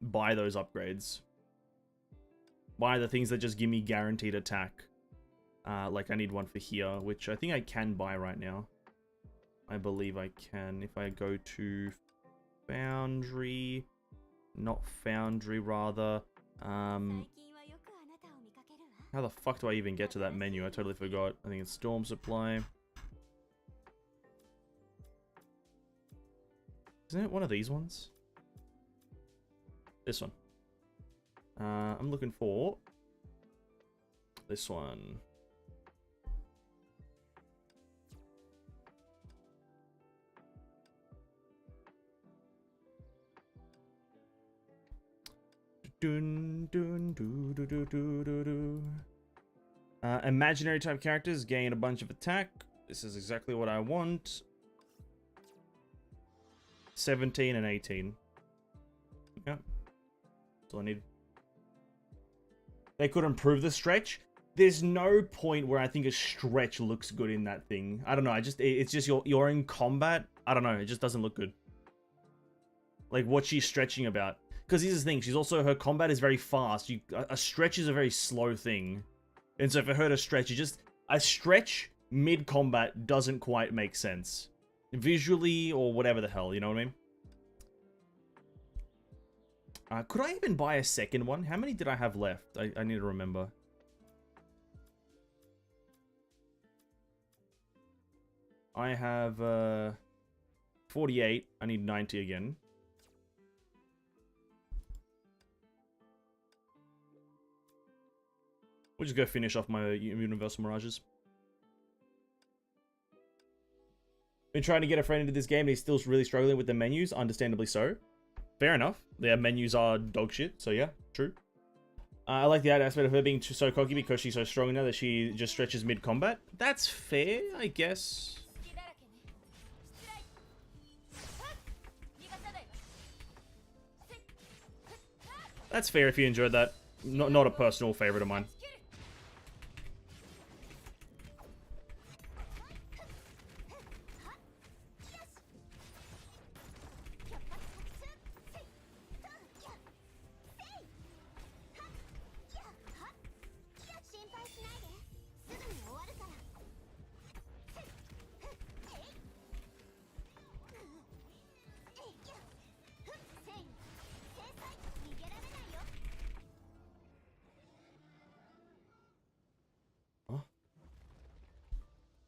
buy those upgrades. Buy the things that just give me guaranteed attack. Like, I need one for here, which I think I can buy right now. I believe I can. If I go to Foundry... Not Foundry, rather. How the fuck do I even get to that menu? I totally forgot. I think it's Storm Supply. Isn't it one of these ones? This one. I'm looking for this one. Dun, dun, doo, doo, doo, doo, doo, doo. Imaginary type characters gain a bunch of attack. This is exactly what I want. 17 and 18. Yeah. That's all I need. They could improve the stretch. There's no point where I think a stretch looks good in that thing. I don't know. It's just you're in combat. I don't know. It just doesn't look good. Like what she's stretching about. Because here's the thing. Her combat is very fast. A stretch is a very slow thing. And so for her to stretch, a stretch mid-combat doesn't quite make sense. Visually, or whatever the hell, you know what I mean? Could I even buy a second one? How many did I have left? I need to remember. I have 48. I need 90 again. We'll just go finish off my Universal Mirages. Been trying to get a friend into this game and he's still really struggling with the menus, understandably so. Fair enough. Their menus are dog shit, so yeah, true. I like the aspect of her being so cocky because she's so strong now that she just stretches mid-combat. That's fair, I guess. That's fair if you enjoyed that. Not a personal favorite of mine.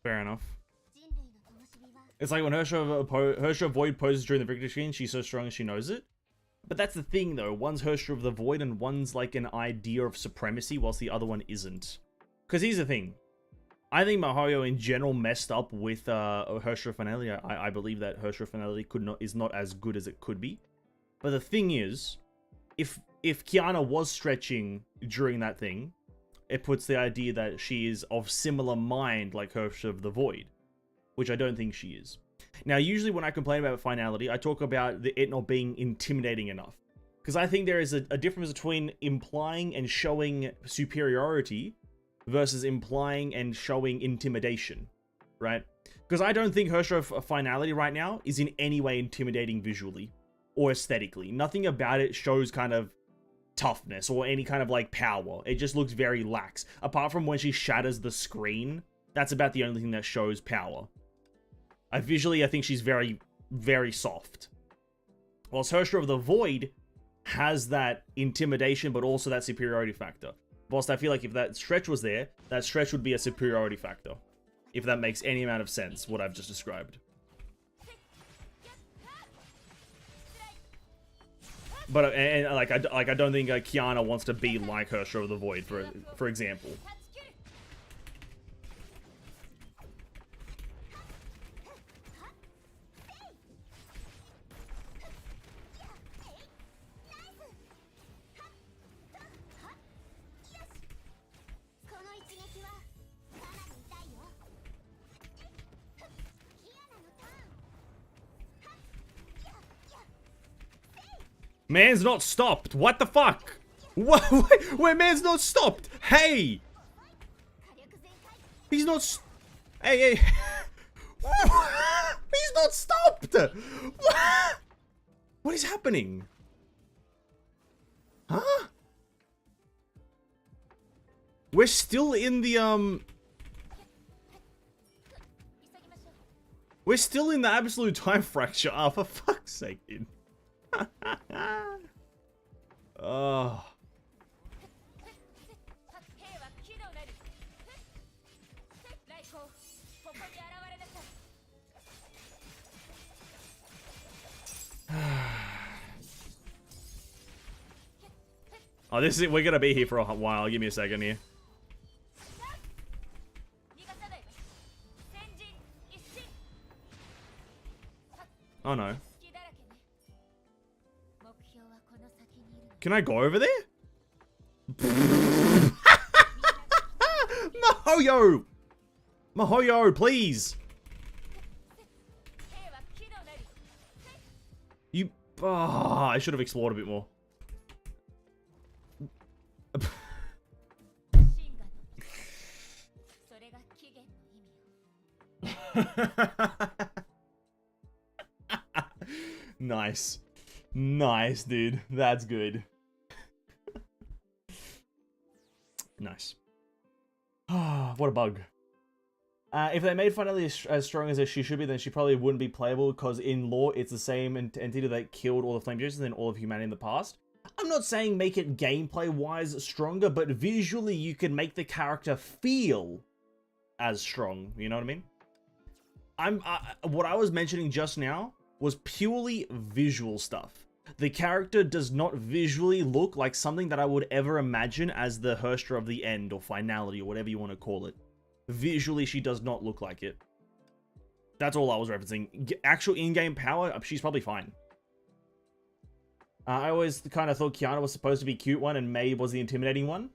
Fair enough. It's like when Herrscher Void poses during the victory screen, she's so strong and she knows it. But that's the thing though, one's Herrscher of the Void and one's like an idea of supremacy whilst the other one isn't. Because here's the thing. I think Mihoyo in general messed up with Herrscher Finality. I believe that Herrscher Finality is not as good as it could be. But the thing is, if Kiana was stretching during that thing, it puts the idea that she is of similar mind like Herrscher of the Void, which I don't think she is. Now, usually when I complain about Finality, I talk about it not being intimidating enough. Because I think there is a difference between implying and showing superiority versus implying and showing intimidation, right? Because I don't think Herrscher Finality right now is in any way intimidating visually or aesthetically. Nothing about it shows kind of toughness or any kind of like power. It just looks very lax. Apart from when she shatters the screen, that's about the only thing that shows power. Visually, I think she's very, very soft. Whilst Herrscher of the Void has that intimidation, but also that superiority factor. Whilst I feel like if that stretch was there, that stretch would be a superiority factor. If that makes any amount of sense, what I've just described. But and like I don't think Kiana wants to be like Herrscher of the Void, for example. Man's not stopped. What the fuck? What? Wait, man's not stopped. Hey, he's not. Hey. He's not stopped. What is happening? Huh? We're still in the We're still in the absolute time fracture. Oh, for fuck's sake, dude. Oh. Oh, this is it. We're gonna be here for a while. Give me a second here. Oh no. Can I go over there? Mahoyo! Mahoyo, please! You... Oh, I should have explored a bit more. Nice. Nice, dude. That's good. Nice. What a bug. If they made Finality as strong as she should be, then she probably wouldn't be playable, because in lore, it's the same entity that killed all the Flame Chasers and all of humanity in the past. I'm not saying make it gameplay-wise stronger, but visually you can make the character feel as strong. You know what I mean? What I was mentioning just now was purely visual stuff. The character does not visually look like something that I would ever imagine as the Herrscher of the End, or Finality, or whatever you want to call it. Visually, she does not look like it. That's all I was referencing. Actual in-game power, she's probably fine. I always kind of thought Kiana was supposed to be cute one, and Mei was the intimidating one.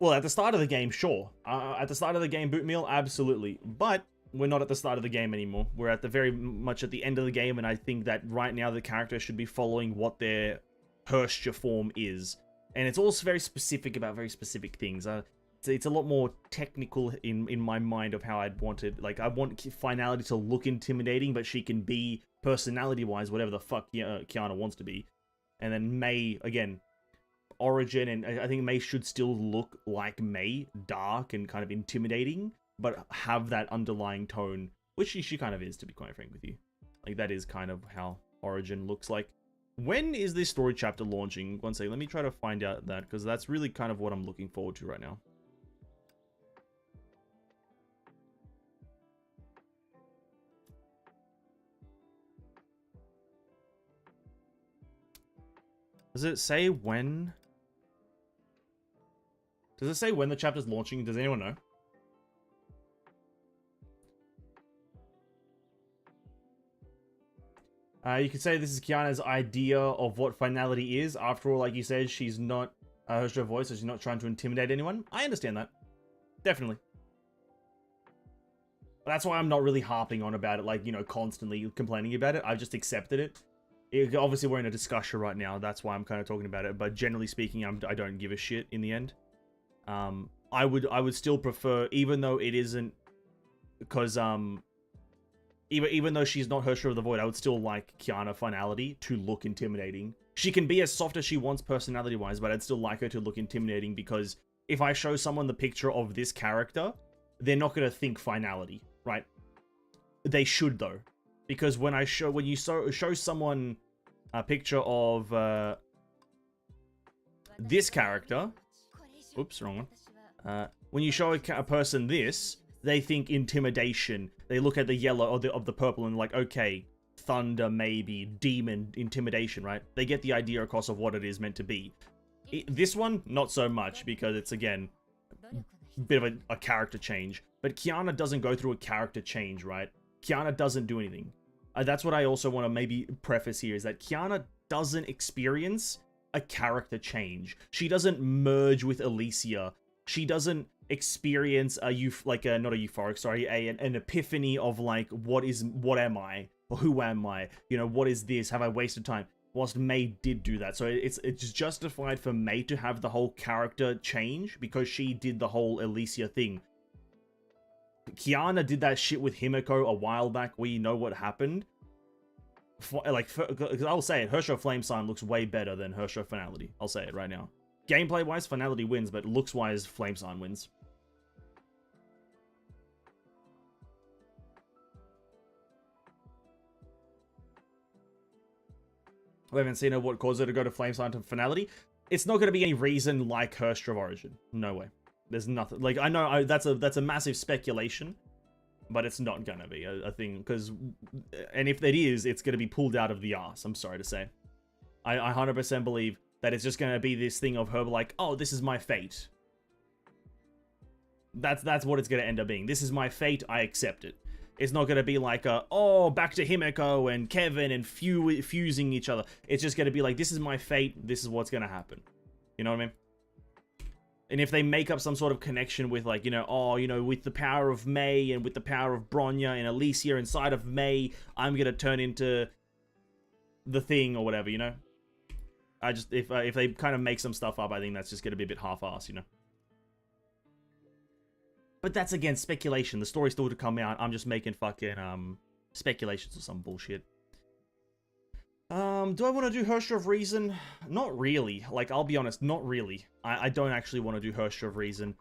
Well, at the start of the game, sure. At the start of the game, boot meal, absolutely. But we're not at the start of the game anymore. We're at the very much at the end of the game, and I think that right now the character should be following what their Herrscher form is. And it's also very specific about very specific things. It's a lot more technical in my mind of how I'd want it. Like, I want Finality to look intimidating, but she can be, personality-wise, whatever the fuck Kiana wants to be. And then Mei, again, origin, and I think Mei should still look like Mei, dark and kind of intimidating, but have that underlying tone, which she kind of is, to be quite frank with you. Like, that is kind of how origin looks like. When is this story chapter launching? One second, let me try to find out that, because that's really kind of what I'm looking forward to right now. Does it say when? Does it say when the chapter's launching? Does anyone know? You could say this is Kiana's idea of what Finality is. After all, like you said, she's not a Herrscher voice, so she's not trying to intimidate anyone. I understand that. Definitely. That's why I'm not really harping on about it, like, you know, constantly complaining about it. I've just accepted it. Obviously, we're in a discussion right now. That's why I'm kind of talking about it. But generally speaking, I don't give a shit in the end. I would still prefer, even though it isn't, because even though she's not Herrscher of the Void, I would still like Kiana Finality to look intimidating. She can be as soft as she wants personality-wise, but I'd still like her to look intimidating, because if I show someone the picture of this character, they're not going to think Finality, right? They should, though. Because when you show someone a picture of this character... Oops, wrong one. When you show a person this, they think intimidation. They look at the yellow of the purple and like, okay, thunder, maybe, demon, intimidation, right? They get the idea across of what it is meant to be. This one, not so much, because it's, again, a bit of a character change. But Kiana doesn't go through a character change, right? Kiana doesn't do anything. That's what I also want to maybe preface here, is that Kiana doesn't experience a character change. She doesn't merge with Alicia. She doesn't experience not a euphoric, sorry, an epiphany of like, what am I? Or who am I? You know, what is this? Have I wasted time? Whilst Mei did do that. So it's justified for Mei to have the whole character change because she did the whole Alicia thing. Kiana did that shit with Himiko a while back. We know what happened. I'll say it, Herrscher Flame Sign looks way better than Herrscher Finality. I'll say it right now. Gameplay-wise, Finality wins, but looks-wise, Flame Sign wins. We haven't seen what caused her to go to Flame Sign to Finality. It's not going to be any reason like Herrscher of Origin. No way. There's nothing. Like, I know that's a massive speculation, but it's not going to be a thing. And if it is, it's going to be pulled out of the arse, I'm sorry to say. I 100% believe that it's just going to be this thing of her like, oh, this is my fate. That's what it's going to end up being. This is my fate, I accept it. It's not going to be like, oh, back to Himiko and Kevin and fusing each other. It's just going to be like, this is my fate, this is what's going to happen. You know what I mean? And if they make up some sort of connection with, like, you know, oh, you know, with the power of Mei and with the power of Bronya and Alicia inside of Mei, I'm going to turn into the thing or whatever, you know? If they kind of make some stuff up, I think that's just going to be a bit half-assed, you know? But that's, again, speculation. The story's still to come out. I'm just making fucking, speculations or some bullshit. Do I want to do Herrscher of Reason? Not really. Like, I'll be honest, not really. I don't actually want to do Herrscher of Reason.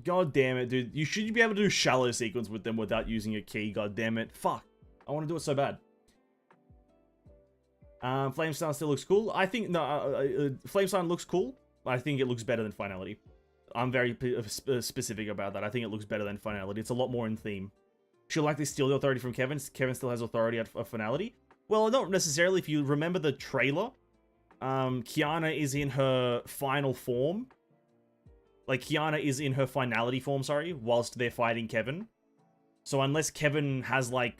God damn it, dude. You should be able to do shallow sequence with them without using a key. God damn it. Fuck. I want to do it so bad. Flame Sign still looks cool. I think, no, Flame Sign looks cool. I think it looks better than Finality. I'm very specific about that. I think it looks better than Finality. It's a lot more in theme. She'll likely steal the authority from Kevin. Kevin still has authority at Finality. Well, not necessarily. If you remember the trailer, Kiana is in her final form. Like, Kiana is in her Finality form, sorry, whilst they're fighting Kevin. So unless Kevin has, like,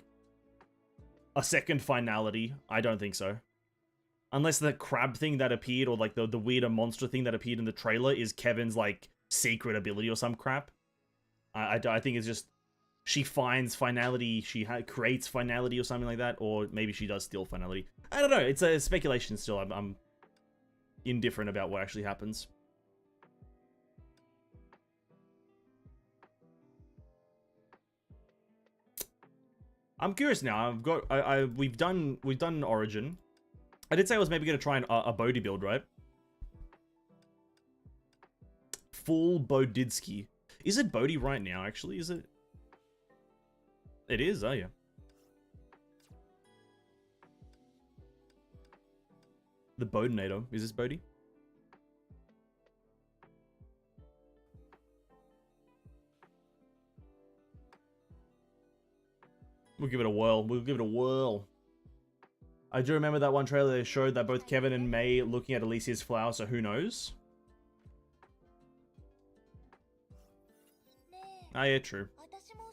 a second Finality, I don't think so. Unless the crab thing that appeared, or, like, the weirder monster thing that appeared in the trailer is Kevin's, like, secret ability or some crap. I think it's just, she finds Finality, she creates Finality or something like that, or maybe she does steal Finality. I don't know, it's a speculation still. I'm indifferent about what actually happens. I'm curious now. We've done Origin. I did say I was maybe going to try a Bodhi build, right? Full Bodidsky. Is it Bodhi right now, actually? Is it? It is, oh yeah. The Bodinator. Is this Bodhi? We'll give it a whirl. We'll give it a whirl. I do remember that one trailer they showed that both Kevin and Mei looking at Alicia's flower, so who knows? Ah, yeah, true.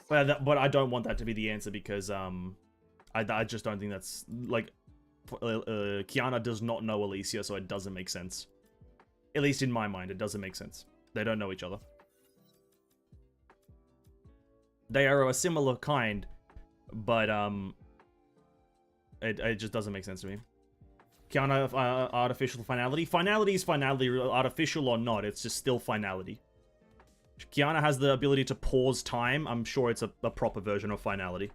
But I don't want that to be the answer because, I just don't think that's, like, Kiana does not know Alicia, so it doesn't make sense. At least in my mind, it doesn't make sense. They don't know each other. They are a similar kind, but it just doesn't make sense to me. Kiana, artificial finality. Finality is finality, artificial or not. It's just still finality. Kiana has the ability to pause time. I'm sure it's a proper version of finality.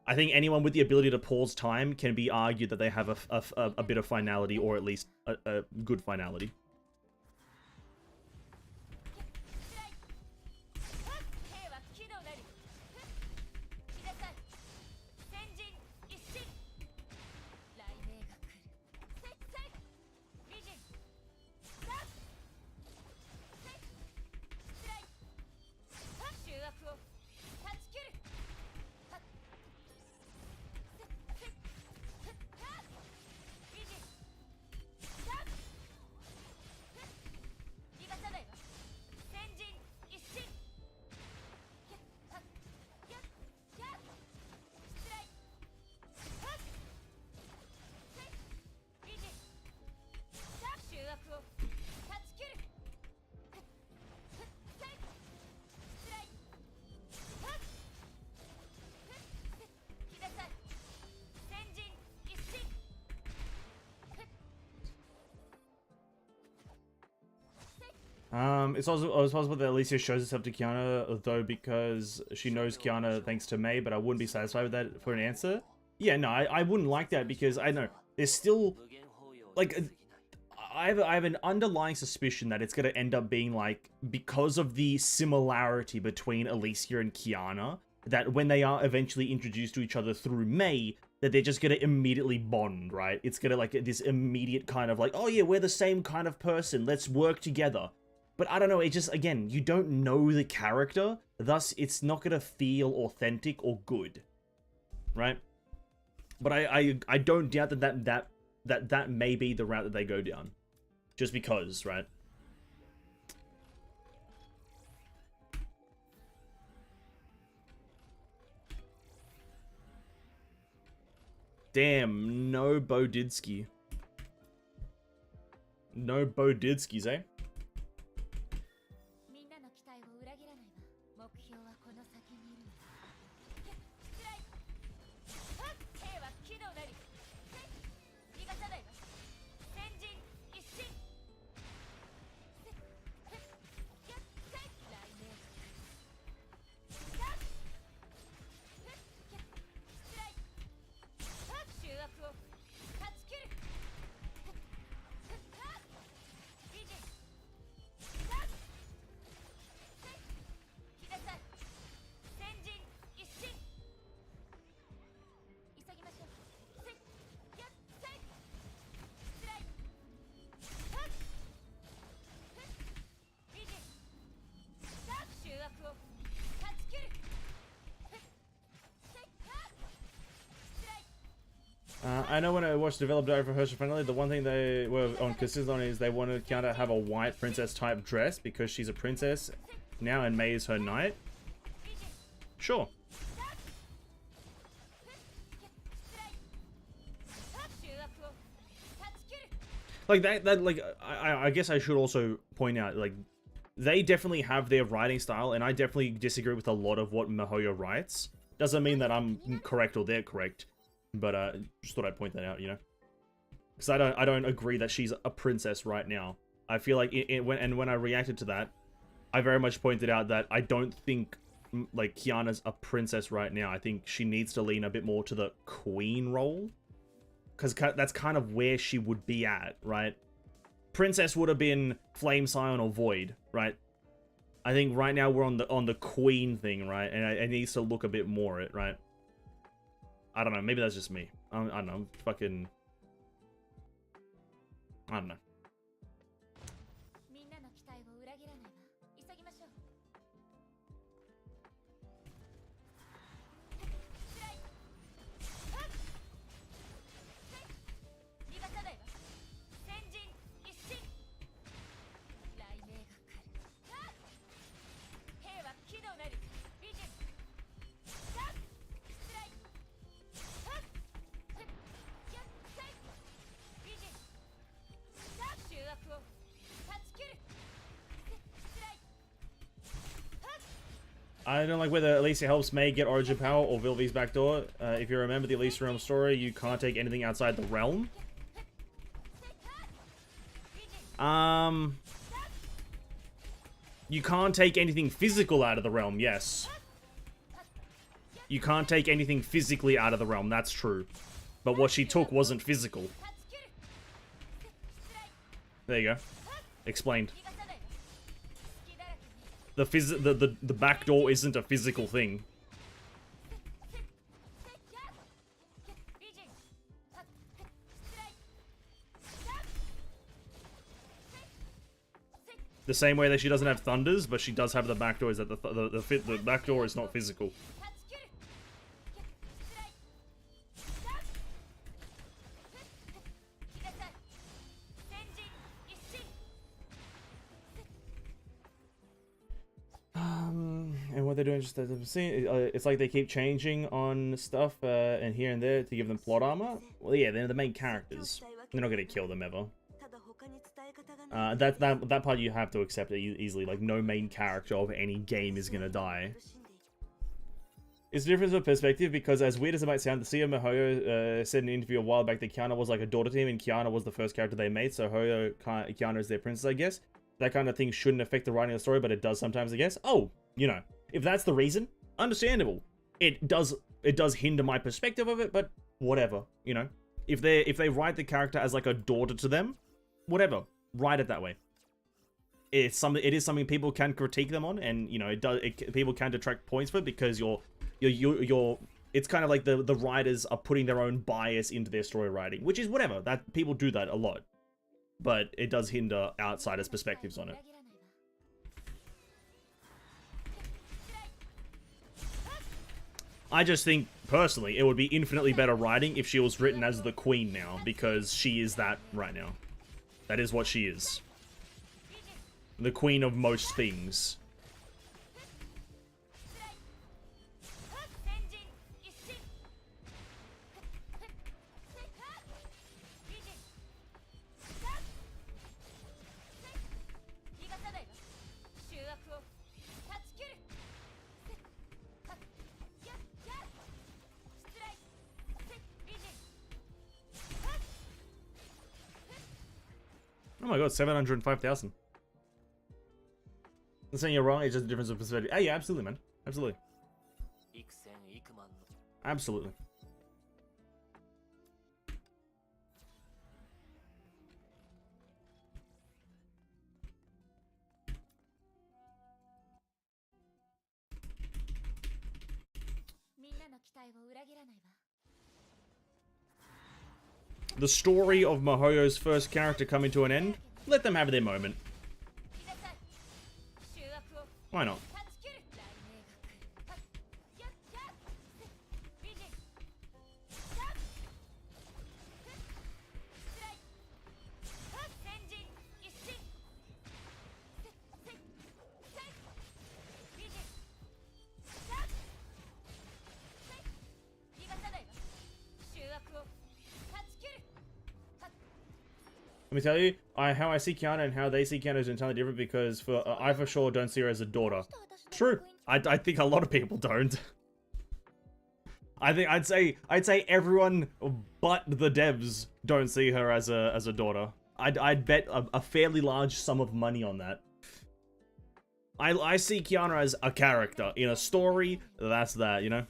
I think anyone with the ability to pause time can be argued that they have a bit of finality, or at least a good finality. It's also possible that Alicia shows herself to Kiana, though, because she knows Kiana thanks to Mei, but I wouldn't be satisfied with that for an answer. Yeah, no, I wouldn't like that, because I know there's still, like, I have an underlying suspicion that it's going to end up being, like, because of the similarity between Alicia and Kiana, that when they are eventually introduced to each other through Mei, that they're just going to immediately bond, right? It's going to, like, this immediate kind of, like, oh yeah, we're the same kind of person, let's work together. But I don't know, it just, again, you don't know the character, thus it's not gonna feel authentic or good, right? But I don't doubt that may be the route that they go down, just because, right? Damn, no Bodidsky. No Bodidskis, eh? I know when I watched developed over Herrscher Finality, the one thing they were on consistent on is they wanted Kiana to have a white princess type dress because she's a princess now and Mei is her knight. Sure. Like that like I guess I should also point out, like, they definitely have their writing style, and I definitely disagree with a lot of what Mihoyo writes. Doesn't mean that I'm correct or they're correct. But just thought I'd point that out, you know, because I don't agree that she's a princess right now. I feel like when I reacted to that, I very much pointed out that I don't think like Kiana's a princess right now. I think she needs to lean a bit more to the queen role, because that's kind of where she would be at, right? Princess would have been Flame Scion or Void, right? I think right now we're on the queen thing, right? And it needs to look a bit more at, right? I don't know, maybe that's just me. I don't know, fucking... I don't know. I don't like whether Alicia helps Mei get origin power or Vilvi's backdoor. If you remember the Alicia realm story, you can't take anything outside the realm. You can't take anything physical out of the realm, yes. You can't take anything physically out of the realm, that's true. But what she took wasn't physical. There you go. Explained. The back door isn't a physical thing. The same way that she doesn't have thunders, but she does have the back door, is that the back door is not physical. And what they're doing, just it's like they keep changing on stuff and here and there to give them plot armor. Well, yeah, they're the main characters. They're not gonna kill them ever. That part you have to accept easily. Like, no main character of any game is gonna die. It's a difference of perspective because, as weird as it might sound, the CEO Mihoyo said in an interview a while back that Kiana was like a daughter to him, and Kiana was the first character they made, so Kiana is their princess, I guess. That kind of thing shouldn't affect the writing of the story, but it does sometimes, I guess. Oh, you know, if that's the reason, understandable. It does hinder my perspective of it, but whatever, you know. If they write the character as like a daughter to them, whatever, write it that way. It is something people can critique them on, and you know, people can detract points for it because it's kind of like the writers are putting their own bias into their story writing, which is whatever. That people do that a lot. But it does hinder outsiders' perspectives on it. I just think, personally, it would be infinitely better writing if she was written as the queen now, because she is that right now. That is what she is. The queen of most things. Oh my god, 705,000. I'm saying you're wrong, it's just a difference of perspective. Yeah, absolutely, man. Absolutely. Absolutely. The story of Mihoyo's first character coming to an end, let them have their moment. Why not? Let me tell you, how I see Kiana and how they see Kiana is entirely different because I for sure don't see her as a daughter. True. I think a lot of people don't. I'd say everyone but the devs don't see her as a daughter. I'd bet a fairly large sum of money on that. I see Kiana as a character in a story. That's that, you know.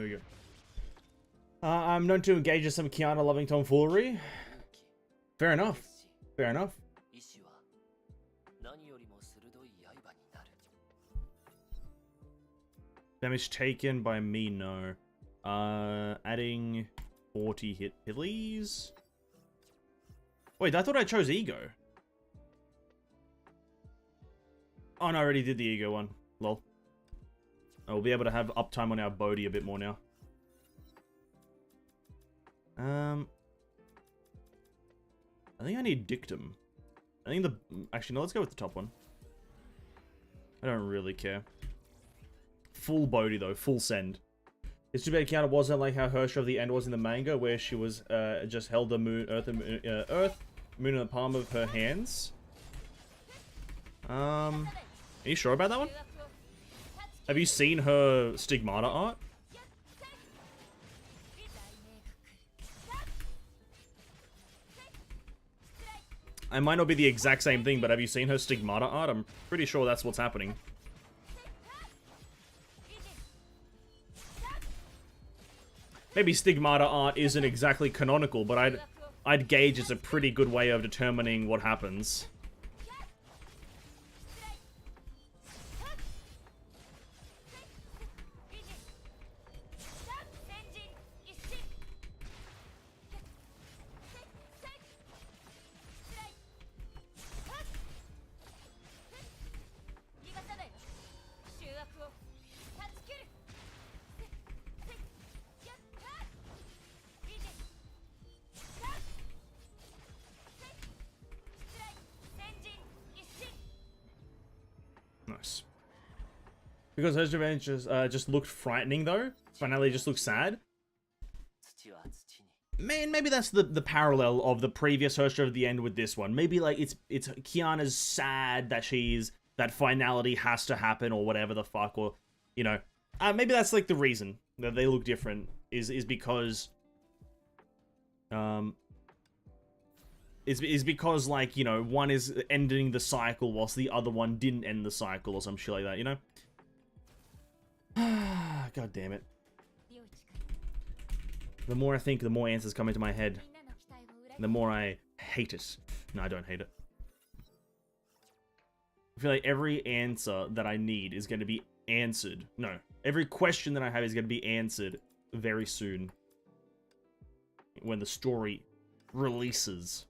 There we go. I'm known to engage in some Kiana loving tomfoolery. Fair enough. Fair enough. Damage taken by me, no. Adding 40 hit, please. Wait, I thought I chose ego. Oh no, I already did the ego one. Lol. We'll be able to have uptime on our Bodhi a bit more now. I think I need Dictum. I think actually, no, let's go with the top one. I don't really care. Full Bodhi, though. Full send. It's too bad Kiana wasn't like how Herrscher of the End was in the manga, where she was, just held the moon, Earth, moon in the palm of her hands. Are you sure about that one? Have you seen her Stigmata art? It might not be the exact same thing, but have you seen her Stigmata art? I'm pretty sure that's what's happening. Maybe Stigmata art isn't exactly canonical, but I'd gauge it's a pretty good way of determining what happens. Nice. Because Herrscher Revenge just looked frightening, though. Finality just looked sad. Man, maybe that's the parallel of the previous Herrscher of the End with this one. Maybe, like, it's Kiana's sad that Finality has to happen, or whatever the fuck, or, you know. Maybe that's, like, the reason that they look different, is because... Is because, like, you know, one is ending the cycle whilst the other one didn't end the cycle or some shit like that, you know? God damn it. The more I think, the more answers come into my head. The more I hate it. No, I don't hate it. I feel like every answer that I need is going to be answered. No, every question that I have is going to be answered very soon. When the story releases.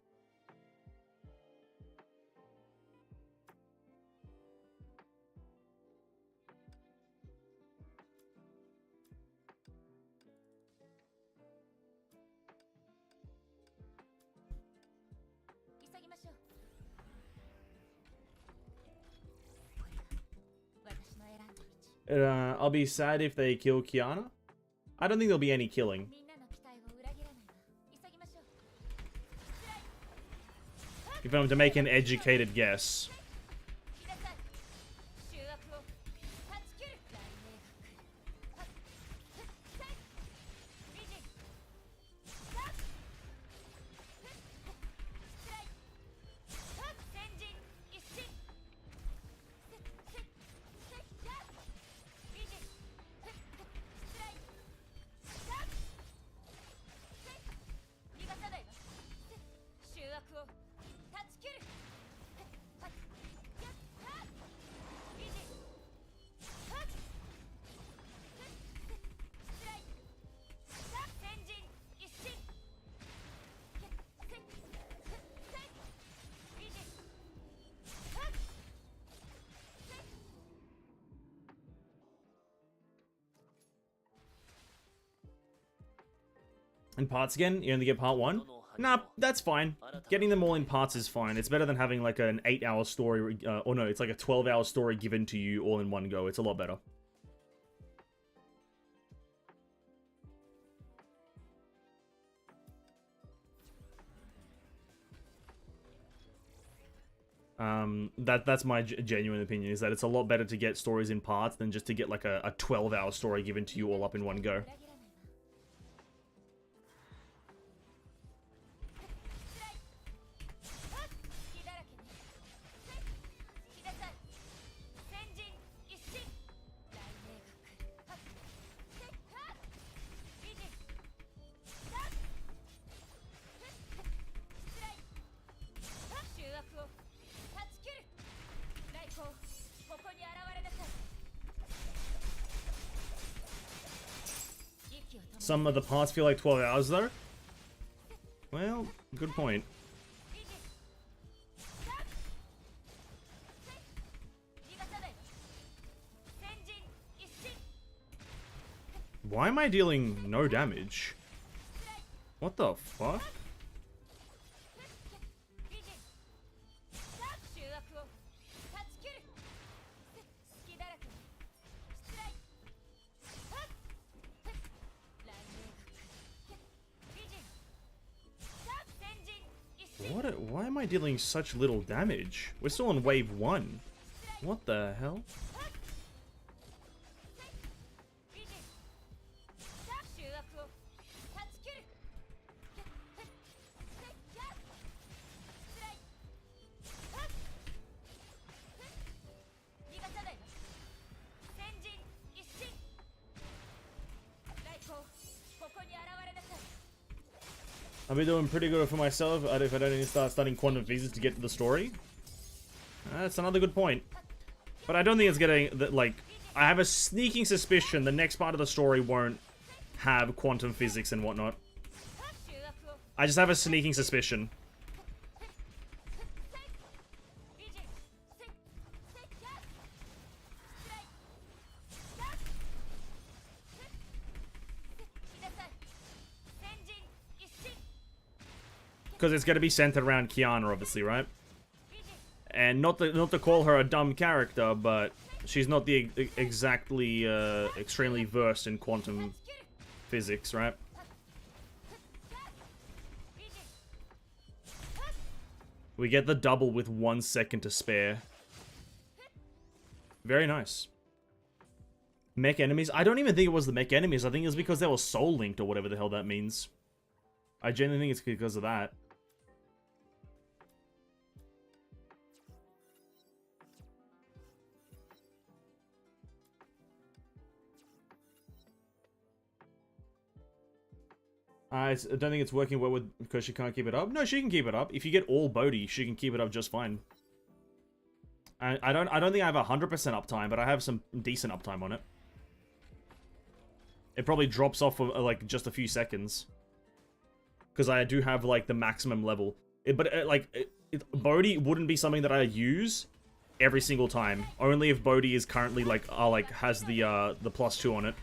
I'll be sad if they kill Kiana. I don't think there'll be any killing. If I'm to make an educated guess. In parts again? You only get part 1? Nah, that's fine. Getting them all in parts is fine. It's better than having like an 8-hour story, or no, it's like a 12-hour story given to you all in one go. It's a lot better. That's my genuine opinion, is that it's a lot better to get stories in parts than just to get like a 12-hour story given to you all up in one go. Some of the parts feel like 12 hours though. Well, good point. Why am I dealing no damage? What the fuck? Why am I dealing such little damage? We're still on wave 1. What the hell? I've been doing pretty good for myself if I don't even start studying quantum physics to get to the story. That's another good point. But I don't think it's getting that, like, I have a sneaking suspicion the next part of the story won't have quantum physics and whatnot. I just have a sneaking suspicion. Because it's going to be centered around Kiana, obviously, right? And not to call her a dumb character, but she's not the exactly extremely versed in quantum physics, right? We get the double with 1 second to spare. Very nice. Mech enemies? I don't even think it was the mech enemies. I think it's because they were soul linked or whatever the hell that means. I genuinely think it's because of that. I don't think it's working well because she can't keep it up. No, she can keep it up. If you get all Bodhi, she can keep it up just fine. I don't think I have 100% uptime, but I have some decent uptime on it. It probably drops off for like just a few seconds because I do have like the maximum level. Bodhi wouldn't be something that I use every single time. Only if Bodhi is currently like has the +2 on it.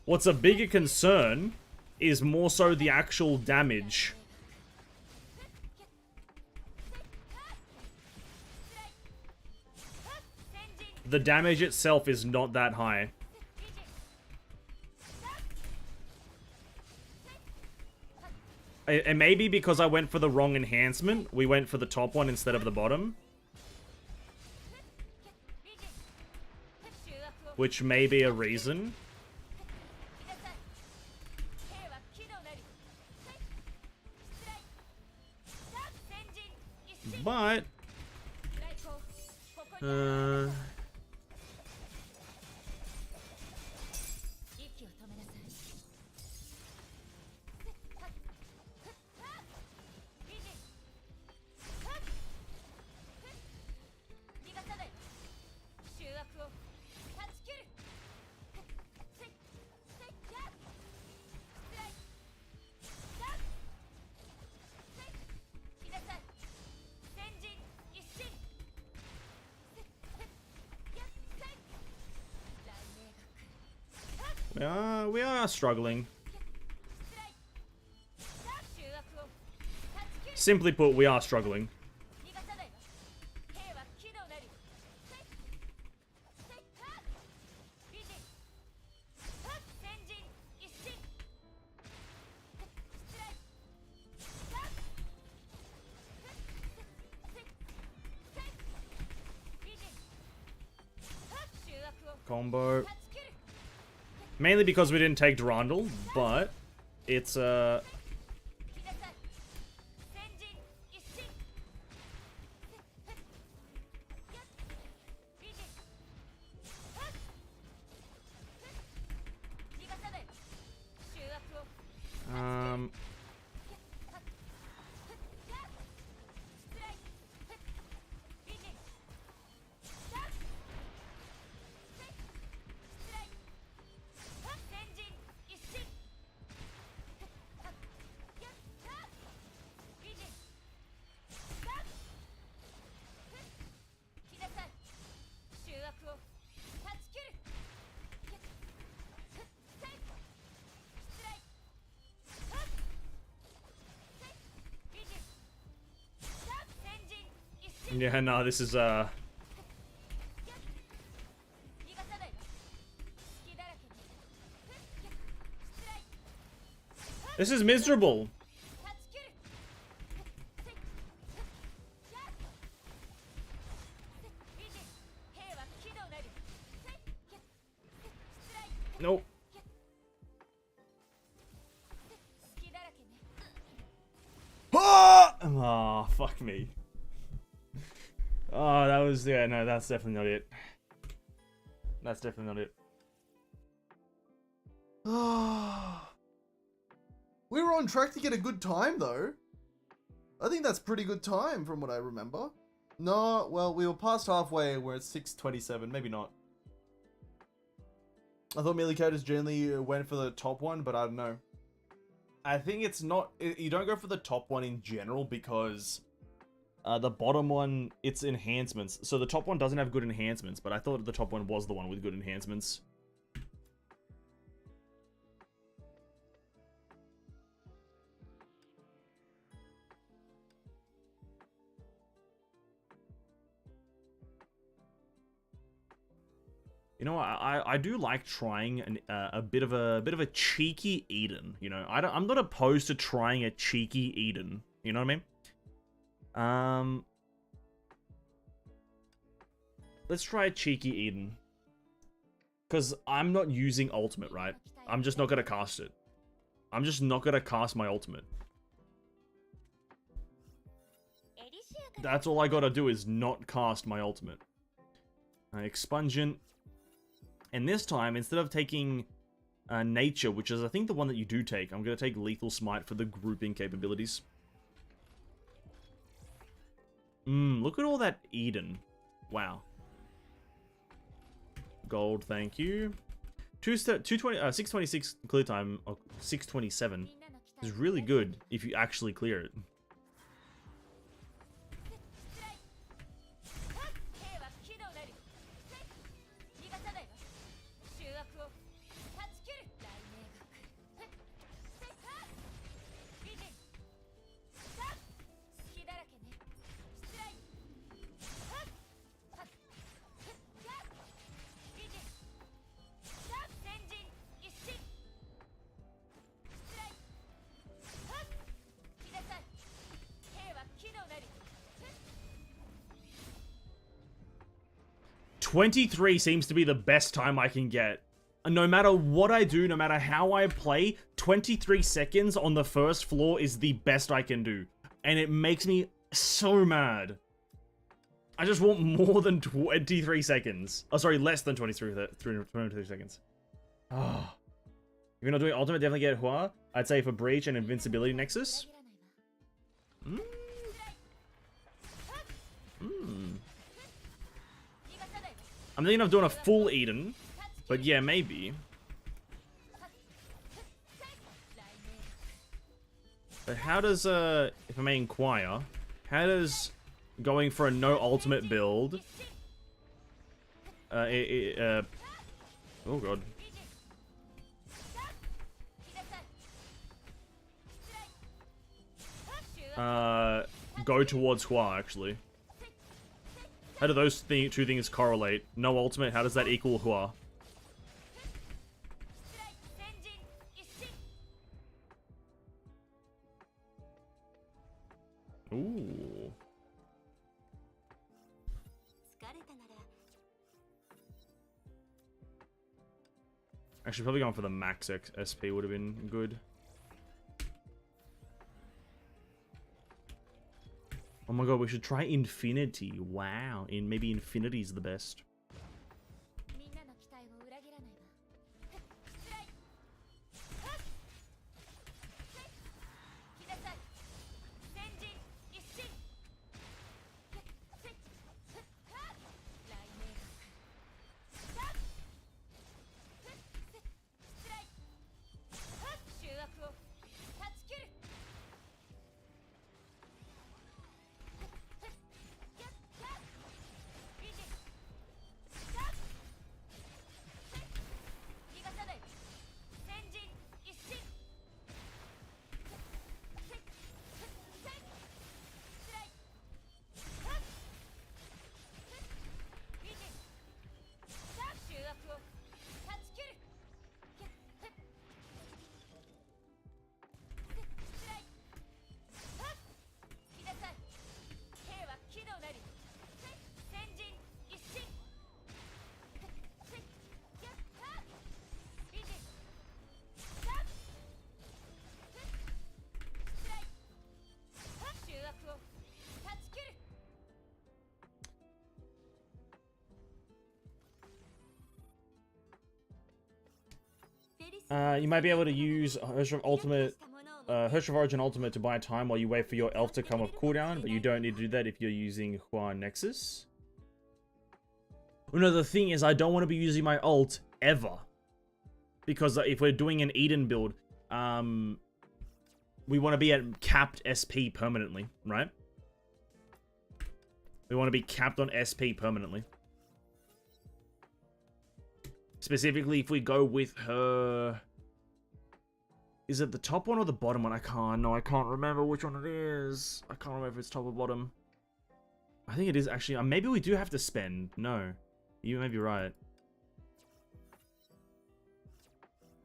What's a bigger concern is more so the actual damage. The damage itself is not that high. It may be because I went for the wrong enhancement. We went for the top one instead of the bottom. Which may be a reason. But we are struggling. simply put, we are struggling. Combo. Mainly because we didn't take Durandal, but it's yeah, no, this is this is miserable. Nope. Oh, fuck me. Oh, that was, yeah, no, that's definitely not it. That's definitely not it. We were on track to get a good time, though. I think that's pretty good time from what I remember. No, well, we were past halfway. We're at 6:27. Maybe not. I thought melee characters generally went for the top one, but I don't know. I think it's not... You don't go for the top one in general because... the bottom one, it's enhancements. So the top one doesn't have good enhancements, but I thought the top one was the one with good enhancements. You know, I do like trying a bit of a cheeky Eden. You know, I'm not opposed to trying a cheeky Eden. You know what I mean? Let's try a cheeky Eden. Because I'm not using ultimate, right? I'm just not going to cast it. I'm just not going to cast my ultimate. That's all I got to do is not cast my ultimate. Expungent. And this time, instead of taking Nature, which is I think the one that you do take, I'm going to take Lethal Smite for the grouping capabilities. Look at all that Eden. Wow. Gold, thank you. 626 clear time, or 627 is really good if you actually clear it. $23 seems to be the best time I can get. No matter what I do, no matter how I play, 23 seconds on the first floor is the best I can do. And it makes me so mad. I just want more than 23 seconds. Oh, sorry, less than 23 seconds. Oh. If you're not doing ultimate, definitely get Hua. I'd say for Breach and Invincibility Nexus. I'm thinking of doing a full Eden, but yeah, maybe. But how does, if I may inquire, how does going for a no ultimate build, oh god. go towards Hua, actually. How do those two things correlate? No ultimate, how does that equal Hua? Ooh. Actually, probably going for the max SP would have been good. Oh my god, we should try Infinity. Wow, maybe Infinity's the best. You might be able to use Herrscher of Origin Ultimate to buy time while you wait for your elf to come off cooldown, but you don't need to do that if you're using Hua Nexus. Well, no, the thing is, I don't want to be using my ult ever. Because if we're doing an Eden build, we want to be at capped SP permanently, right? We want to be capped on SP permanently. Specifically, if we go with her... Is it the top one or the bottom one? I can't remember which one it is. I can't remember if it's top or bottom. I think it is actually... maybe we do have to spend. No. You may be right.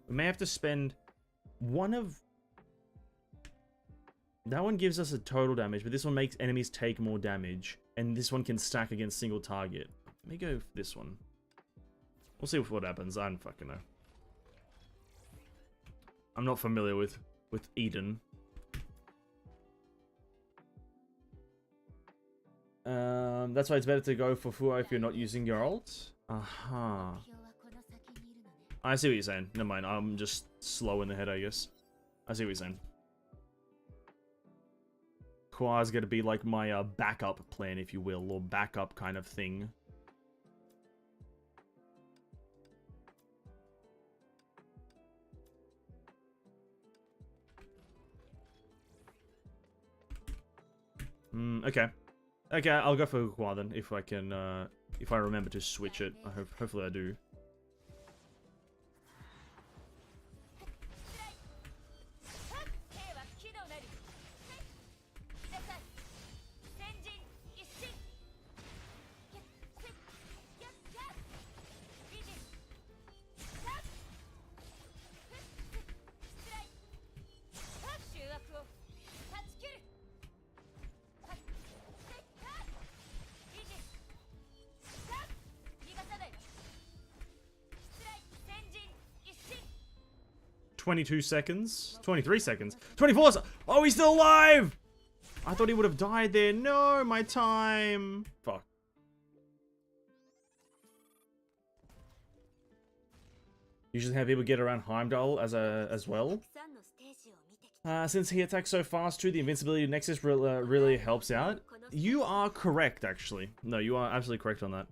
We may have to spend one of... That one gives us a total damage, but this one makes enemies take more damage. And this one can stack against single target. Let me go for this one. We'll see what happens. I don't fucking know. I'm not familiar with Eden. That's why it's better to go for Fua if you're not using your ult. Aha. I see what you're saying. Never mind. I'm just slow in the head, I guess. I see what you're saying. Hua's gonna be like my backup plan, if you will, or backup kind of thing. Okay. Okay, I'll go for Hua then, if I can, if I remember to switch it. Hopefully I do. $22 seconds? 23 seconds? 24 seconds! Oh, he's still alive! I thought he would have died there. No, my time. Fuck. Usually have people get around Heimdall as well. Since he attacks so fast too, the invincibility Nexus really helps out. You are correct, actually. No, you are absolutely correct on that.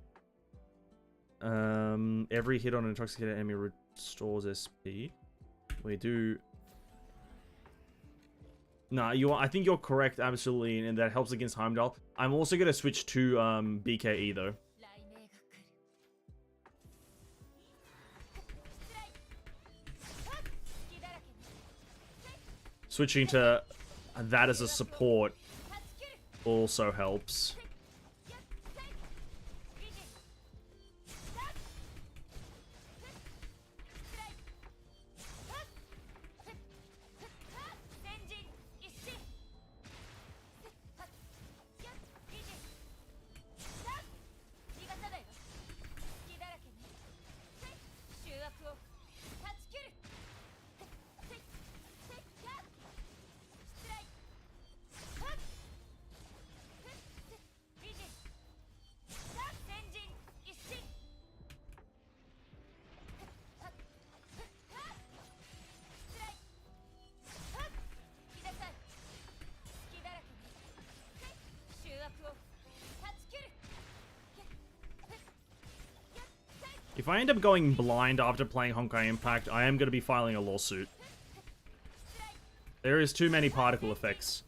Every hit on an intoxicated enemy restores SP. We do. Nah, I think you're correct, absolutely, and that helps against Heimdall. I'm also gonna switch to BKE though. Switching to that as a support also helps. If I end up going blind after playing Honkai Impact, I am going to be filing a lawsuit. There is too many particle effects.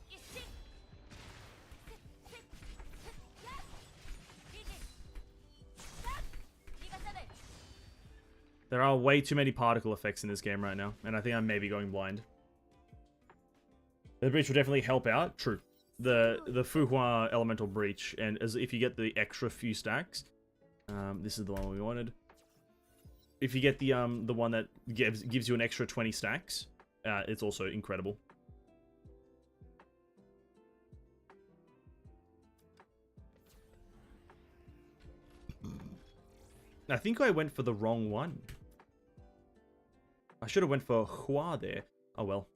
There are way too many particle effects in this game right now, and I think I may be going blind. The breach will definitely help out. True. The Fuhua Elemental Breach, and as if you get the extra few stacks, this is the one we wanted. If you get the one that gives you an extra 20 stacks, it's also incredible. I think I went for the wrong one. I should have went for Hua there. Oh well.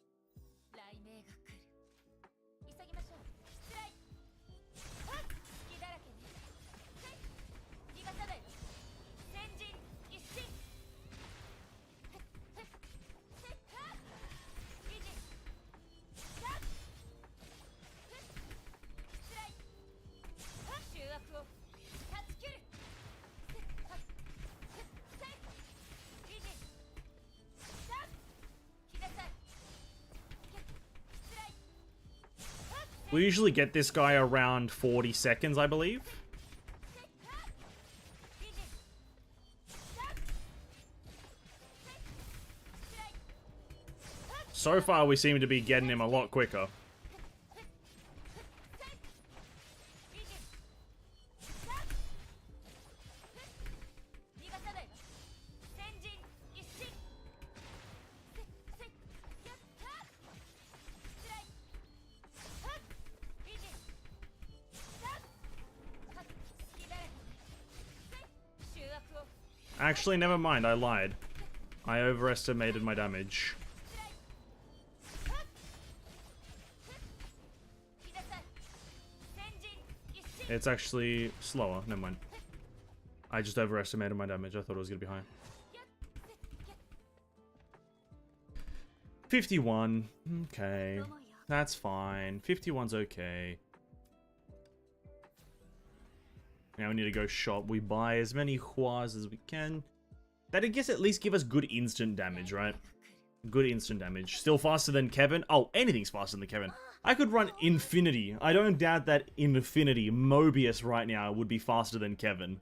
We usually get this guy around 40 seconds, I believe. So far, we seem to be getting him a lot quicker. Actually, never mind, I lied. I overestimated my damage. It's actually slower, never mind. I just overestimated my damage, I thought it was gonna be high. 51, okay. That's fine, 51's okay. Now we need to go shop. We buy as many Huas as we can. That I guess at least give us good instant damage, right? Good instant damage. Still faster than Kevin. Oh, anything's faster than Kevin. I could run Infinity. I don't doubt that Infinity, Mobius right now, would be faster than Kevin.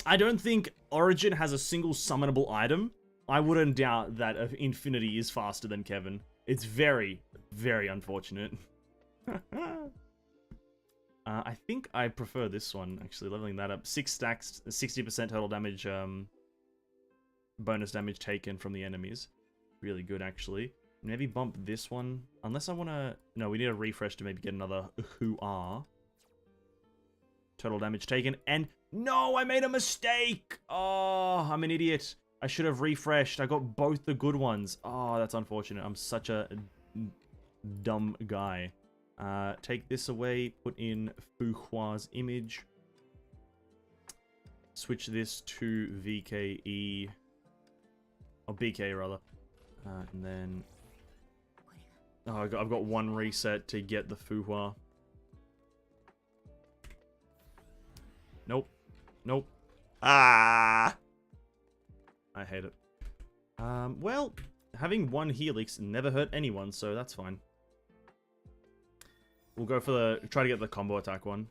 I don't think Origin has a single summonable item. I wouldn't doubt that Infinity is faster than Kevin. It's very, very unfortunate. I think I prefer this one, actually, leveling that up. 6 stacks, 60% total damage, bonus damage taken from the enemies. Really good, actually. Maybe bump this one, unless I want to... No, we need a refresh to maybe get another Hua. Total damage taken, and... No, I made a mistake! Oh, I'm an idiot. I should have refreshed. I got both the good ones. Oh, that's unfortunate. I'm such a dumb guy. Take this away, put in Fuhua's image. Switch this to VKE. Or BK, rather. And then... Oh, I've got one reset to get the Fuhua. Nope. Nope. Ah! I hate it. Well, having one Helix never hurt anyone, so that's fine. We'll go for the... Try to get the combo attack one.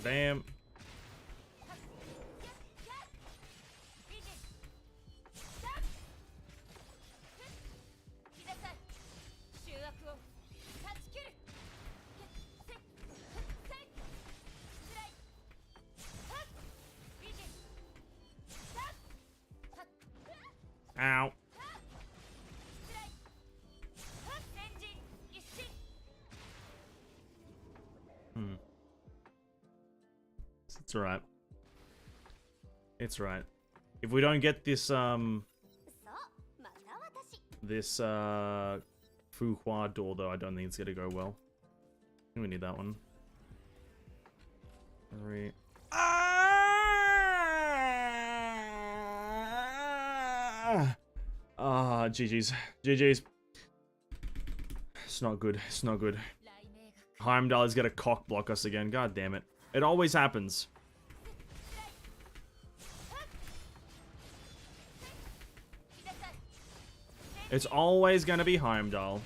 Bam. Ow. It's alright. It's right. If we don't get this, this, Fuhua door, though, I don't think it's gonna go well. I think we need that one. 3. GG's. GG's. It's not good. It's not good. Heimdall is gonna cock block us again. God damn it. It always happens. It's always gonna be Heimdall.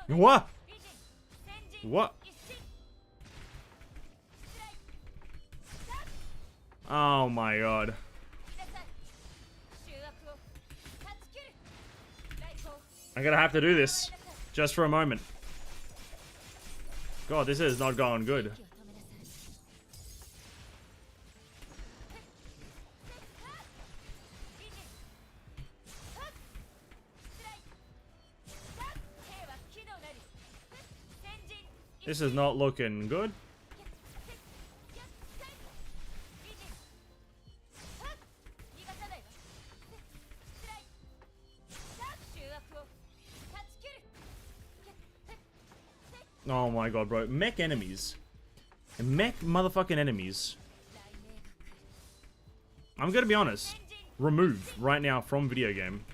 What? What? Oh my god. I'm gonna have to do this just for a moment. God, this is not going good. This is not looking good. Oh my god, bro. Mech enemies. Mech motherfucking enemies. I'm gonna be honest. Remove right now from video game.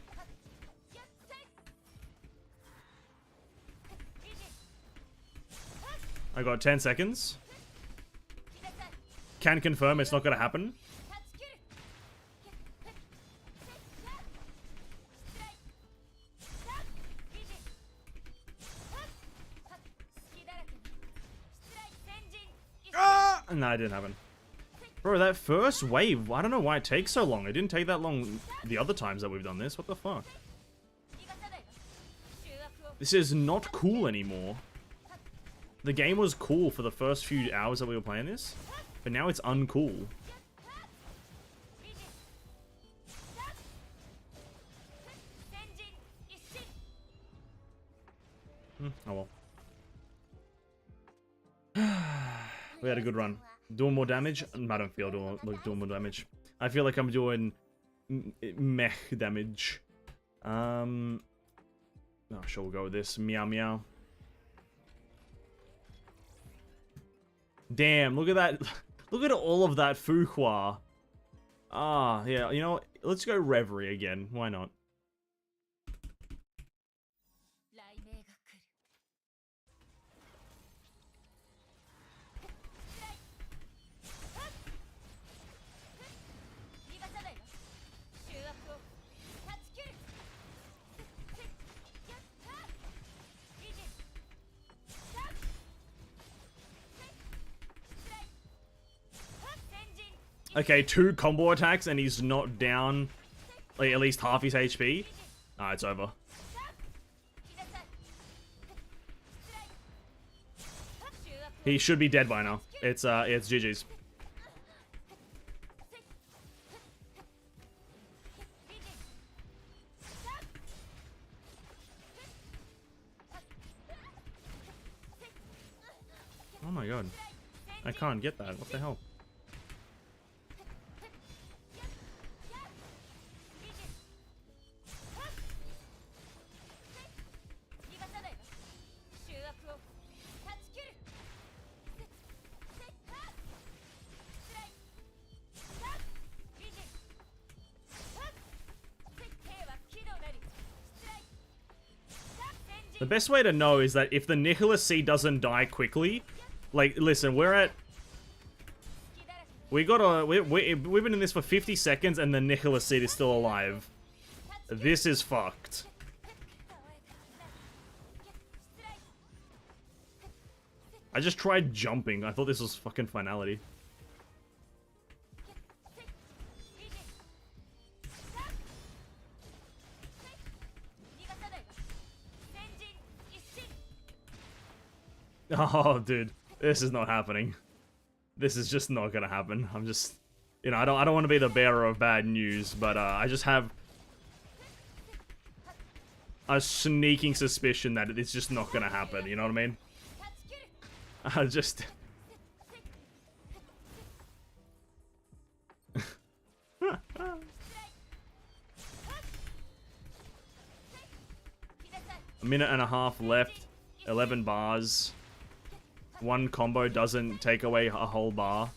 I got 10 seconds. Can confirm it's not gonna happen. Ah! No, it didn't happen. Bro, that first wave, I don't know why it takes so long. It didn't take that long the other times that we've done this. What the fuck? This is not cool anymore. The game was cool for the first few hours that we were playing this, but now it's uncool. Oh well. We had a good run. Doing more damage? I don't feel doing more damage. I feel like I'm doing mech damage. Oh, sure, we'll go with this. Meow meow. Damn, look at that. Look at all of that Fuhua. Ah, yeah, you know what? Let's go Reverie again. Why not? Okay, 2 combo attacks and he's not down, like, at least half his HP. Ah, it's over. He should be dead by now. It's GG's. Oh my god. I can't get that. What the hell? The best way to know is that if the Nicholas C doesn't die quickly, like, listen, we're at... we've been in this for 50 seconds and the Nicholas C is still alive. This is fucked. I just tried jumping. I thought this was fucking Finality. Oh, dude, this is not happening. This is just not gonna happen. I'm just, you know, I don't want to be the bearer of bad news, but I just have a sneaking suspicion that it's just not gonna happen. You know what I mean? I just. A minute and a half left. 11 bars. One combo doesn't take away a whole bar.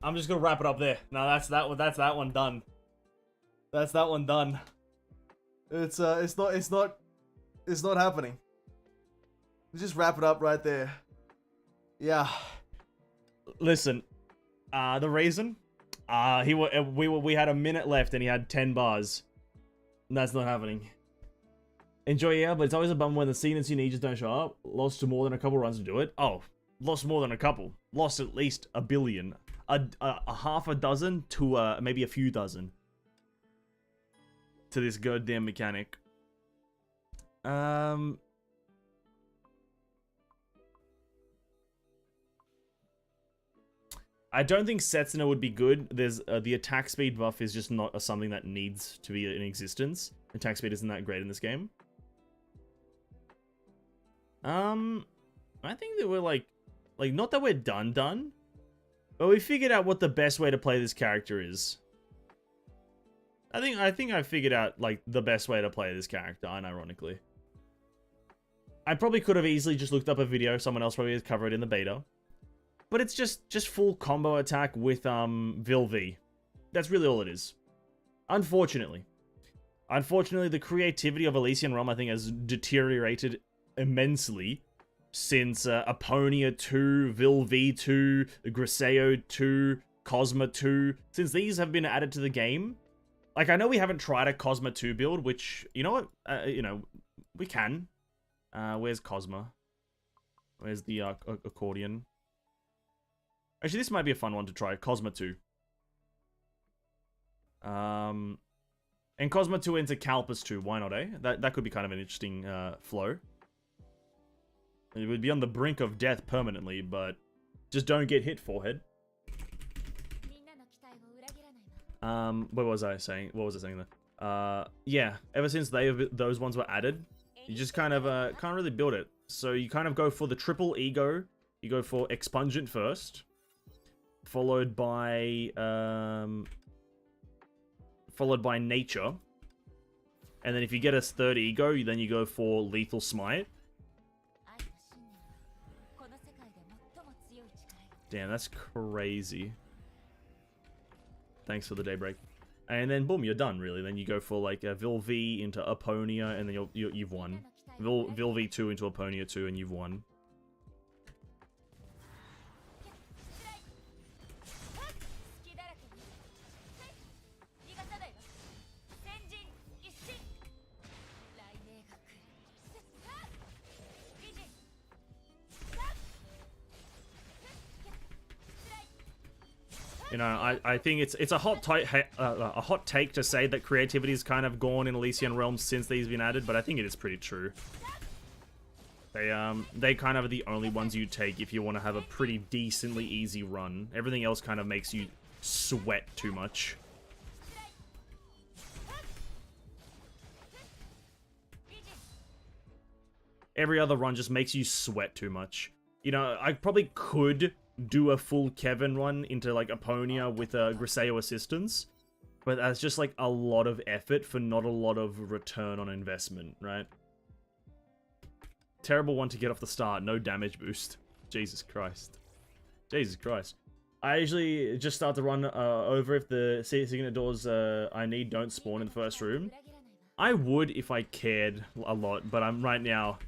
I'm just gonna wrap it up there. No, that's that one done. That's that one done. It's not happening. Let's just wrap it up right there. Yeah. Listen, the reason, we had a minute left and he had 10 bars. And that's not happening. Enjoy, yeah, but it's always a bum when the scenes you need just don't show up. Lost to more than a couple runs to do it. Oh, lost more than a couple. Lost at least a billion. A half a dozen to maybe a few dozen. To this goddamn mechanic. I don't think Setsuna would be good. There's the attack speed buff is just not something that needs to be in existence. Attack speed isn't that great in this game. I think that we're like not that we're done, but we figured out what the best way to play this character is. I think I figured out like the best way to play this character, unironically. I probably could have easily just looked up a video, someone else probably has covered in the beta. But it's just full combo attack with Vil V. That's really all it is. Unfortunately. Unfortunately, the creativity of Elysian Realm I think has deteriorated immensely since Aponia 2, Vil V 2, Griseo 2, Cosma 2. Since these have been added to the game. Like, I know we haven't tried a Cosma 2 build, which, you know what, we can. Where's Cosma? Where's the accordion? Actually, this might be a fun one to try. Cosma 2. And Cosma 2 into Calpus 2. Why not, eh? That could be kind of an interesting flow. It would be on the brink of death permanently, but just don't get hit, forehead. What was I saying? What was I saying there? Yeah, ever since those ones were added, you just kind of can't really build it. So you kind of go for the triple ego. You go for expungent first, followed by nature, and then if you get a third ego, then you go for lethal smite. Damn, that's crazy. Thanks for the daybreak. And then boom, you're done, really. Then you go for like a Vil V into Aponia, and then you've won. Vil V 2 into Aponia 2, and you've won. You know, I think it's a hot take to say that creativity is kind of gone in Elysian Realms since these have been added, but I think it is pretty true. They kind of are the only ones you take if you want to have a pretty decently easy run. Everything else kind of makes you sweat too much. Every other run just makes you sweat too much. You know, I probably could do a full Kevin run into like Aponia with a Griseo assistance, but that's just like a lot of effort for not a lot of return on investment, right? Terrible one to get off the start, no damage boost. Jesus Christ. Jesus Christ. I usually just start the run over if the signet doors I need don't spawn in the first room. I would if I cared a lot, but I'm right now...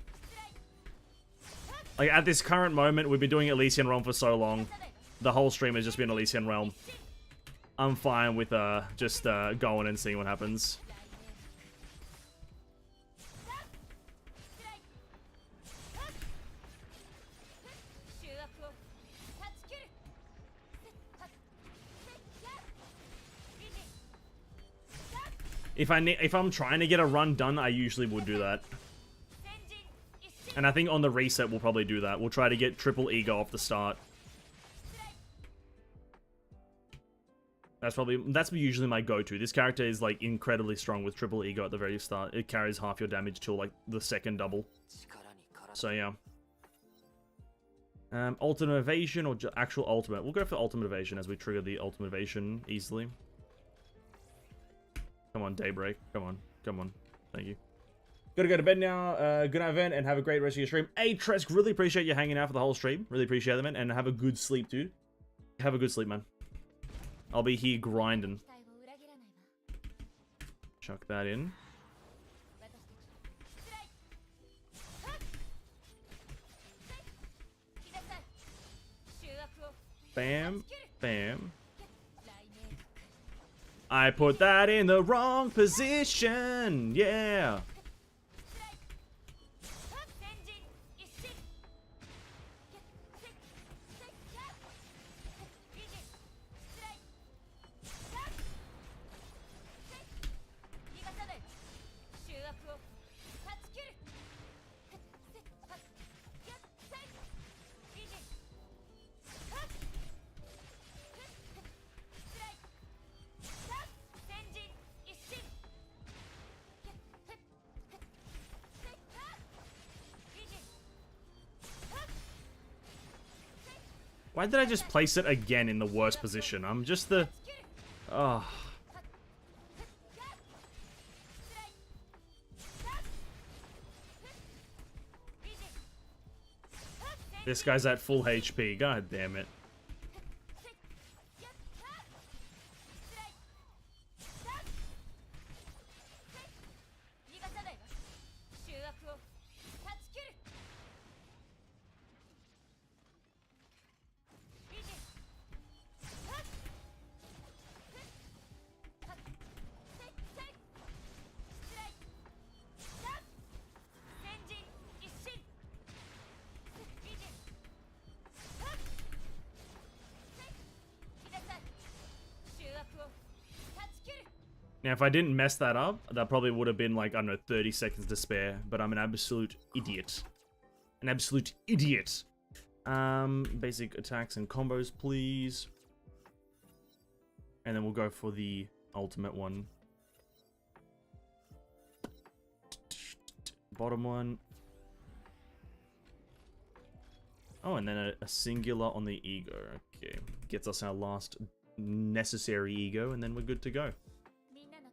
Like, at this current moment, we've been doing Elysian Realm for so long. The whole stream has just been Elysian Realm. I'm fine with just going and seeing what happens. If I'm trying to get a run done, I usually would do that. And I think on the reset, we'll probably do that. We'll try to get triple ego off the start. That's usually my go-to. This character is like incredibly strong with triple ego at the very start. It carries half your damage till like the second double. So yeah. Ultimate evasion or actual ultimate? We'll go for ultimate evasion as we trigger the ultimate evasion easily. Come on, Daybreak. Come on. Come on. Thank you. Gotta go to bed now. Good night, Ven, and have a great rest of your stream. Hey, Tresk, really appreciate you hanging out for the whole stream. Really appreciate it, man. And have a good sleep, dude. Have a good sleep, man. I'll be here grinding. Chuck that in. Bam. Bam. I put that in the wrong position. Yeah. Why did I just place it again in the worst position? I'm just the... Oh. This guy's at full HP. God damn it. Now, if I didn't mess that up, that probably would have been like, I don't know, 30 seconds to spare. But I'm an absolute idiot. An absolute idiot. Basic attacks and combos, please. And then we'll go for the ultimate one. Bottom one. Oh, and then a singular on the ego. Okay. Gets us our last necessary ego, and then we're good to go.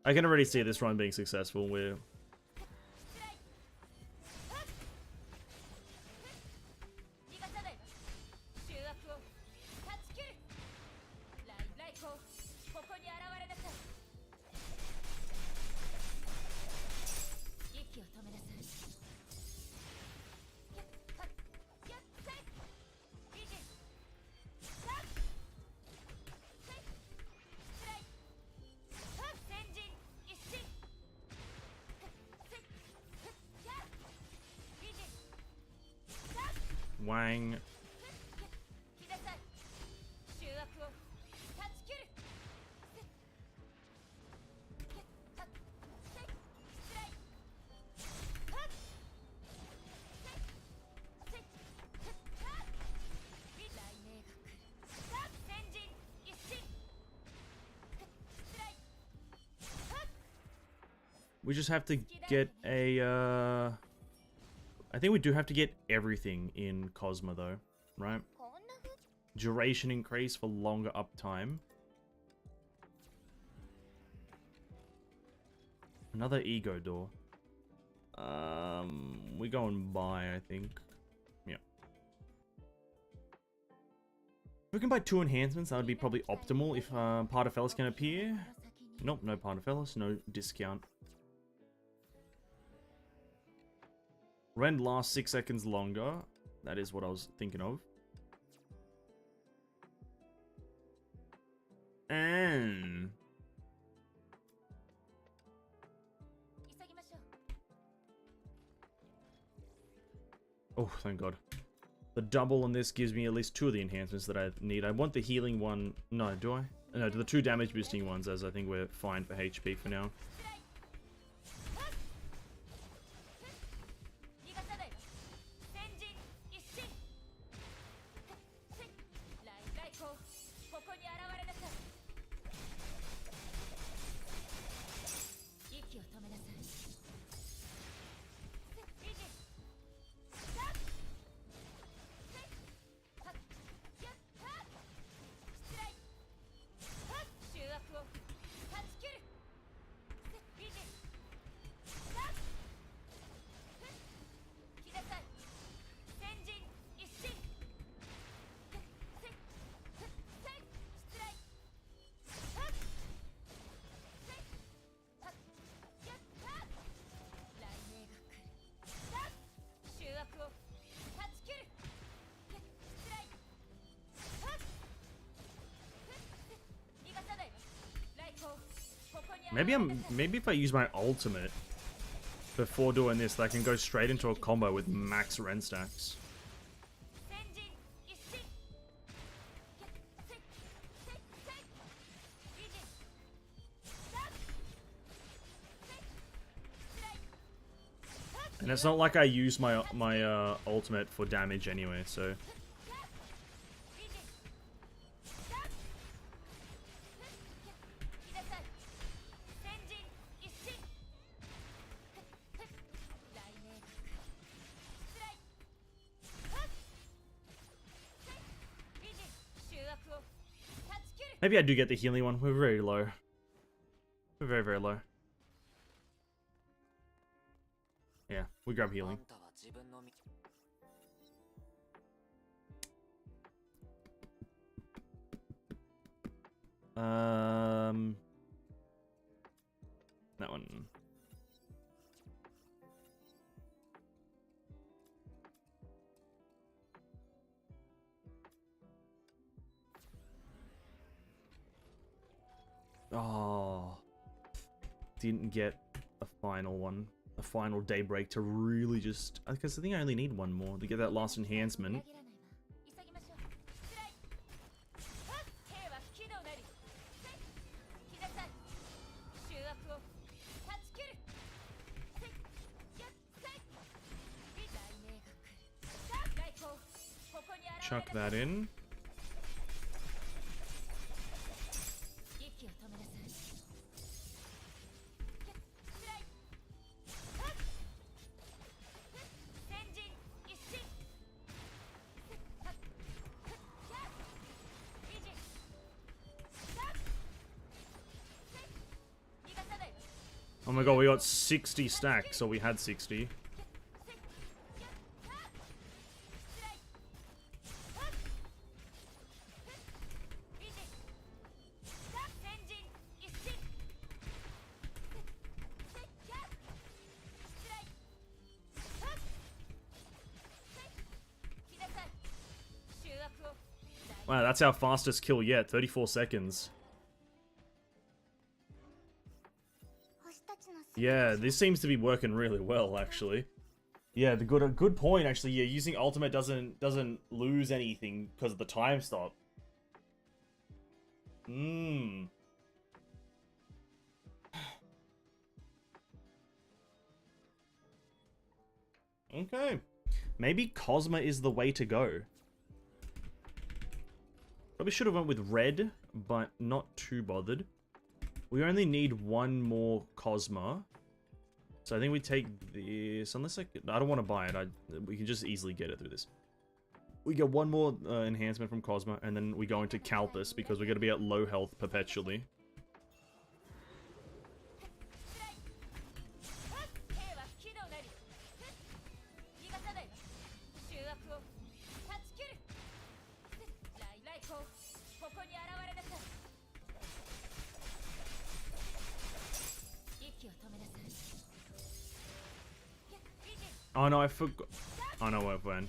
I can already see this run being successful. We're... Wang. We just have to get a, I think we do have to get everything in Cosmo though, right? Duration increase for longer uptime. Another ego door. We go and buy, I think. Yeah. If we can buy 2 enhancements, that would be probably optimal if Pardafellis can appear. Nope, no Pardafellis, no discount. Rend lasts 6 seconds longer. That is what I was thinking of. And... oh, thank God. The double on this gives me at least 2 of the enhancements that I need. I want the healing one. No, do I? No, the 2 damage boosting ones, as I think we're fine for HP for now. Maybe if I use my ultimate before doing this, I can go straight into a combo with max Ren stacks. And it's not like I use my ultimate for damage anyway, so... maybe I do get the healing one. We're very low. We're very, very low. Yeah, we grab healing. That one. Oh, didn't get a final one, a final daybreak to really just, because I think I only need one more to get that last enhancement. Chuck that in. Oh my god, we got 60 stacks, or we had 60. Wow, that's our fastest kill yet, 34 seconds. Yeah, this seems to be working really well, actually. Yeah, the good point, actually. Yeah, using ultimate doesn't lose anything because of the time stop. Okay. Maybe Cosmo is the way to go. Probably should have went with red, but not too bothered. We only need one more Cosmo. So I think we take this, unless I don't want to buy it. We can just easily get it through this. We get one more enhancement from Cosmo, and then we go into Calpus because we're going to be at low health perpetually. Oh no, I forgot. Oh no, what when?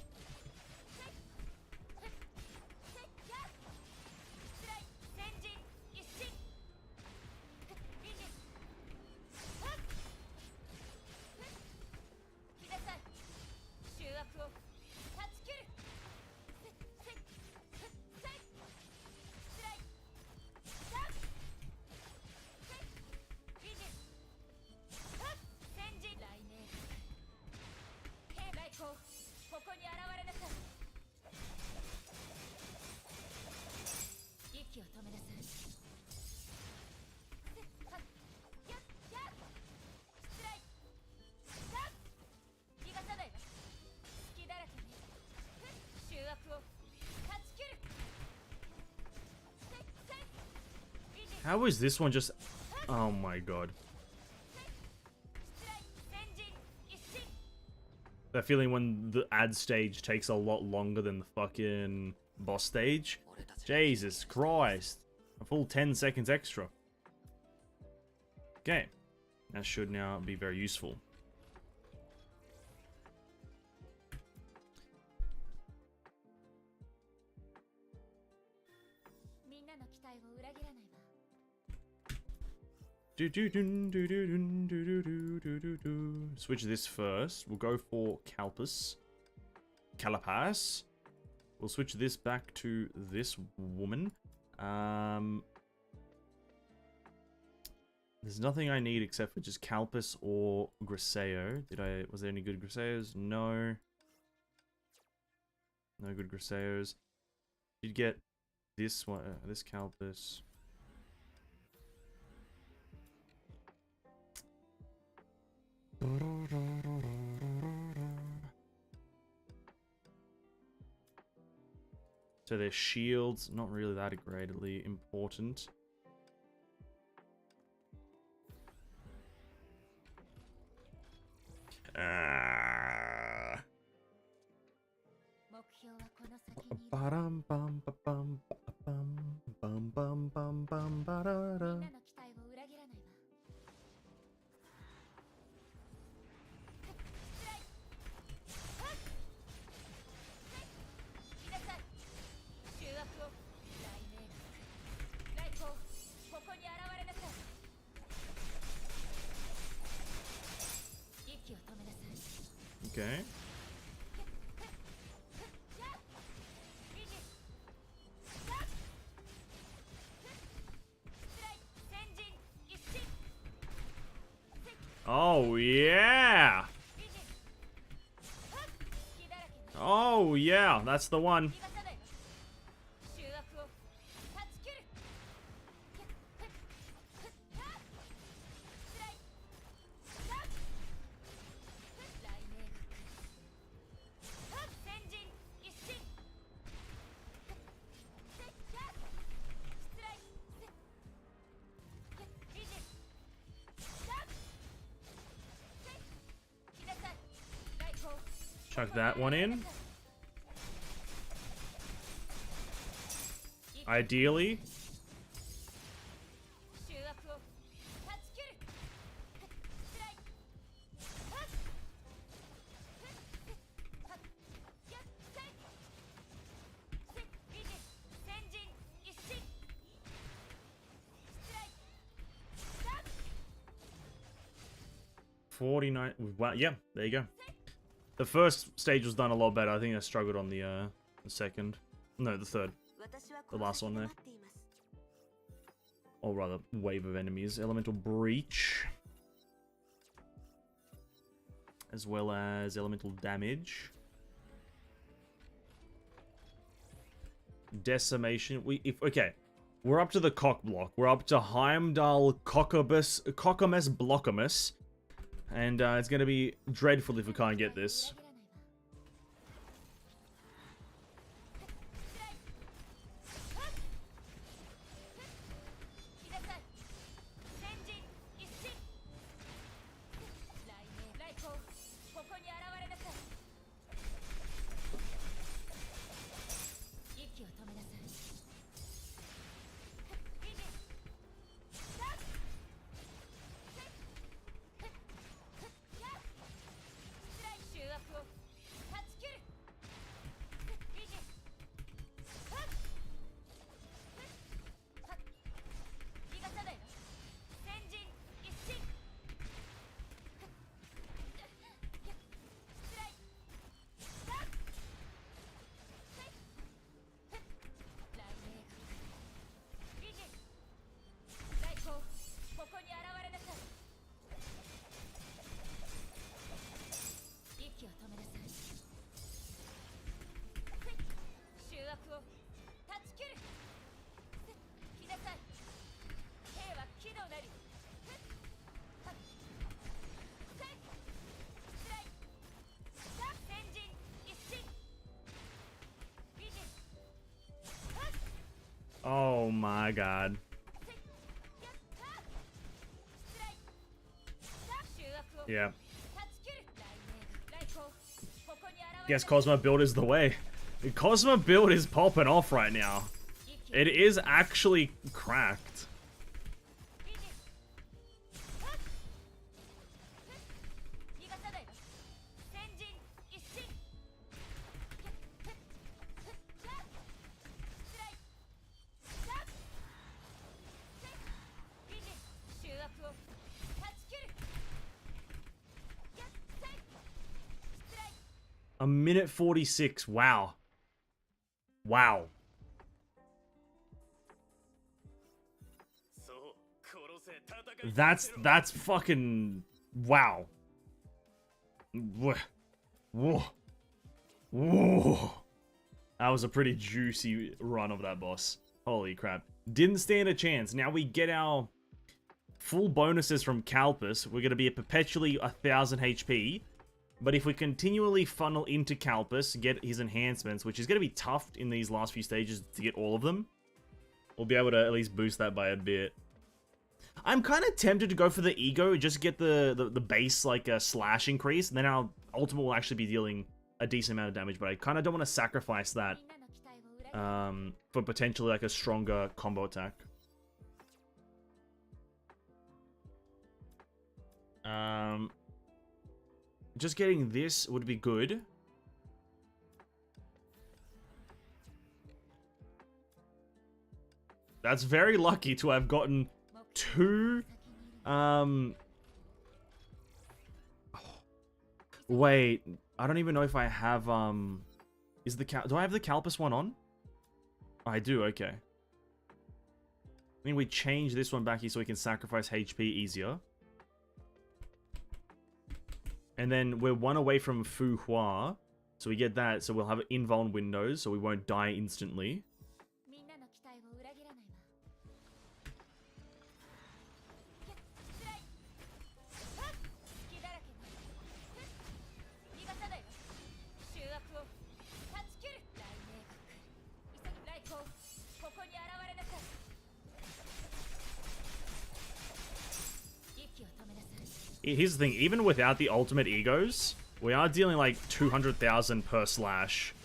How is this one just... Oh my god. That feeling when the ad stage takes a lot longer than the fucking boss stage. Jesus Christ. A full 10 seconds extra. Okay. That should now be very useful. Switch this first. We'll go for Calpus. Calapas. We'll switch this back to this woman. There's nothing I need except for just Calpus or Griseo. Was there any good Griseos? No. No good Griseos. You'd get this one, this Calpus. So their shields, not really that greatly important. Okay. Oh, yeah. Oh, yeah. That's the one. Chuck that one in. Ideally. $49. Well, yeah, there you go. The first stage was done a lot better. I think I struggled on the second. No, the third. The last one there. Or rather, wave of enemies. Elemental Breach. As well as elemental damage. Decimation. Okay. We're up to the cock block. We're up to Heimdall Cockamus Blockamus. And it's going to be dreadful if we can't get this. Oh my god. Yeah. Yes, Cosmo build is the way. The Cosmo build is popping off right now. It is actually cracked. A minute 46. Wow. Wow. That's fucking wow. Whoa. Whoa. Whoa. That was a pretty juicy run of that boss. Holy crap. Didn't stand a chance. Now we get our full bonuses from Calpus. We're going to be at perpetually 1000 HP. But if we continually funnel into Calpus, get his enhancements, which is going to be tough in these last few stages to get all of them, we'll be able to at least boost that by a bit. I'm kind of tempted to go for the ego, just get the base like slash increase, and then our ultimate will actually be dealing a decent amount of damage, but I kind of don't want to sacrifice that for potentially like a stronger combo attack. Just getting this would be good. That's very lucky to have gotten two. Wait, I don't even know if I have. Do I have the Calpus one on? I do. Okay. I mean, we change this one back here so we can sacrifice HP easier. And then we're one away from Fu Hua. So we get that. So we'll have invuln windows. So we won't die instantly. Here's the thing, even without the ultimate egos, we are dealing like 200,000 per slash.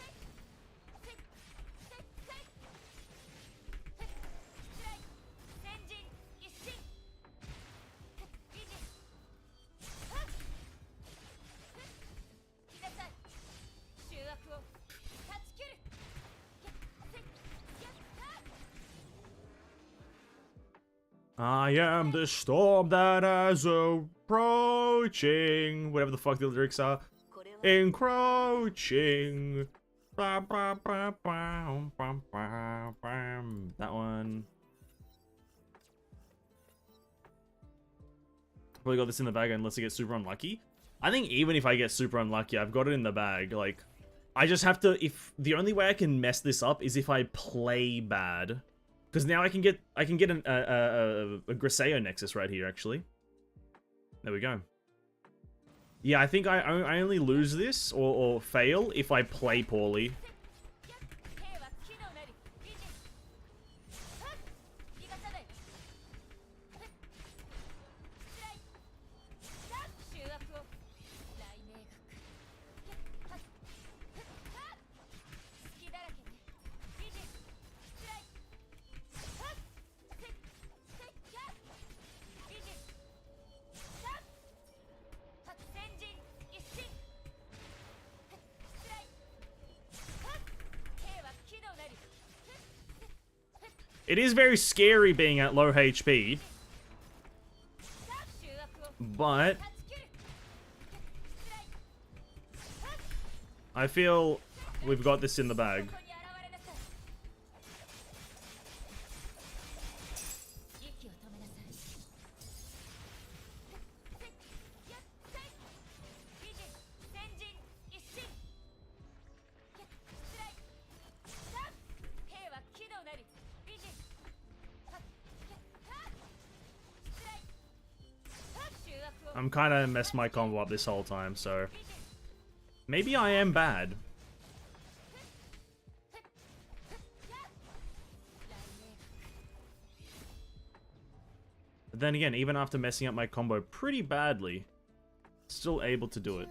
I am the storm that is approaching. Whatever the fuck the lyrics are. Encroaching. That one. Probably got this in the bag unless I get super unlucky. I think even if I get super unlucky, I've got it in the bag. Like, I just have to. If the only way I can mess this up is if I play bad. Because now I can get a Griseo Nexus right here, actually. There we go. Yeah, I think I only lose this or fail if I play poorly. It is very scary being at low HP, but I feel we've got this in the bag. I'm kind of messed my combo up this whole time, so maybe I am bad. But then again, even after messing up my combo pretty badly, still able to do it.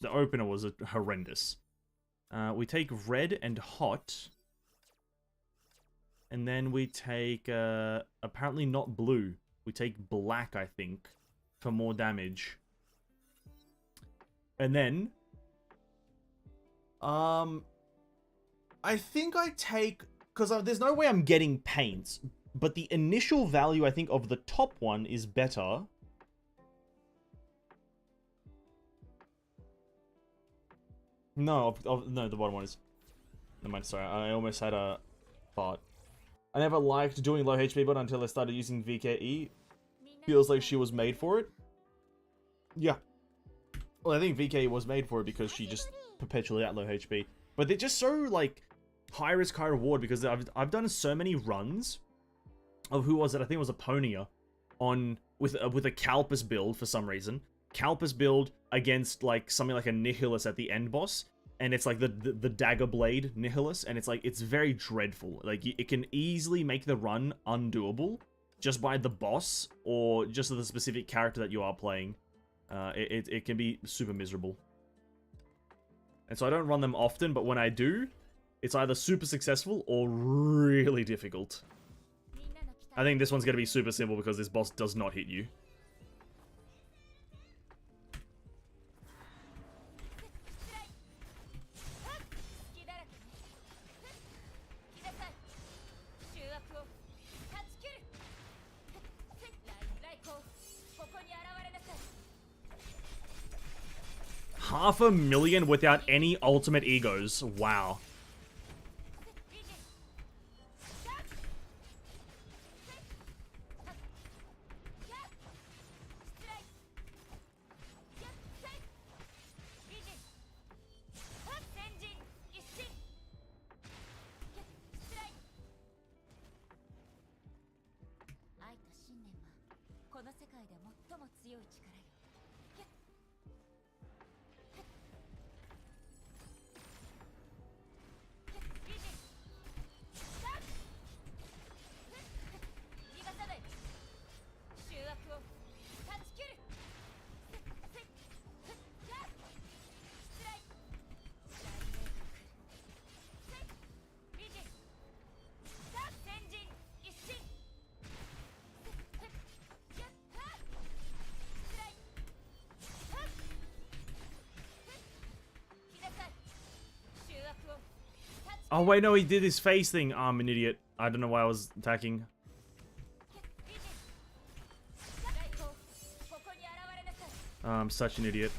The opener was horrendous. We take red and hot. And then we take, apparently not blue. We take black, I think, for more damage. And then, I think I take, because there's no way I'm getting paints, but the initial value, I think, of the top one is better. No, no, the bottom one is. Never mind, sorry, I almost had a thought. I never liked doing low HP but until I started using VKE. Feels like she was made for it. Yeah. Well, I think VKE was made for it because she just perpetually at low HP. But they're just so, like, high risk, high reward because I've done so many runs of who was it? I think it was a Bronya on with a Calpus build for some reason. Calpus build against like something like a Nihilus at the end boss, and it's like the dagger blade Nihilus, and it's like it's very dreadful. Like it can easily make the run undoable just by the boss or just the specific character that you are playing. It can be super miserable. And so I don't run them often, but when I do, it's either super successful or really difficult. I think this one's going to be super simple because this boss does not hit you. $500,000 without any ultimate egos. Wow. Oh wait, no, he did his face thing. Oh, I'm an idiot. I don't know why I was attacking. I'm such an idiot.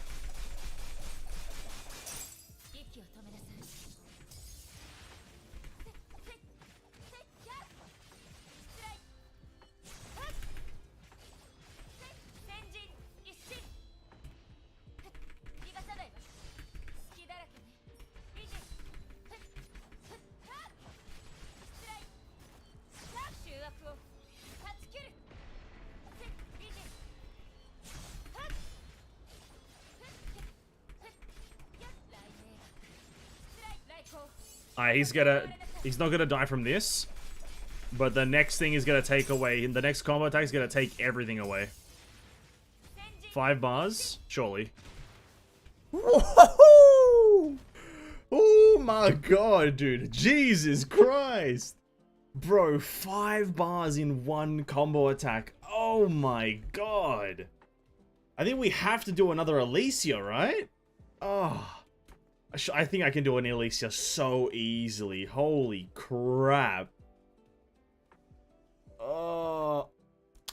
He's not gonna die from this. But the next thing is gonna take away, the next combo attack is gonna take everything away. 5 bars? Surely. Whoa! Oh my god, dude. Jesus Christ. Bro, 5 bars in one combo attack. Oh my god. I think we have to do another Alicia, right? Oh. I think I can do an Alicia so easily. Holy crap.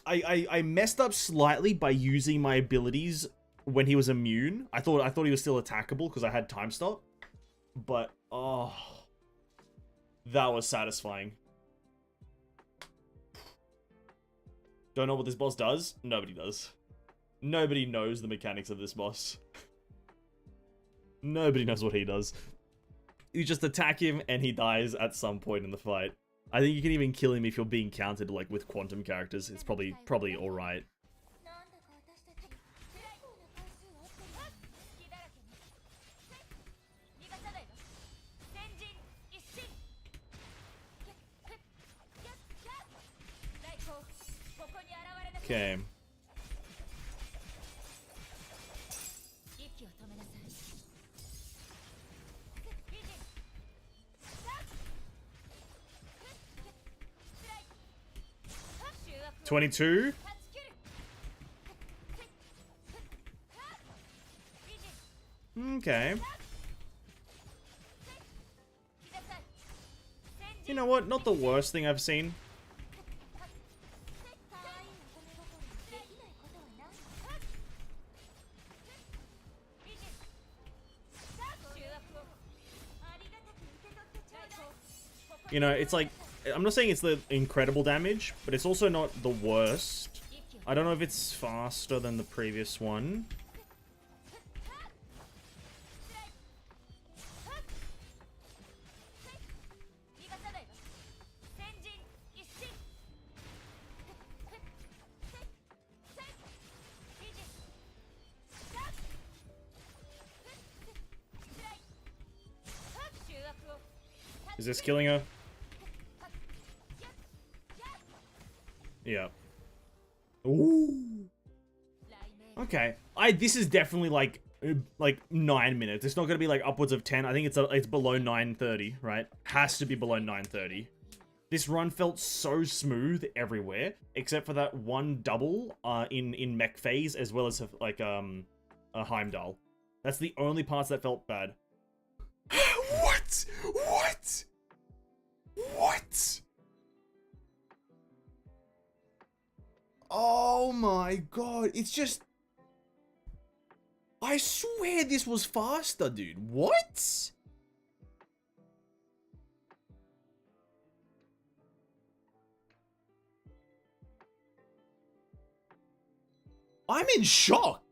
I messed up slightly by using my abilities when he was immune. I thought he was still attackable because I had time stop. But oh, that was satisfying. Don't know what this boss does? Nobody does. Nobody knows the mechanics of this boss. Nobody knows what he does. You just attack him and he dies at some point in the fight. I think you can even kill him if you're being countered like with quantum characters. It's probably alright. Okay. $22. Okay. You know what? Not the worst thing I've seen. You know, it's like, I'm not saying it's the incredible damage, but it's also not the worst. I don't know if it's faster than the previous one. Is this killing her? Yeah. Ooh. Okay. This is definitely like 9 minutes. It's not gonna be like upwards of 10. I think it's below 9:30, right? Has to be below 9:30. This run felt so smooth everywhere, except for that one double in mech phase, as well as like a Heimdall. That's the only parts that felt bad. What? What? What? Oh my god, it's just... I swear this was faster, dude. What? I'm in shock.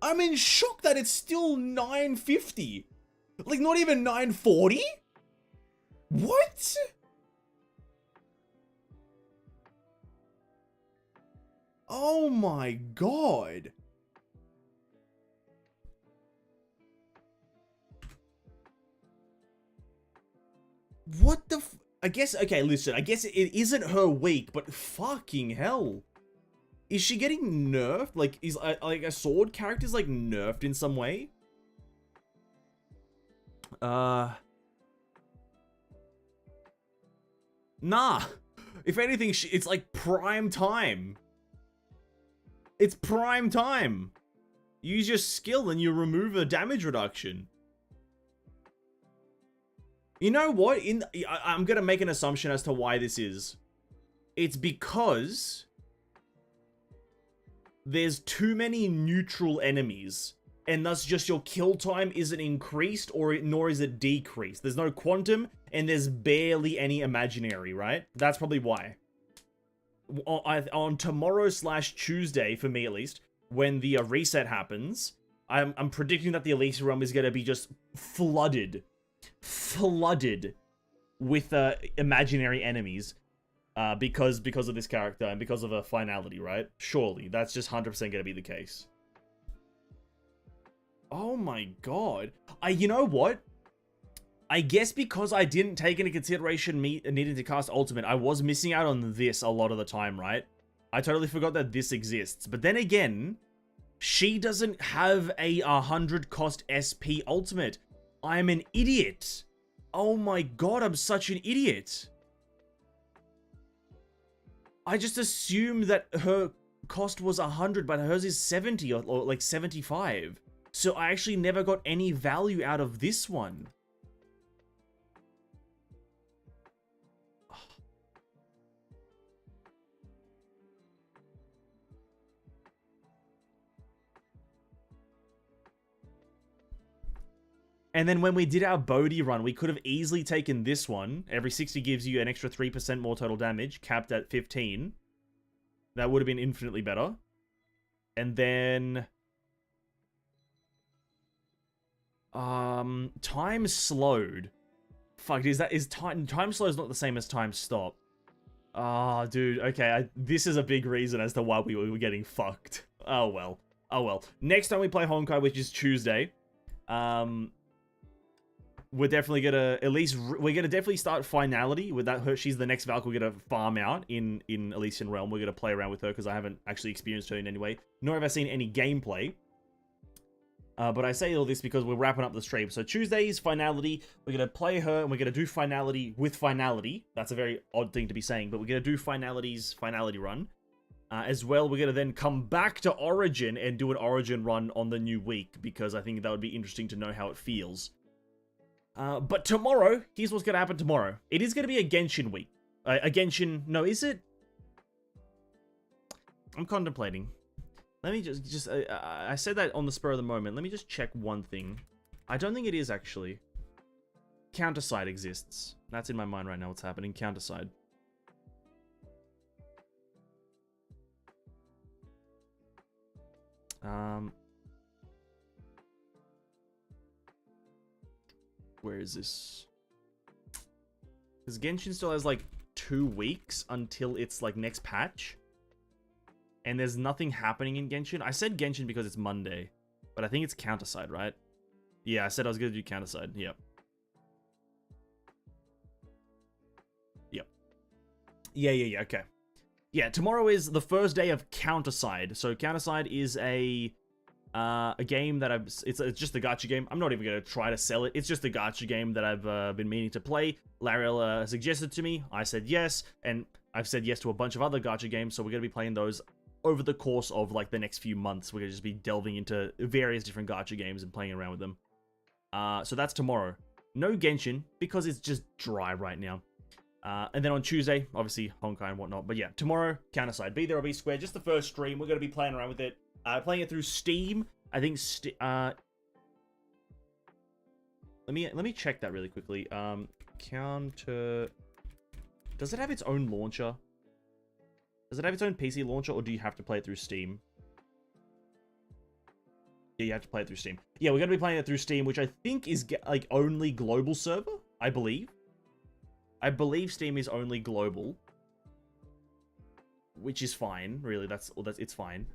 I'm in shock that it's still 950. Like, not even 940? What? Oh my god. What the f- I guess, okay, listen, I guess it isn't her weak, but fucking hell. Is she getting nerfed? Like, is like a sword character's like nerfed in some way? Nah. If anything, it's like prime time. It's prime time. Use your skill and you remove a damage reduction. You know what? I'm gonna make an assumption as to why this is. It's because there's too many neutral enemies, and thus just your kill time isn't increased, nor is it decreased. There's no quantum, and there's barely any imaginary, right? That's probably why. On tomorrow/Tuesday, for me at least, when the reset happens, I'm predicting that the Elite realm is gonna be just flooded with imaginary enemies, because of this character and because of a finality, right? Surely that's just 100% gonna be the case. Oh my god! You know what? I guess because I didn't take into consideration me needing to cast Ultimate, I was missing out on this a lot of the time, right? I totally forgot that this exists. But then again, she doesn't have a 100 cost SP Ultimate. I'm an idiot. Oh my god, I'm such an idiot. I just assumed that her cost was 100, but hers is 70 or like 75. So I actually never got any value out of this one. And then when we did our Bodhi run, we could have easily taken this one. Every 60 gives you an extra 3% more total damage, capped at 15. That would have been infinitely better. And then... time slowed. Fuck, is time slow is not the same as time stop. Ah, dude, okay, this is a big reason as to why we were getting fucked. Oh well. Oh well. Next time we play Honkai, which is Tuesday, we're definitely gonna we're gonna definitely start Finality with that. She's the next Valk we're gonna farm out in Elysian Realm. We're gonna play around with her because I haven't actually experienced her in any way, nor have I seen any gameplay. But I say all this because we're wrapping up the stream. So Tuesday's Finality, we're gonna play her and we're gonna do Finality with Finality. That's a very odd thing to be saying, but we're gonna do Finality's Finality run. As well, we're gonna then come back to Origin and do an Origin run on the new week because I think that would be interesting to know how it feels. But tomorrow, here's what's going to happen tomorrow. It is going to be a Genshin week. A Genshin... No, is it? I'm contemplating. Let me just I said that on the spur of the moment. Let me just check one thing. I don't think it is, actually. Counterside exists. That's in my mind right now what's happening. Counterside. Where is this? Because Genshin still has like 2 weeks until its like next patch. And there's nothing happening in Genshin. I said Genshin because it's Monday. But I think it's Counterside, right? Yeah, I said I was going to do Counterside. Yep. Yep. Yeah, okay. Yeah, tomorrow is the first day of Counterside. So Counterside is a game that it's just a gacha game. I'm not even going to try to sell it. It's just a gacha game that I've been meaning to play. Lariel suggested to me. I said yes, and I've said yes to a bunch of other gacha games, so we're going to be playing those over the course of like the next few months. We're going to just be delving into various different gacha games and playing around with them. So that's tomorrow. No Genshin, because it's just dry right now. And then on Tuesday, obviously Honkai and whatnot. But yeah, tomorrow, Counterside. Be there or be square. Just the first stream. We're going to be playing around with it. Playing it through Steam. I think let me check that really quickly. Does it have its own launcher? Does it have its own PC launcher, or do you have to play it through Steam? Yeah, you have to play it through Steam. Yeah, we're gonna be playing it through Steam, which I think is like only global server. I believe Steam is only global, which is fine. Really, it's fine.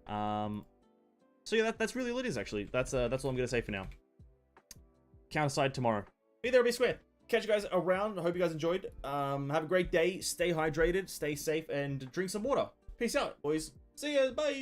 So yeah, that's really what it is, actually. That's all I'm gonna say for now. Counterside tomorrow. Be there or be square. Catch you guys around. I hope you guys enjoyed. Have a great day. Stay hydrated, stay safe, and drink some water. Peace out, boys. See ya. Bye.